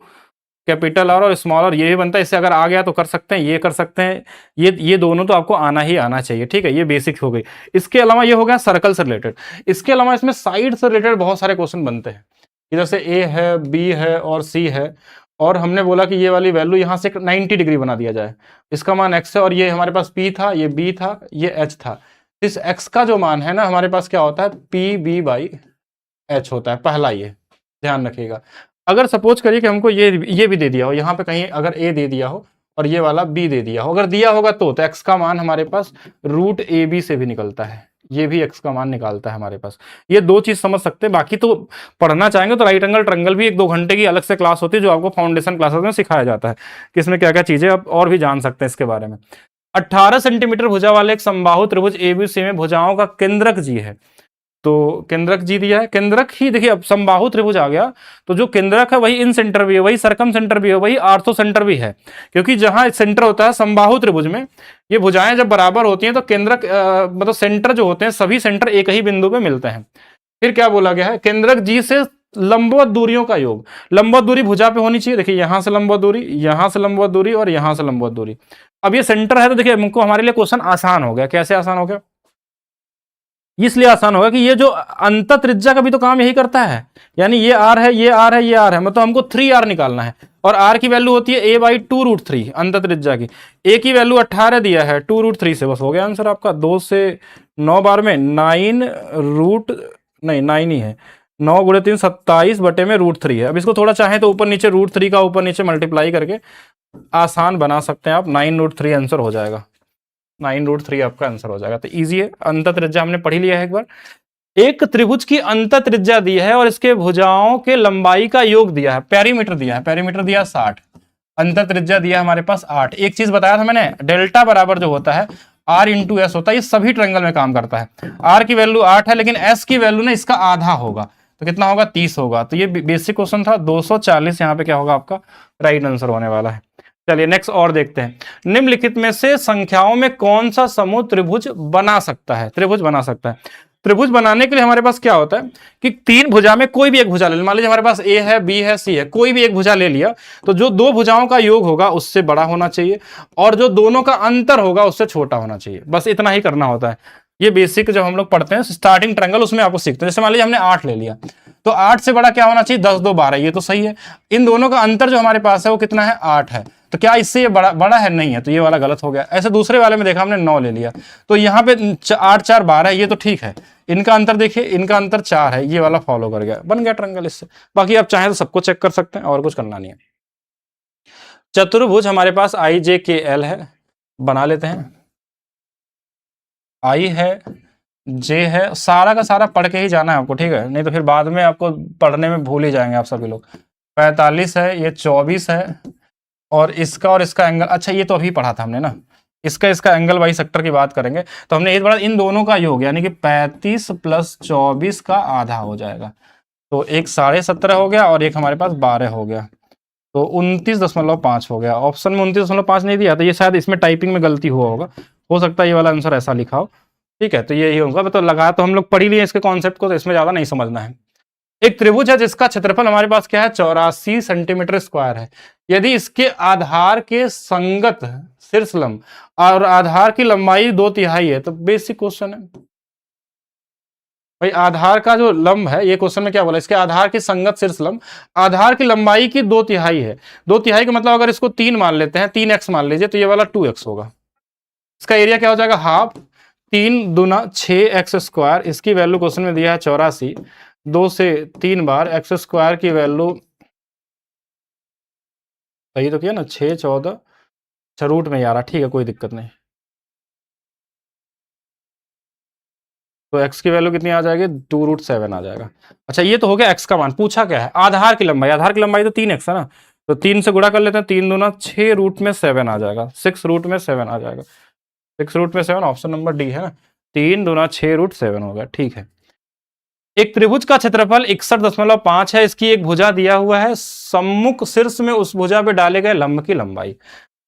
कैपिटल R और स्मॉल R, ये भी बनता है। इससे अगर आ गया तो कर सकते हैं, ये कर सकते हैं, ये दोनों तो आपको आना ही आना चाहिए, ठीक है। ये बेसिक हो गई। इसके अलावा ये हो गया सर्कल से रिलेटेड। इसके अलावा इसमें साइड से रिलेटेड बहुत सारे क्वेश्चन बनते हैं। इधर से A है, B है और C है, और हमने बोला कि ये वाली वैल्यू यहाँ से 90 डिग्री बना दिया जाए, इसका मान x है, और ये हमारे पास P था, ये B था, ये H था। इस x का जो मान है ना हमारे पास क्या होता है, PB/H होता है, पहला ये ध्यान रखिएगा। अगर सपोज करिए कि हमको ये भी दे दिया हो, यहाँ पे कहीं अगर A दे दिया हो और ये वाला B दे दिया हो, अगर दिया होगा तो x का मान हमारे पास √AB से भी निकलता है, ये भी x का मान निकालता है हमारे पास। ये दो चीज समझ सकते हैं। बाकी तो पढ़ना चाहेंगे तो राइट एंगल ट्रायंगल भी 1-2 घंटे की अलग से क्लास होती है, जो आपको फाउंडेशन क्लासेस में सिखाया जाता है कि इसमें क्या क्या चीजें आप और भी जान सकते हैं इसके बारे में। 18 सेंटीमीटर भुजा वाले एक समबाहु त्रिभुज एबीसी में भुजाओं का केंद्रक जी है। तो केंद्रक जी दिया है, केंद्रक ही देखिए, अब समबाहु त्रिभुज आ गया तो जो केंद्रक है वही इन सेंटर भी है, वही सरकम सेंटर भी है, वही आर्थो सेंटर भी है। क्योंकि जहां सेंटर होता है समबाहु त्रिभुज में, ये भुजाएं जब बराबर होती हैं तो केंद्रक मतलब सेंटर जो होते हैं सभी सेंटर एक ही बिंदु पे मिलते हैं। फिर क्या बोला गया है, केंद्रक जी से लंबवत दूरियों का योग। लंबवत दूरी भुजा पे होनी चाहिए, देखिए यहां से लंबवत दूरी, यहां से लंबवत दूरी और यहां से लंबवत दूरी। अब ये सेंटर है तो देखिए हमको हमारे लिए क्वेश्चन आसान हो गया। कैसे आसान हो गया, इसलिए आसान होगा कि ये जो अंत त्रिज्या का भी तो काम यही करता है। यानी ये R है, ये R है, ये R है, मतलब हमको 3R निकालना है। और R की वैल्यू होती है A/2√3 अंत त्रिज्या की। A की वैल्यू 18 दिया है, 2√3 से बस हो गया आंसर आपका। 2 से 9 बार में 9 ही है, 9 × 3 27 बटे में √3 है। अब इसको थोड़ा चाहें तो ऊपर नीचे √3 का ऊपर नीचे मल्टीप्लाई करके आसान बना सकते हैं आप। 9√3 आंसर हो जाएगा, 9√3 आपका आंसर हो जाएगा। तो इजी है। अंत त्रिज्या हमने पढ़ी लिया है एक बार। एक त्रिभुज की अंत त्रिज्या दी है और इसके भुजाओं के लंबाई का योग दिया है, पेरीमीटर दिया है, पेरीमीटर दिया 60, अंत त्रिज्या दिया हमारे पास 8। एक चीज बताया था मैंने, डेल्टा बराबर जो होता है R × S होता है, ये सभी ट्रायंगल में काम करता है। R की वैल्यू 8 है, लेकिन S की वैल्यू ना इसका आधा होगा। तो कितना होगा 30 होगा। तो ये बेसिक क्वेश्चन था, 240 यहाँ पे क्या होगा आपका राइट आंसर होने वाला है। चलिए नेक्स्ट और देखते हैं, निम्नलिखित में से संख्याओं में कौन सा समूह त्रिभुज बना सकता है। त्रिभुज बना सकता है, त्रिभुज बनाने के लिए हमारे पास क्या होता है कि तीन भुजा में कोई भी एक भुजा ले, मान लीजिए हमारे पास ए है, बी है, सी है, कोई भी एक भुजा ले लिया, तो जो दो भुजाओं का योग होगा उससे बड़ा होना चाहिए और जो दोनों का अंतर होगा उससे छोटा होना चाहिए। बस इतना ही करना होता है। ये बेसिक जब हम लोग पढ़ते हैं स्टार्टिंग ट्रायंगल, उसमें आपको सीखते हैं। जैसे मान लीजिए हमने 8 ले लिया, तो 8 से बड़ा क्या होना चाहिए, 10 2 12, ये तो सही है। इन दोनों का अंतर जो हमारे पास है वो कितना है, 8 है, तो क्या इससे ये बड़ा है, नहीं है, तो ये वाला गलत हो गया। ऐसे दूसरे वाले में देखा हमने 9 ले लिया, तो यहाँ पे 8 4 12 है, ये तो ठीक है। इनका अंतर देखिए, इनका अंतर 4 है, ये वाला फॉलो कर गया, बन गया ट्रायंगल इससे। बाकी आप चाहें तो सबको चेक कर सकते हैं और कुछ करना नहीं है। चतुर्भुज हमारे पास IJKL है, बना लेते हैं। I है, J है, सारा का सारा पढ़ के ही जाना है आपको, ठीक है, नहीं तो फिर बाद में आपको पढ़ने में भूल ही जाएंगे आप सभी लोग। 45 है, ये 24 है, और इसका एंगल, अच्छा ये तो अभी पढ़ा था हमने ना, इसका एंगल बाई सेक्टर की बात करेंगे तो हमने एक बार इन दोनों का योग यानी कि 35 + 24 का आधा हो जाएगा, तो एक 17.5 हो गया और एक हमारे पास 12 हो गया, तो 29.5 हो गया। ऑप्शन में 29.5 नहीं दिया, तो ये शायद इसमें टाइपिंग में गलती हुआ होगा, हो सकता है ये वाला आंसर ऐसा लिखा हो, ठीक है, तो यही होगा। तो लगा तो हम लोग पढ़ ही लिए इसके कॉन्सेप्ट को, तो इसमें ज्यादा नहीं समझना है। एक त्रिभुज है जिसका क्षेत्रफल हमारे पास क्या है, 84 सेंटीमीटर स्क्वायर है। यदि इसके आधार के संगत शीर्षलंब और आधार की लंबाई 2/3 है, तो बेसिक क्वेश्चन है भाई, आधार का जो लंब है, ये क्वेश्चन में क्या बोला, इसके आधार की संगत शीर्षलंब आधार की लंबाई की 2/3 है। 2/3 का मतलब अगर इसको 3 मान लेते हैं, 3x मान लीजिए, तो ये वाला 2x होगा। इसका एरिया क्या हो जाएगा, हाफ, 3 दूना 6x स्क्वायर, इसकी वैल्यू क्वेश्चन में दिया है 84, 2 से 3 बार x स्क्वायर की वैल्यू, सही तो किया ना, 6 14, अच्छा रूट में ही आ रहा, ठीक है कोई दिक्कत नहीं। तो x की वैल्यू कितनी आ जाएगी, 2√7 आ जाएगा। अच्छा ये तो हो गया x का मान, पूछा क्या है आधार की लंबाई, आधार की लंबाई तो 3x है ना, तो 3 से गुणा कर लेते हैं, 3 दूना 6√7 आ जाएगा, 6√7 आ जाएगा, 6√7, ऑप्शन नंबर डी है ना, 3 दूना 6√7 हो गया, ठीक है। एक त्रिभुज का क्षेत्रफल 61.5 है, इसकी एक भुजा दिया हुआ है, सम्मुख शीर्ष में उस भुजा पे डाले गए लंब की लंबाई।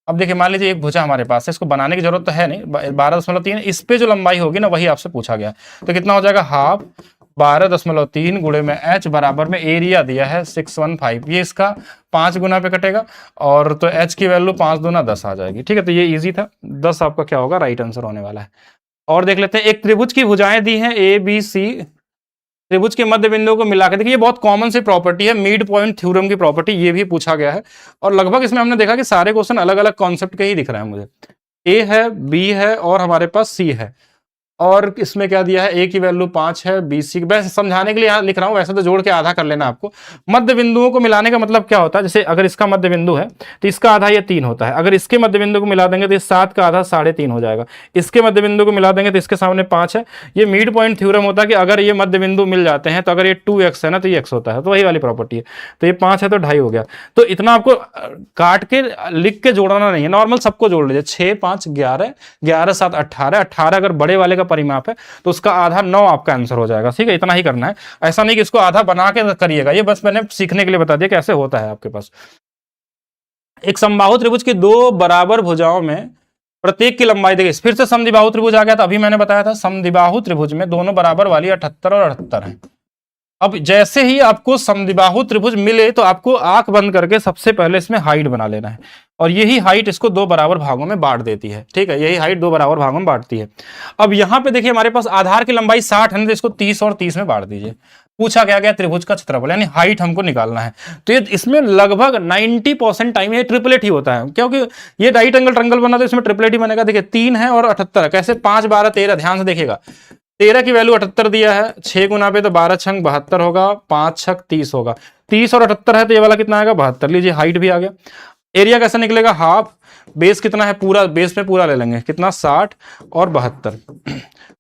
अब देखिए मान लीजिए एक भुजा हमारे पास है, इसको बनाने की जरूरत तो है नहीं, 12.3, इस पे जो लंबाई होगी ना वही आपसे पूछा गया, तो कितना हो जाएगा, हाफ 12.3 गुणे में h बराबर में एरिया दिया है 615, ये इसका 5 गुना पे कटेगा, और तो h की वैल्यू 5 दूना 10 आ जाएगी, ठीक है, तो ये इजी था, 10 आपका क्या होगा राइट आंसर होने वाला है। और देख लेते हैं, एक त्रिभुज की भुजाएं दी हैं ABC, त्रिभुज के मध्य बिंदुओं को मिलाकर, देखिए ये बहुत कॉमन सी प्रॉपर्टी है, मिड पॉइंट थ्योरम की प्रॉपर्टी, ये भी पूछा गया है, और लगभग इसमें हमने देखा कि सारे क्वेश्चन अलग अलग कॉन्सेप्ट के ही दिख रहे हैं मुझे। ए है, बी है और हमारे पास सी है, और इसमें क्या दिया है, ए की वैल्यू 5 है, बी सी, वैसे समझाने के लिए यहाँ लिख रहा हूँ, वैसे तो जोड़ के आधा कर लेना आपको। मध्य बिंदुओं को मिलाने का मतलब क्या होता है, जैसे अगर इसका मध्य बिंदु है तो इसका आधा ये 3 होता है, अगर इसके मध्य बिंदु को मिला देंगे तो इस 7 का आधा 3.5 हो जाएगा, इसके मध्य बिंदु को मिला देंगे तो इसके सामने 5 है। ये मिड पॉइंट थ्योरम होता है कि अगर ये मध्य बिंदु मिल जाते हैं तो अगर ये 2x है ना तो ये x होता है, तो वही वाली प्रॉपर्टी है। तो ये 5 है तो 2.5 हो गया, तो इतना आपको काट के लिख के जोड़ना नहीं है, नॉर्मल सबको जोड़ लीजिए, 6 5 11, 11 7 18, 18 अगर बड़े वाले का परिमाप है तो उसका आधा 9 आपका आंसर हो जाएगा, ठीक है, इतना ही करना है, ऐसा नहीं कि इसको आधा बना के करिएगा, ये बस मैंने सीखने के लिए बता दिया कैसे होता है आपके पास। एक समबाहु त्रिभुज की दो बराबर भुजाओं में प्रत्येक की लंबाई, देखिए फिर से समद्विबाहु त्रिभुज आ गया था, अभी मैंने बताया था समद्विबाहु त्रिभुज में दोनों बराबर वाली 78 और 78 है। अब जैसे ही आपको समद्विबाहु त्रिभुज मिले तो आपको आंख बंद करके सबसे पहले इसमें हाइट बना लेना है, और यही हाइट इसको 2 बराबर भागों में बांट देती है, ठीक है, यही हाइट 2 बराबर भागों में बांटती है। अब यहां पे देखिए हमारे पास आधार की लंबाई 60 है, तो इसको 30 और 30 में बांट दीजिए। पूछा क्या गया, त्रिभुज का क्षेत्रफल यानी हाइट हमको निकालना है, तो ये इसमें लगभग 90% टाइम ये ट्रिपलेट ही होता है, क्योंकि ये राइट एंगल ट्रायंगल बना तो इसमें ट्रिपलेट ही बनेगा। देखिए 3 है और 78, कैसे 5 12 13, ध्यान से देखिएगा, 13 की वैल्यू 78 दिया है, 6 गुना पे तो 12 छंग 72 होगा, 5 छक 30 होगा, 30 और 78 है तो ये वाला कितना आएगा 72, लीजिए हाइट भी आ गया। एरिया कैसे निकलेगा, हाफ, बेस कितना है पूरा, बेस में पूरा ले लेंगे, कितना 60 और 72,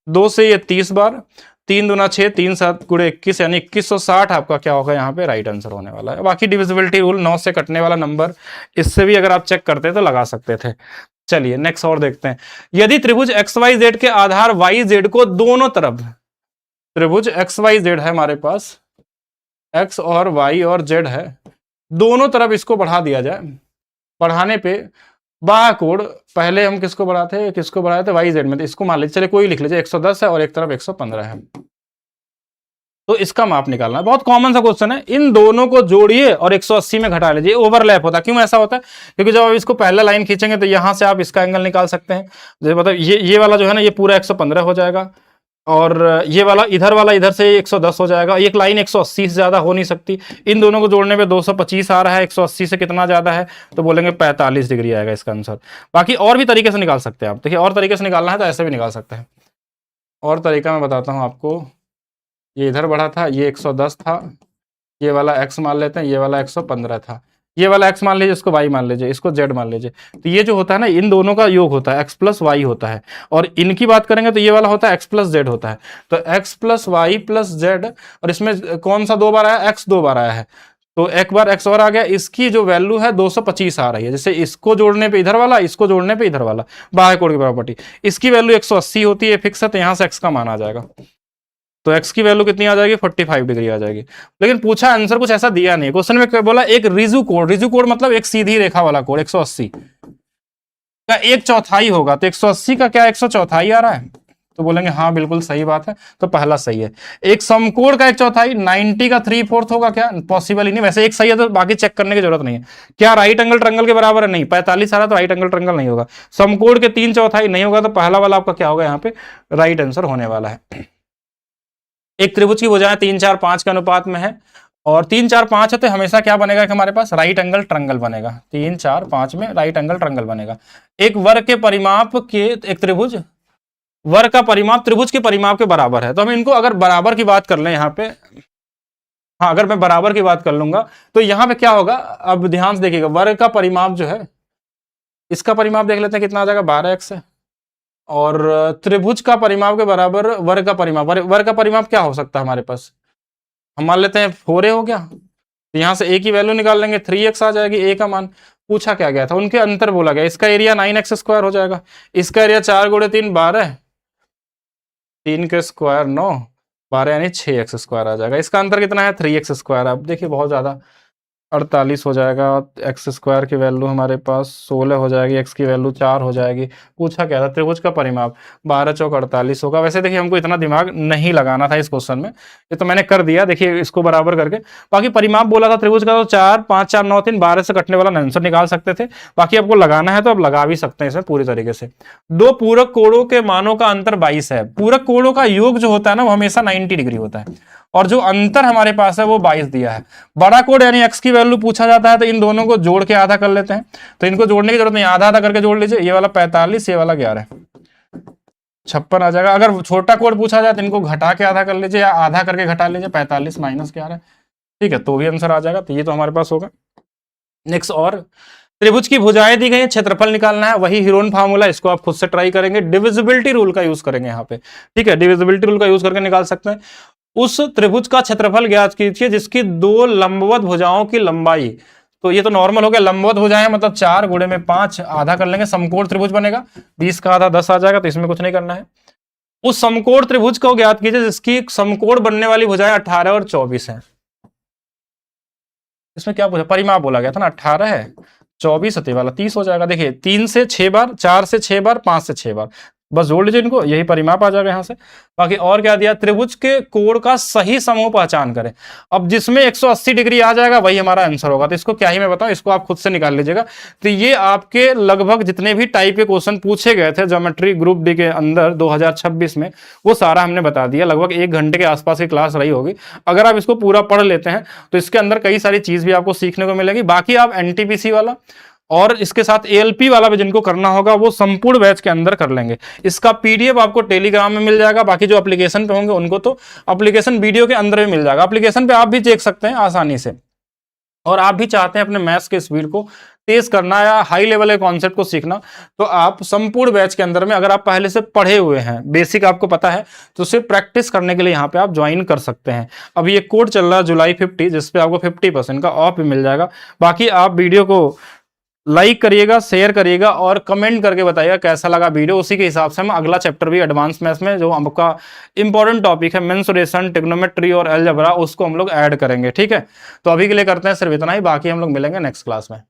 2 से ये 30 बार, 3 दूना 6, 3 7 गुणे 21 यानी 2160 आपका क्या होगा यहाँ पे राइट आंसर होने वाला है। बाकी डिविजिबिलिटी रूल 9 से कटने वाला नंबर, इससे भी अगर आप चेक करते तो लगा सकते थे। चलिए नेक्स्ट और देखते हैं, यदि त्रिभुज XYZ के आधार YZ को दोनों तरफ, त्रिभुज XYZ है हमारे पास, एक्स और वाई और जेड है, दोनों तरफ इसको बढ़ा दिया जाए। बढ़ाने पे बाह कोण, पहले हम किसको बढ़ाए थे वाई जेड में, तो इसको मान लीजिए, चलिए कोई लिख लीजिए 110 है और एक तरफ 115 है, तो इसका माप निकालना है। बहुत कॉमन सा क्वेश्चन है, इन दोनों को जोड़िए और 180 में घटा लीजिए। ओवरलैप होता है, क्यों ऐसा होता है? क्योंकि जब आप इसको पहला लाइन खींचेंगे तो यहां से आप इसका एंगल निकाल सकते हैं। जैसे मतलब ये वाला जो है ना, ये पूरा 115 हो जाएगा, और ये वाला इधर से 110 हो जाएगा। एक लाइन 180 से ज्यादा हो नहीं सकती। इन दोनों को जोड़ने पे 225 आ रहा है, 180 से कितना ज्यादा है, तो बोलेंगे 45 डिग्री आएगा इसका आंसर। बाकी और भी तरीके से निकाल सकते हैं आप। देखिए और तरीके से निकालना है तो ऐसे भी निकाल सकते हैं। और तरीका मैं बताता हूं आपको। ये इधर बढ़ा था, ये 110 था, ये वाला x मान लेते हैं, ये वाला 115 था, ये वाला x मान लीजिए, इसको y मान लीजिए, इसको z मान लीजिए। तो ये जो होता है ना, इन दोनों का योग होता है, x प्लस वाई होता है। और इनकी बात करेंगे तो ये वाला होता है x प्लस जेड होता है। तो x plus Y plus Z, और इसमें कौन सा 2 बार आया? x 2 बार आया है, तो एक बार x और आ गया। इसकी जो वैल्यू है 225 आ रही है। जैसे इसको जोड़ने पे इधर वाला, इसको जोड़ने पे इधर वाला, बाह्य कोण की प्रॉपर्टी, इसकी वैल्यू 180 होती है फिक्स है, तो यहां से x का मान आ जाएगा। तो x की वैल्यू कितनी आ जाएगी? 45 डिग्री आ जाएगी। लेकिन पूछा आंसर कुछ ऐसा दिया नहीं। क्वेश्चन में बोला एक रिजु कोण मतलब एक सीधी रेखा वाला कोण 180 का 1/4 होगा, तो 180 का क्या 1/4 आ रहा है? तो बोलेंगे हाँ बिल्कुल सही बात है, तो पहला सही है। एक समकोण का 1/4, 90 का 3/4 होगा क्या? पॉसिबल ही नहीं। वैसे एक सही है तो बाकी चेक करने की जरूरत नहीं है। क्या राइट एंगल ट्रायंगल के बराबर है? नहीं। 45 आ रहा तो राइट एंगल ट्रायंगल नहीं होगा। समकोण के 3/4 नहीं होगा, तो पहला वाला आपका क्या होगा यहाँ पे? राइट आंसर होने वाला है। एक त्रिभुज की भुजाएं 3, 4, 5 के अनुपात में है, और 3, 4, 5 है तो हमेशा क्या बनेगा कि हमारे पास राइट एंगल ट्रायंगल बनेगा। 3, 4, 5 में राइट एंगल ट्रायंगल बनेगा। एक वर्ग के परिमाप के, एक त्रिभुज वर्ग का परिमाप त्रिभुज के परिमाप के बराबर है। तो हम इनको अगर बराबर की बात कर लें यहाँ पे, हाँ अगर मैं बराबर की बात कर लूंगा तो यहाँ पे क्या होगा? अब ध्यान से देखिएगा, वर्ग का परिमाप जो है, इसका परिमाप देख लेते हैं कितना आ जाएगा, 12x है। और त्रिभुज का परिमाप के बराबर वर्ग का परिमाप, वर्ग का परिमाप क्या हो सकता है हमारे पास? हम मान लेते हैं 4a हो गया, तो यहां से a की वैल्यू निकाल लेंगे, 3x आ जाएगी। a का मान पूछा क्या गया था? उनके अंतर बोला गया। इसका एरिया 9x² हो जाएगा, इसका एरिया 4 × 3 12, 3 के स्क्वायर 9, 12 यानी 6x² आ जाएगा। इसका अंतर कितना है? 3x²। अब देखिए बहुत ज्यादा, 48 हो जाएगा। x² की वैल्यू हमारे पास 16 हो जाएगी, x की वैल्यू 4 हो जाएगी। पूछा क्या था? त्रिभुज का परिमाप, 12 चौक 48 होगा। वैसे देखिए हमको इतना दिमाग नहीं लगाना था इस क्वेश्चन में, ये तो मैंने कर दिया देखिए इसको बराबर करके। बाकी परिमाप बोला था त्रिभुज का, तो 4, 5, 4, 9, 3, 12 से कटने वाला आंसर निकाल सकते थे। बाकी आपको लगाना है तो आप लगा भी सकते हैं इसमें पूरी तरीके से। दो पूरक कोणों के मानों का अंतर 22 है। पूरक कोणों का योग जो होता है ना, वो हमेशा 90 डिग्री होता है, और जो अंतर हमारे पास है वो 22 दिया है। बड़ा कोण यानी x की वैल्यू पूछा जाता है, तो इन दोनों को जोड़ के आधा कर लेते हैं। तो इनको जोड़ने की जरूरत नहीं, आधा आधा करके जोड़ लीजिए। ये वाला 45, ये वाला 11, 56 आ जाएगा। अगर छोटा कोण पूछा जाए तो इनको घटा के आधा कर लीजिए, या आधा करके घटा लीजिए, 45 - 11, ठीक है, तो भी आंसर आ जाएगा। तो ये तो हमारे पास होगा। नेक्स्ट, और त्रिभुज की भुजाएं दी गई है, क्षेत्रफल निकालना है। वही हीरोन फार्मूला, इसको आप खुद से ट्राई करेंगे। डिविजिबिलिटी रूल का यूज करेंगे यहाँ पे, ठीक है, डिविजिबिलिटी रूल का यूज करके निकाल सकते हैं। उस त्रिभुज का क्षेत्रफल ज्ञात कीजिए जिसकी 2 लंबवत भुजाओं की लंबाई, तो ये तो नॉर्मल हो गया। लंबवत भुजाएं मतलब 4 × 5, आधा कर लेंगे, समकोण त्रिभुज बनेगा। 20 का आधा 10 आ जाएगा, तो इसमें कुछ नहीं करना है। उस समकोण त्रिभुज को ज्ञात कीजिए जिसकी समकोण बनने वाली भुजाएं 18 और 24 है। इसमें क्या पूछा? परिमाप बोला गया था ना, 18 है, 24 है, वाला 30 हो जाएगा। देखिए 3 से 6 बार, 4 से 6 बार, 5 से 6 बार, बस जोड़ लीजिए इनको, यही परिमाप आ जाएगा यहां से। बाकी और क्या दिया? त्रिभुज के कोण का सही समूह पहचान करें। अब जिसमें 180 डिग्री आ जाएगा वही हमारा आंसर होगा। तो इसको क्या ही मैं बताऊं, इसको आप खुद से निकाल लीजिएगा। तो ये आपके लगभग जितने भी टाइप के क्वेश्चन पूछे गए थे ज्योमेट्री ग्रुप डी के अंदर 2026 में, वो सारा हमने बता दिया। लगभग 1 घंटे के आसपास की क्लास रही होगी। अगर आप इसको पूरा पढ़ लेते हैं तो इसके अंदर कई सारी चीज भी आपको सीखने को मिलेगी। बाकी आप एनटीपीसी वाला और इसके साथ एएलपी वाला भी जिनको करना होगा वो संपूर्ण बैच के अंदर कर लेंगे। इसका पीडीएफ आपको टेलीग्राम में मिल जाएगा। बाकी जो एप्लीकेशन पे होंगे उनको तो एप्लीकेशन वीडियो के अंदर भी मिल जाएगा। एप्लीकेशन पे आप भी देख सकते हैं आसानी से। और आप भी चाहते हैं अपने मैथ्स के स्पीड को तेज करना या हाई लेवल के कॉन्सेप्ट को सीखना, तो आप संपूर्ण बैच के अंदर में, अगर आप पहले से पढ़े हुए हैं, बेसिक आपको पता है, तो सिर्फ प्रैक्टिस करने के लिए यहाँ पे आप ज्वाइन कर सकते हैं। अभी ये कोड चल रहा है जुलाई 50, जिसपे आपको 50% का ऑफ भी मिल जाएगा। बाकी आप वीडियो को लाइक करिएगा, शेयर करिएगा और कमेंट करके बताइएगा कैसा लगा वीडियो। उसी के हिसाब से हम अगला चैप्टर भी एडवांस मैथ्स में जो आपका इंपॉर्टेंट टॉपिक है मेंसुरेशन, ट्रिग्नोमेट्री और अलजेब्रा, उसको हम लोग ऐड करेंगे। ठीक है, तो अभी के लिए करते हैं सिर्फ इतना ही, बाकी हम लोग मिलेंगे नेक्स्ट क्लास में।